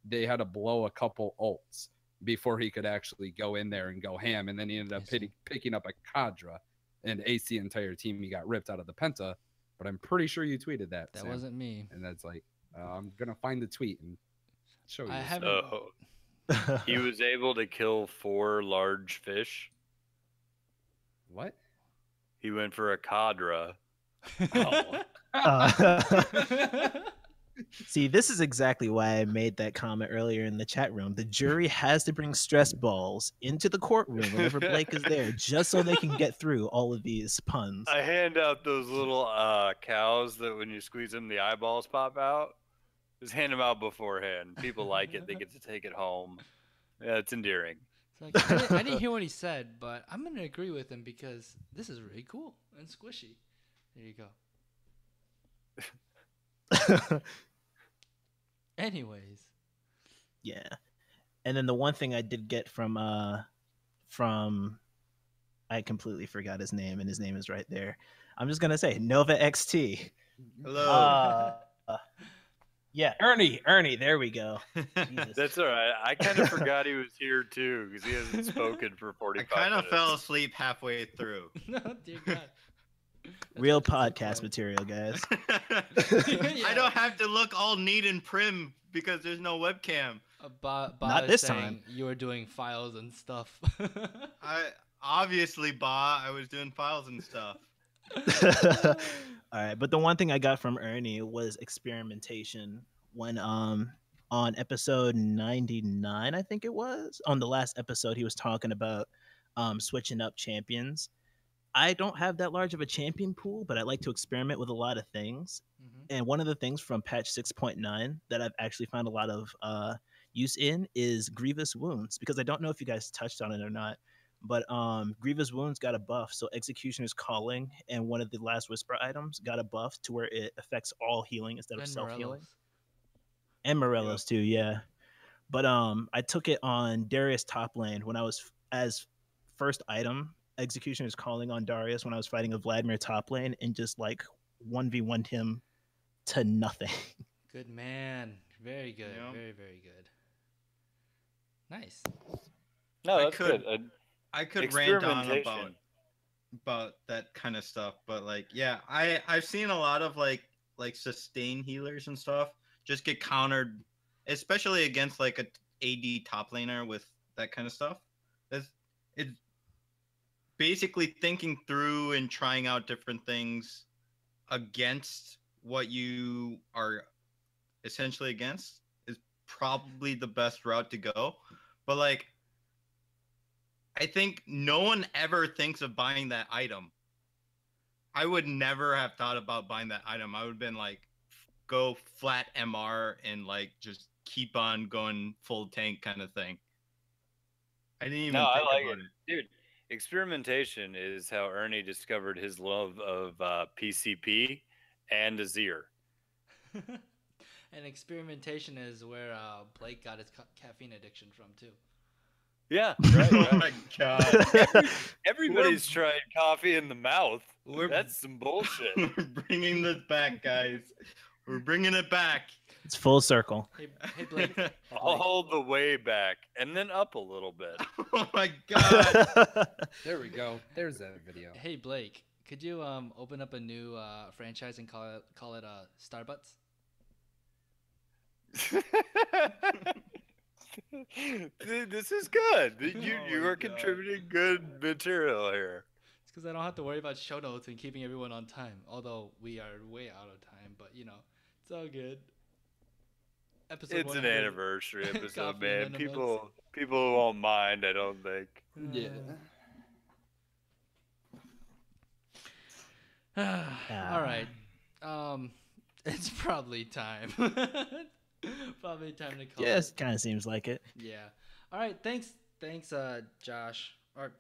Speaker 4: they had to blow a couple ults before he could actually go in there and go ham. And then he ended up picking up a Kadra and ace the entire team. He got ripped out of the Penta, but I'm pretty sure you tweeted that.
Speaker 1: That
Speaker 4: Sam.
Speaker 1: wasn't me.
Speaker 4: And that's like, I'm going to find the tweet and show you.
Speaker 1: I haven't.
Speaker 3: So he was able to kill 4 large fish.
Speaker 4: What?
Speaker 3: He went for a Kadra.
Speaker 11: See, this is exactly why I made that comment earlier in the chat room. The jury has to bring stress balls into the courtroom whenever Blake is there, just so they can get through all of these puns.
Speaker 3: I hand out those little cows that when you squeeze them, the eyeballs pop out. Just hand them out beforehand. People like it. They get to take it home. Yeah, it's endearing.
Speaker 1: It's like, I didn't hear what he said, but I'm going to agree with him because this is really cool and squishy. There you go. Anyways.
Speaker 11: Yeah. And then the one thing I did get from I completely forgot his name, and his name is right there. I'm just gonna say Nova XT.
Speaker 2: Hello.
Speaker 11: Yeah, Ernie, there we go.
Speaker 3: That's all right. I kind of forgot he was here too because he hasn't spoken for 45
Speaker 2: I kind of
Speaker 3: minutes.
Speaker 2: fell asleep halfway through.
Speaker 1: No, dear God.
Speaker 11: Real podcast material, guys.
Speaker 2: I don't have to look all neat and prim because there's no webcam.
Speaker 11: Not this time.
Speaker 1: You were doing files and stuff.
Speaker 2: I was doing files and stuff.
Speaker 11: All right, but the one thing I got from Ernie was experimentation when on episode 99, I think it was, on the last episode he was talking about switching up champions. I don't have that large of a champion pool, but I like to experiment with a lot of things. And one of the things from patch 6.9 that I've actually found a lot of use in is Grievous Wounds, because I don't know if you guys touched on it or not, but Grievous Wounds got a buff. So Executioner's Calling and one of the last Whisper items got a buff to where it affects all healing instead of self-healing. And Morello's too, yeah. But I took it on Darius top lane when I was as first item. Executioner's Calling on Darius when I was fighting a Vladimir top lane and just like 1v1'd him to nothing.
Speaker 1: Good man. Very good. Yeah. Very, very good. Nice.
Speaker 3: No, that's good.
Speaker 2: I could rant on about that kind of stuff, but like, yeah, I've seen a lot of like sustain healers and stuff just get countered, especially against like a AD top laner with that kind of stuff. It's basically thinking through and trying out different things against what you are essentially against is probably the best route to go. But like, I think no one ever thinks of buying that item. I would never have thought about buying that item. I would have been like, go flat MR and like just keep on going full tank kind of thing. I didn't even think about it.
Speaker 3: Dude, experimentation is how Ernie discovered his love of PCP and Azir.
Speaker 1: And experimentation is where Blake got his caffeine addiction from too.
Speaker 3: Yeah, right.
Speaker 2: Oh my God.
Speaker 3: Everybody's tried coffee in the mouth. That's some bullshit.
Speaker 2: We're bringing this back, guys. We're bringing it back.
Speaker 11: It's full circle.
Speaker 1: Hey Blake.
Speaker 3: All the way back and then up a little bit.
Speaker 2: Oh my God.
Speaker 4: There we go. There's that video.
Speaker 1: Hey Blake, could you open up a new franchise and call it Starbucks?
Speaker 3: Dude, this is good. You are contributing good material here.
Speaker 1: It's because I don't have to worry about show notes and keeping everyone on time. Although we are way out of time, but you know, it's all good. Episode
Speaker 3: It's an
Speaker 1: 100.
Speaker 3: anniversary episode,
Speaker 1: Coffee
Speaker 3: man.
Speaker 1: Anonymous.
Speaker 3: People won't mind, I don't think.
Speaker 4: Yeah.
Speaker 1: All right. It's probably time. Probably time to call.
Speaker 11: Yes, kind of seems like it.
Speaker 1: Yeah. All right. Thanks, Josh or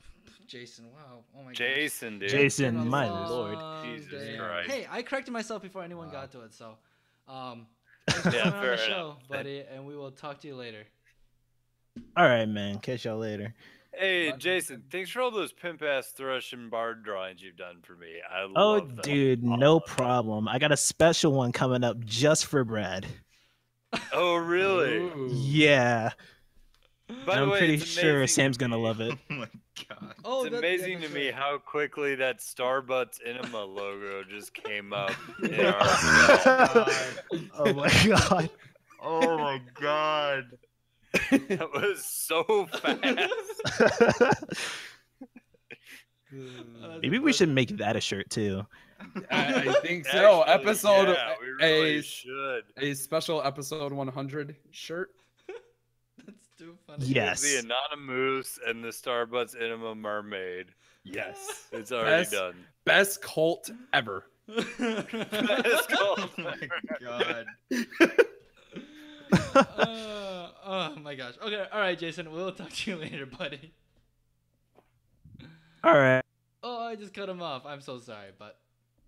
Speaker 1: Jason. Wow. Oh my god.
Speaker 3: Jason, dude.
Speaker 11: Jason,
Speaker 1: It's been a
Speaker 11: my
Speaker 1: long
Speaker 11: lord.
Speaker 3: Jesus
Speaker 1: day.
Speaker 3: Christ.
Speaker 1: Hey, I corrected myself before anyone got to it. So, thanks for
Speaker 3: Yeah,
Speaker 1: coming on
Speaker 3: fair
Speaker 1: the show,
Speaker 3: enough.
Speaker 1: buddy, and we will talk to you later.
Speaker 11: All right, man. Catch y'all later.
Speaker 3: Hey, Jason, thanks for all those pimp-ass thrush and bard drawings you've done for me. I
Speaker 11: Oh,
Speaker 3: love them.
Speaker 11: dude, no problem. I got a special one coming up just for Brad.
Speaker 3: Oh, really?
Speaker 4: Ooh.
Speaker 11: Yeah.
Speaker 3: By the
Speaker 11: I'm
Speaker 3: way,
Speaker 11: pretty
Speaker 3: it's
Speaker 11: sure
Speaker 3: amazing
Speaker 11: Sam's
Speaker 3: to
Speaker 11: gonna
Speaker 3: me-
Speaker 11: love it.
Speaker 2: Oh my god.
Speaker 1: Oh,
Speaker 3: It's amazing to me how quickly that Starbucks Enema logo just came up in our
Speaker 11: Oh my god.
Speaker 2: Oh my god.
Speaker 3: That was so fast.
Speaker 11: Maybe we should make that a shirt too.
Speaker 4: I think so.
Speaker 3: Actually,
Speaker 4: Episode
Speaker 3: yeah, we really
Speaker 4: a
Speaker 3: should.
Speaker 4: a special episode 100 shirt.
Speaker 1: That's too funny.
Speaker 11: Yes.
Speaker 3: The Anonymous and the Starbucks Enema Mermaid.
Speaker 4: Yes.
Speaker 3: It's already
Speaker 4: Best-
Speaker 3: done.
Speaker 4: Best cult ever.
Speaker 3: It's called-
Speaker 2: Oh my god.
Speaker 1: Oh my gosh. Okay. All right, Jason. We'll talk to you later, buddy.
Speaker 11: All right.
Speaker 1: Oh, I just cut him off. I'm so sorry, but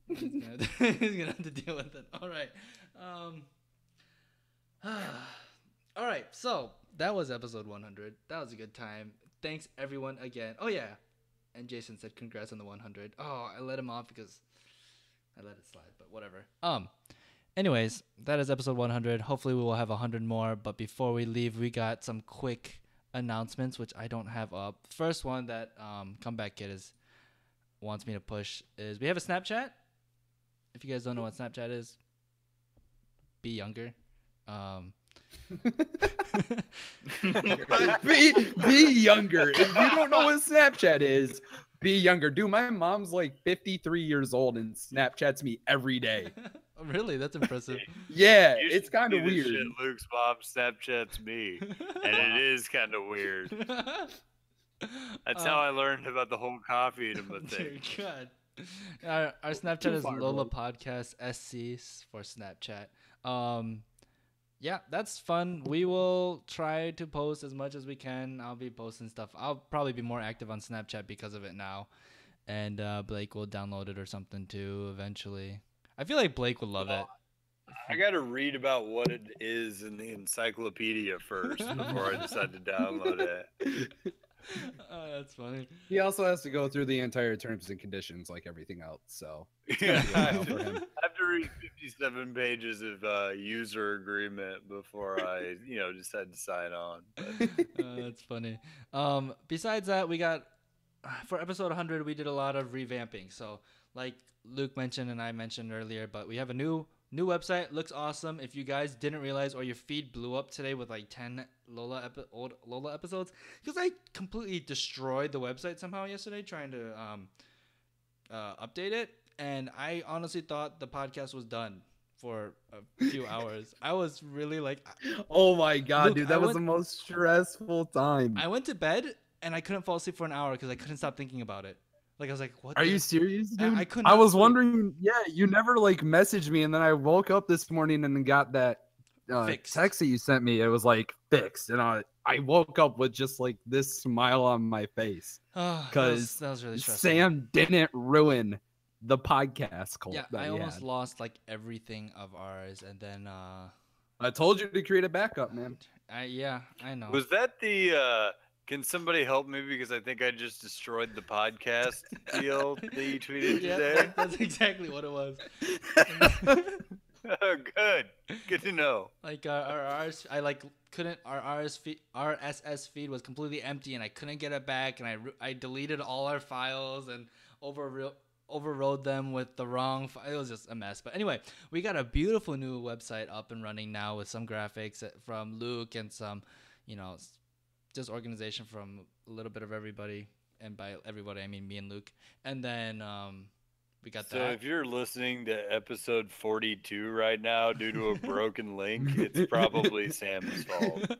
Speaker 1: he's gonna, he's gonna have to deal with it. All right. All right. So that was episode 100. That was a good time. Thanks everyone again. Oh yeah, and Jason said congrats on the 100. Oh, I let him off because I let it slide, but whatever. Anyways, that is episode 100. Hopefully we will have 100 more. But before we leave, we got some quick announcements, which I don't have up. First one that Comeback Kid wants me to push is we have a Snapchat. If you guys don't know what Snapchat is, be younger.
Speaker 4: be younger. If you don't know what Snapchat is, be younger. Dude, my mom's like 53 years old and Snapchats me every day.
Speaker 1: Oh, really? That's impressive.
Speaker 4: Yeah,
Speaker 3: You
Speaker 4: it's
Speaker 3: should
Speaker 4: kind
Speaker 3: see
Speaker 4: of
Speaker 3: the
Speaker 4: weird.
Speaker 3: shit Luke's mom Snapchats me, and it is kind of weird. That's how I learned about the whole coffee enema
Speaker 1: Dear
Speaker 3: thing.
Speaker 1: God. Our Snapchat
Speaker 4: Too
Speaker 1: is
Speaker 4: far,
Speaker 1: Lola
Speaker 4: bro.
Speaker 1: Podcast SC for Snapchat. Yeah, that's fun. We will try to post as much as we can. I'll be posting stuff. I'll probably be more active on Snapchat because of it now. And Blake will download it or something too eventually. I feel like Blake would love it.
Speaker 3: I got to read about what it is in the encyclopedia first before I decide to download it.
Speaker 1: Oh, that's funny.
Speaker 4: He also has to go through the entire terms and conditions like everything else. So
Speaker 3: Yeah,
Speaker 4: be a while for him.
Speaker 3: I have to read 57 pages of user agreement before I, decide to sign on. But
Speaker 1: That's funny. Besides that, we got for episode 100, we did a lot of revamping. So, like Luke mentioned and I mentioned earlier, but we have a new website. Looks awesome. If you guys didn't realize, or your feed blew up today with like 10 old Lola episodes, because I completely destroyed the website somehow yesterday trying to update it, and I honestly thought the podcast was done for a few hours. I was really like,
Speaker 4: Oh my god,
Speaker 1: Luke,
Speaker 4: dude, that
Speaker 1: I
Speaker 4: was
Speaker 1: went-
Speaker 4: the most stressful time.
Speaker 1: I went to bed and I couldn't fall asleep for an hour because I couldn't stop thinking about it. Like I was like, what?
Speaker 4: Are
Speaker 1: the-
Speaker 4: you serious, dude?
Speaker 1: I could
Speaker 4: I
Speaker 1: not
Speaker 4: was
Speaker 1: sleep.
Speaker 4: wondering. Yeah, you never like messaged me, and then I woke up this morning and then got that
Speaker 1: Fixed.
Speaker 4: text that you sent me. It was like fixed, and I woke up with just like this smile on my face
Speaker 1: Oh,
Speaker 4: because
Speaker 1: that was really stressful.
Speaker 4: Sam didn't ruin the podcast cult.
Speaker 1: Yeah,
Speaker 4: that
Speaker 1: I
Speaker 4: he
Speaker 1: almost
Speaker 4: had.
Speaker 1: lost like everything of ours, and then
Speaker 4: I told you to create a backup, man.
Speaker 1: yeah, I know.
Speaker 3: was that the can somebody help me because I think I just destroyed the podcast deal that you tweeted
Speaker 1: Yeah,
Speaker 3: today?
Speaker 1: that's exactly what it was.
Speaker 3: Oh, good to know.
Speaker 1: Like our RS, I like couldn't our RSS feed was completely empty, and I couldn't get it back, and I deleted all our files and overrode them with the wrong it was just a mess. But anyway, we got a beautiful new website up and running now with some graphics from Luke and some just organization from a little bit of everybody. and by everybody I mean me and Luke. And then we got
Speaker 3: So
Speaker 1: that.
Speaker 3: if you're listening to episode 42 right now due to a broken link, it's probably Sam's fault.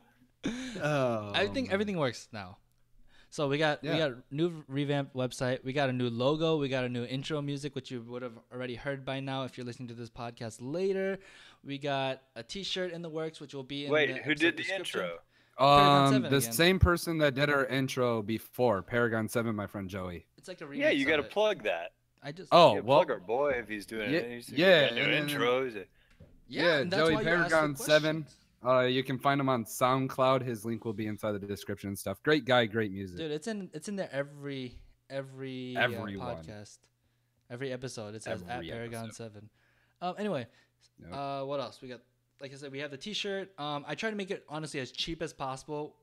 Speaker 1: I think everything works now. So we got new revamped website. We got a new logo. We got a new intro music, which you would have already heard by now if you're listening to this podcast later. We got a T-shirt in the works, which will be in
Speaker 3: Wait,
Speaker 1: the
Speaker 3: who did the
Speaker 1: description.
Speaker 3: intro?
Speaker 1: Paragon 7
Speaker 4: The
Speaker 1: again.
Speaker 4: same person that did our intro before, Paragon 7, my friend Joey.
Speaker 1: It's like a remix.
Speaker 3: Yeah, you got to
Speaker 1: of it.
Speaker 3: plug that.
Speaker 1: I just
Speaker 4: Oh,
Speaker 3: You gotta
Speaker 4: well,
Speaker 3: plug our boy if he's doing
Speaker 4: yeah,
Speaker 3: it. He's
Speaker 4: yeah,
Speaker 3: got new
Speaker 4: and then-
Speaker 3: intro. He's a-
Speaker 1: yeah, and that's
Speaker 4: Joey
Speaker 1: why you asked the
Speaker 4: Paragon 7.
Speaker 1: questions.
Speaker 4: You can find him on SoundCloud. His link will be inside the description and stuff. Great guy, great music.
Speaker 1: Dude, it's in there every
Speaker 4: Everyone.
Speaker 1: podcast, every episode. It says
Speaker 4: Every
Speaker 1: at Paragon
Speaker 4: episode.
Speaker 1: 7. Anyway,
Speaker 4: Yep.
Speaker 1: what else we got? Like I said, we have the T-shirt. I try to make it honestly as cheap as possible.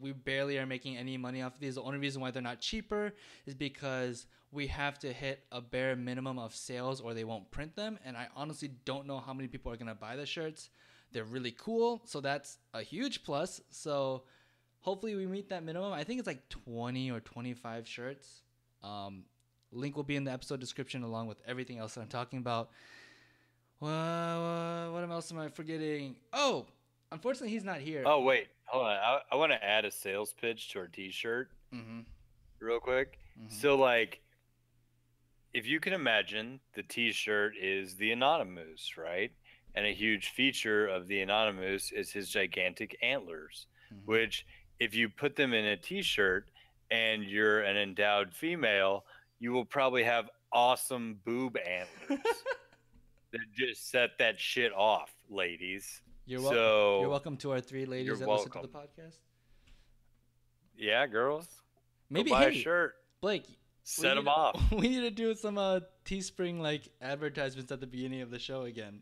Speaker 1: We barely are making any money off of these. The only reason why they're not cheaper is because we have to hit a bare minimum of sales or they won't print them. And I honestly don't know how many people are going to buy the shirts. They're really cool. So that's a huge plus. So hopefully we meet that minimum. I think it's like 20 or 25 shirts. Link will be in the episode description along with everything else that I'm talking about. What else am I forgetting? Oh, unfortunately, he's not here.
Speaker 3: Oh, wait. Hold on. I want to add a sales pitch to our T-shirt real quick. So, like, if you can imagine, the T-shirt is the Anonymous, right? And a huge feature of the Anonymous is his gigantic antlers, which if you put them in a T-shirt and you're an endowed female, you will probably have awesome boob antlers that just set that shit off, ladies.
Speaker 1: You're
Speaker 3: So
Speaker 1: welcome to our 3 ladies
Speaker 3: you're
Speaker 1: that listen to the
Speaker 3: welcome.
Speaker 1: podcast.
Speaker 3: Yeah, girls.
Speaker 1: Maybe
Speaker 3: Go buy a
Speaker 1: hey,
Speaker 3: shirt.
Speaker 1: Blake,
Speaker 3: Set
Speaker 1: we
Speaker 3: them
Speaker 1: need-
Speaker 3: off.
Speaker 1: We need to do some Teespring like advertisements at the beginning of the show again.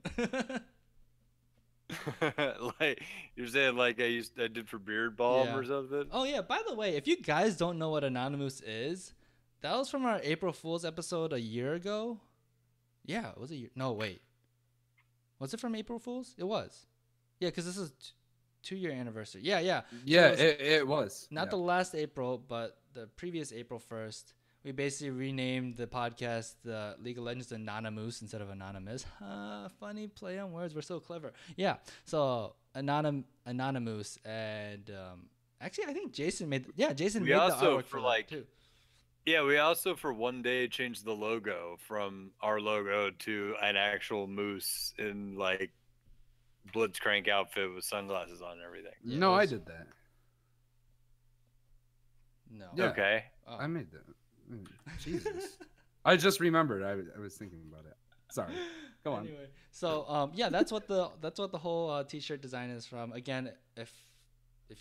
Speaker 3: Like you're saying, like I did for Beard Balm
Speaker 1: Yeah.
Speaker 3: or something.
Speaker 1: Oh yeah, by the way, if you guys don't know what Anonymous is, that was from our April Fool's episode a year ago. Yeah, it was a year. No, wait. Was it from April Fool's? It was. Yeah, because this is 2-year anniversary. Yeah.
Speaker 4: Yeah,
Speaker 1: So
Speaker 4: it was.
Speaker 1: not
Speaker 4: Yeah.
Speaker 1: the last April, but the previous April 1st. We basically renamed the podcast the League of Legends Anonymous instead of Anonymous. Funny play on words. We're so clever. Yeah. So Anonymous and actually I think Jason made Jason
Speaker 3: We
Speaker 1: made the
Speaker 3: also
Speaker 1: artwork
Speaker 3: for
Speaker 1: that,
Speaker 3: like
Speaker 1: too.
Speaker 3: Yeah, we also for one day changed the logo from our logo to an actual moose in like Blitzcrank outfit with sunglasses on and everything.
Speaker 1: Yeah,
Speaker 4: No,
Speaker 1: it
Speaker 4: I
Speaker 1: was-
Speaker 4: did that.
Speaker 1: No.
Speaker 4: Yeah.
Speaker 3: Okay.
Speaker 1: Oh.
Speaker 4: I made that. Jesus. I just remembered. I was thinking about it. Sorry. Go on.
Speaker 1: Anyway, so yeah, that's what the whole T-shirt design is from. Again, if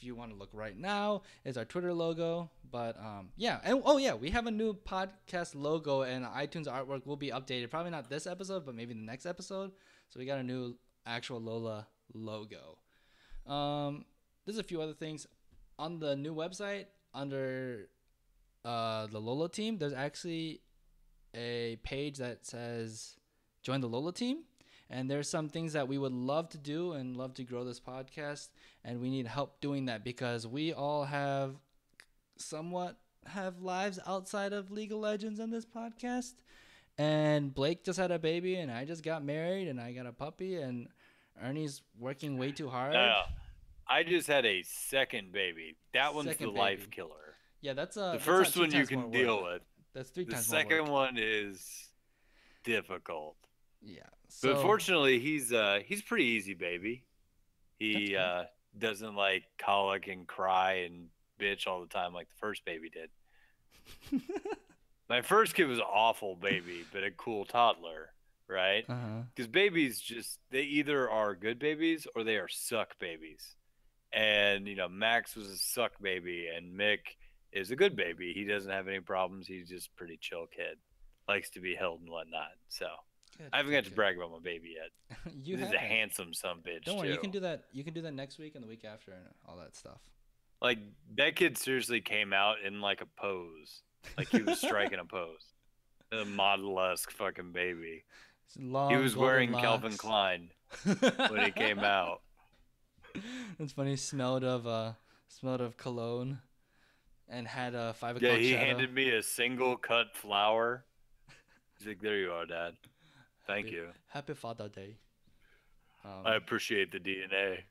Speaker 1: you want to look right now, is our Twitter logo. But yeah, and we have a new podcast logo, and iTunes artwork will be updated. Probably not this episode, but maybe the next episode. So we got a new actual LOLA logo. There's a few other things on the new website under the LOLA team. There's actually a page that says join the LOLA team, and there's some things that we would love to do and love to grow this podcast, and we need help doing that because we all have lives outside of League of Legends and this podcast. And Blake just had a baby, and I just got married, and I got a puppy, and Ernie's working way too hard.
Speaker 3: No, I just had a second baby. That one's
Speaker 1: Second
Speaker 3: the life
Speaker 1: baby.
Speaker 3: killer.
Speaker 1: Yeah, that's
Speaker 3: The
Speaker 1: that's
Speaker 3: first
Speaker 1: not 2
Speaker 3: one you
Speaker 1: times
Speaker 3: can
Speaker 1: more
Speaker 3: deal
Speaker 1: work.
Speaker 3: with.
Speaker 1: That's 3
Speaker 3: The
Speaker 1: times more
Speaker 3: second
Speaker 1: work.
Speaker 3: one is difficult.
Speaker 1: Yeah.
Speaker 3: But
Speaker 1: So,
Speaker 3: fortunately, he's pretty easy, baby. He
Speaker 1: That's
Speaker 3: doesn't like colic and cry and bitch all the time like the first baby did. My first kid was an awful baby, but a cool toddler, right? Because babies they either are good babies or they are suck babies. And Max was a suck baby, and Mick is a good baby. He doesn't have any problems. He's just a pretty chill kid, likes to be held and whatnot. So
Speaker 1: Good,
Speaker 3: I haven't
Speaker 1: good,
Speaker 3: got to
Speaker 1: good.
Speaker 3: brag about my baby yet.
Speaker 1: You
Speaker 3: He's a
Speaker 1: haven't.
Speaker 3: handsome son of a bitch.
Speaker 1: Don't worry, you
Speaker 3: too.
Speaker 1: can do that. You can do that next week and the week after and all that stuff.
Speaker 3: Like that kid seriously came out in like a pose, like he was striking a pose. A model-esque fucking baby.
Speaker 1: Long,
Speaker 3: He was
Speaker 1: golden
Speaker 3: wearing
Speaker 1: locks.
Speaker 3: Calvin Klein when he came out.
Speaker 1: It's funny. Smelled of cologne. and had a 5
Speaker 3: Yeah,
Speaker 1: o'clock
Speaker 3: he
Speaker 1: shadow.
Speaker 3: handed me a single cut flower. He's like, "There you are, Dad. Thank you.
Speaker 1: Happy Father Day.
Speaker 3: I appreciate the DNA."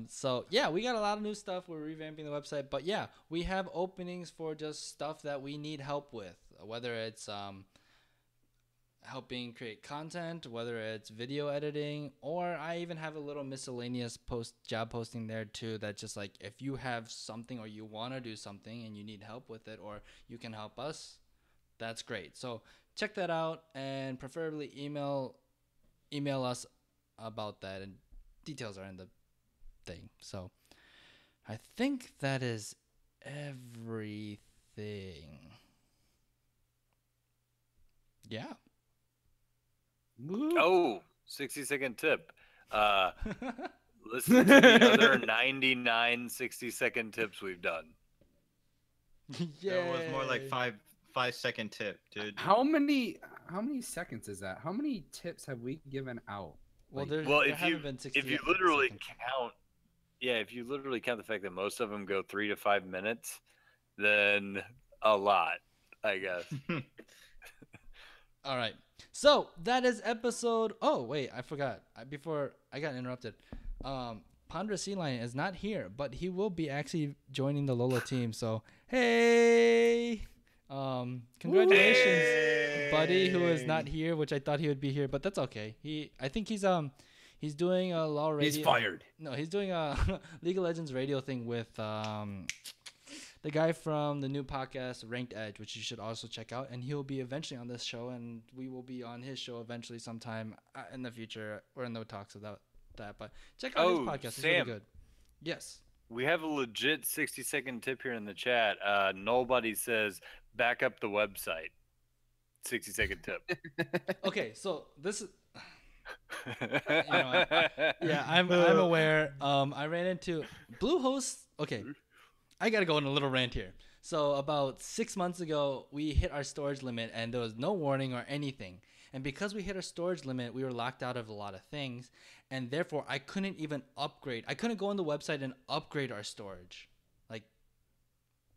Speaker 1: So yeah, we got a lot of new stuff. We're revamping the website, but yeah, we have openings for just stuff that we need help with, whether it's helping create content, whether it's video editing, or I even have a little miscellaneous job posting there too. That's just like, if you have something or you want to do something and you need help with it, or you can help us, that's great. So check that out, and preferably email us about that, and details are in the thing. So I think that is everything. Yeah.
Speaker 3: Oh, 60-second tip. Listen to the other 99 60-second tips we've done.
Speaker 2: That was more like 5-second tip, dude.
Speaker 4: How many seconds is that? How many tips have we given out?
Speaker 1: Well,
Speaker 4: Like,
Speaker 1: there
Speaker 3: if
Speaker 1: haven't been 60
Speaker 3: if you literally count, if you literally count the fact that most of them go 3 to 5 minutes, then a lot, I guess.
Speaker 1: All right. So that is episode. Oh wait, I forgot. Before I got interrupted. Ponderous Sea Lion is not here, but he will be actually joining the LOLA team. So hey, congratulations, buddy, who is not here, which I thought he would be here, but that's okay. I think he's doing a LOL radio.
Speaker 4: he's fired.
Speaker 1: No, he's doing a League of Legends radio thing with the guy from the new podcast Ranked Edge, which you should also check out, and he'll be eventually on this show, and we will be on his show eventually sometime in the future. We're in the talks about that, but check out his podcast. It's really good. Yes.
Speaker 3: We have a legit 60-second tip here in the chat. Nobody says back up the website. 60-second tip.
Speaker 1: Okay, so this is. Yeah, I'm aware. I ran into Bluehost. Okay, I gotta go on a little rant here. So about 6 months ago, we hit our storage limit, and there was no warning or anything. And because we hit our storage limit, we were locked out of a lot of things, and therefore I couldn't even upgrade. I couldn't go on the website and upgrade our storage, like,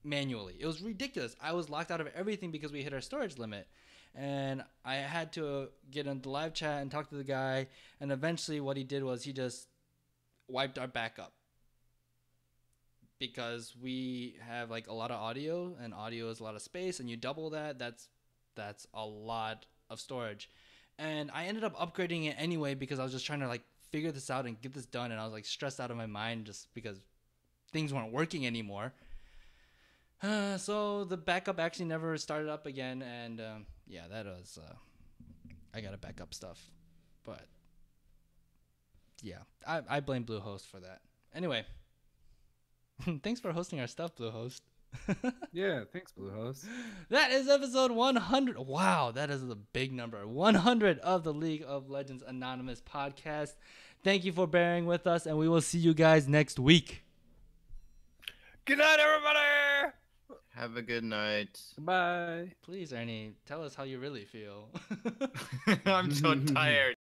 Speaker 1: manually. It was ridiculous. I was locked out of everything because we hit our storage limit. And I had to get into the live chat and talk to the guy, and eventually what he did was he just wiped our backup. Because we have like a lot of audio, and audio is a lot of space, and you double that, that's a lot of storage. And I ended up upgrading it anyway because I was just trying to like figure this out and get this done, and I was like stressed out of my mind just because things weren't working anymore. So the backup actually never started up again, and yeah, that was I gotta back up stuff, but yeah, I blame Bluehost for that. Anyway. Thanks for hosting our stuff, Bluehost.
Speaker 4: Yeah, thanks, Bluehost.
Speaker 1: That is episode 100. Wow, that is a big number. 100 of the League of Legends Anonymous podcast. Thank you for bearing with us, and we will see you guys next week.
Speaker 3: Good night, everybody.
Speaker 2: Have a good night.
Speaker 4: Bye.
Speaker 1: Please, Ernie, tell us how you really feel.
Speaker 2: I'm so tired.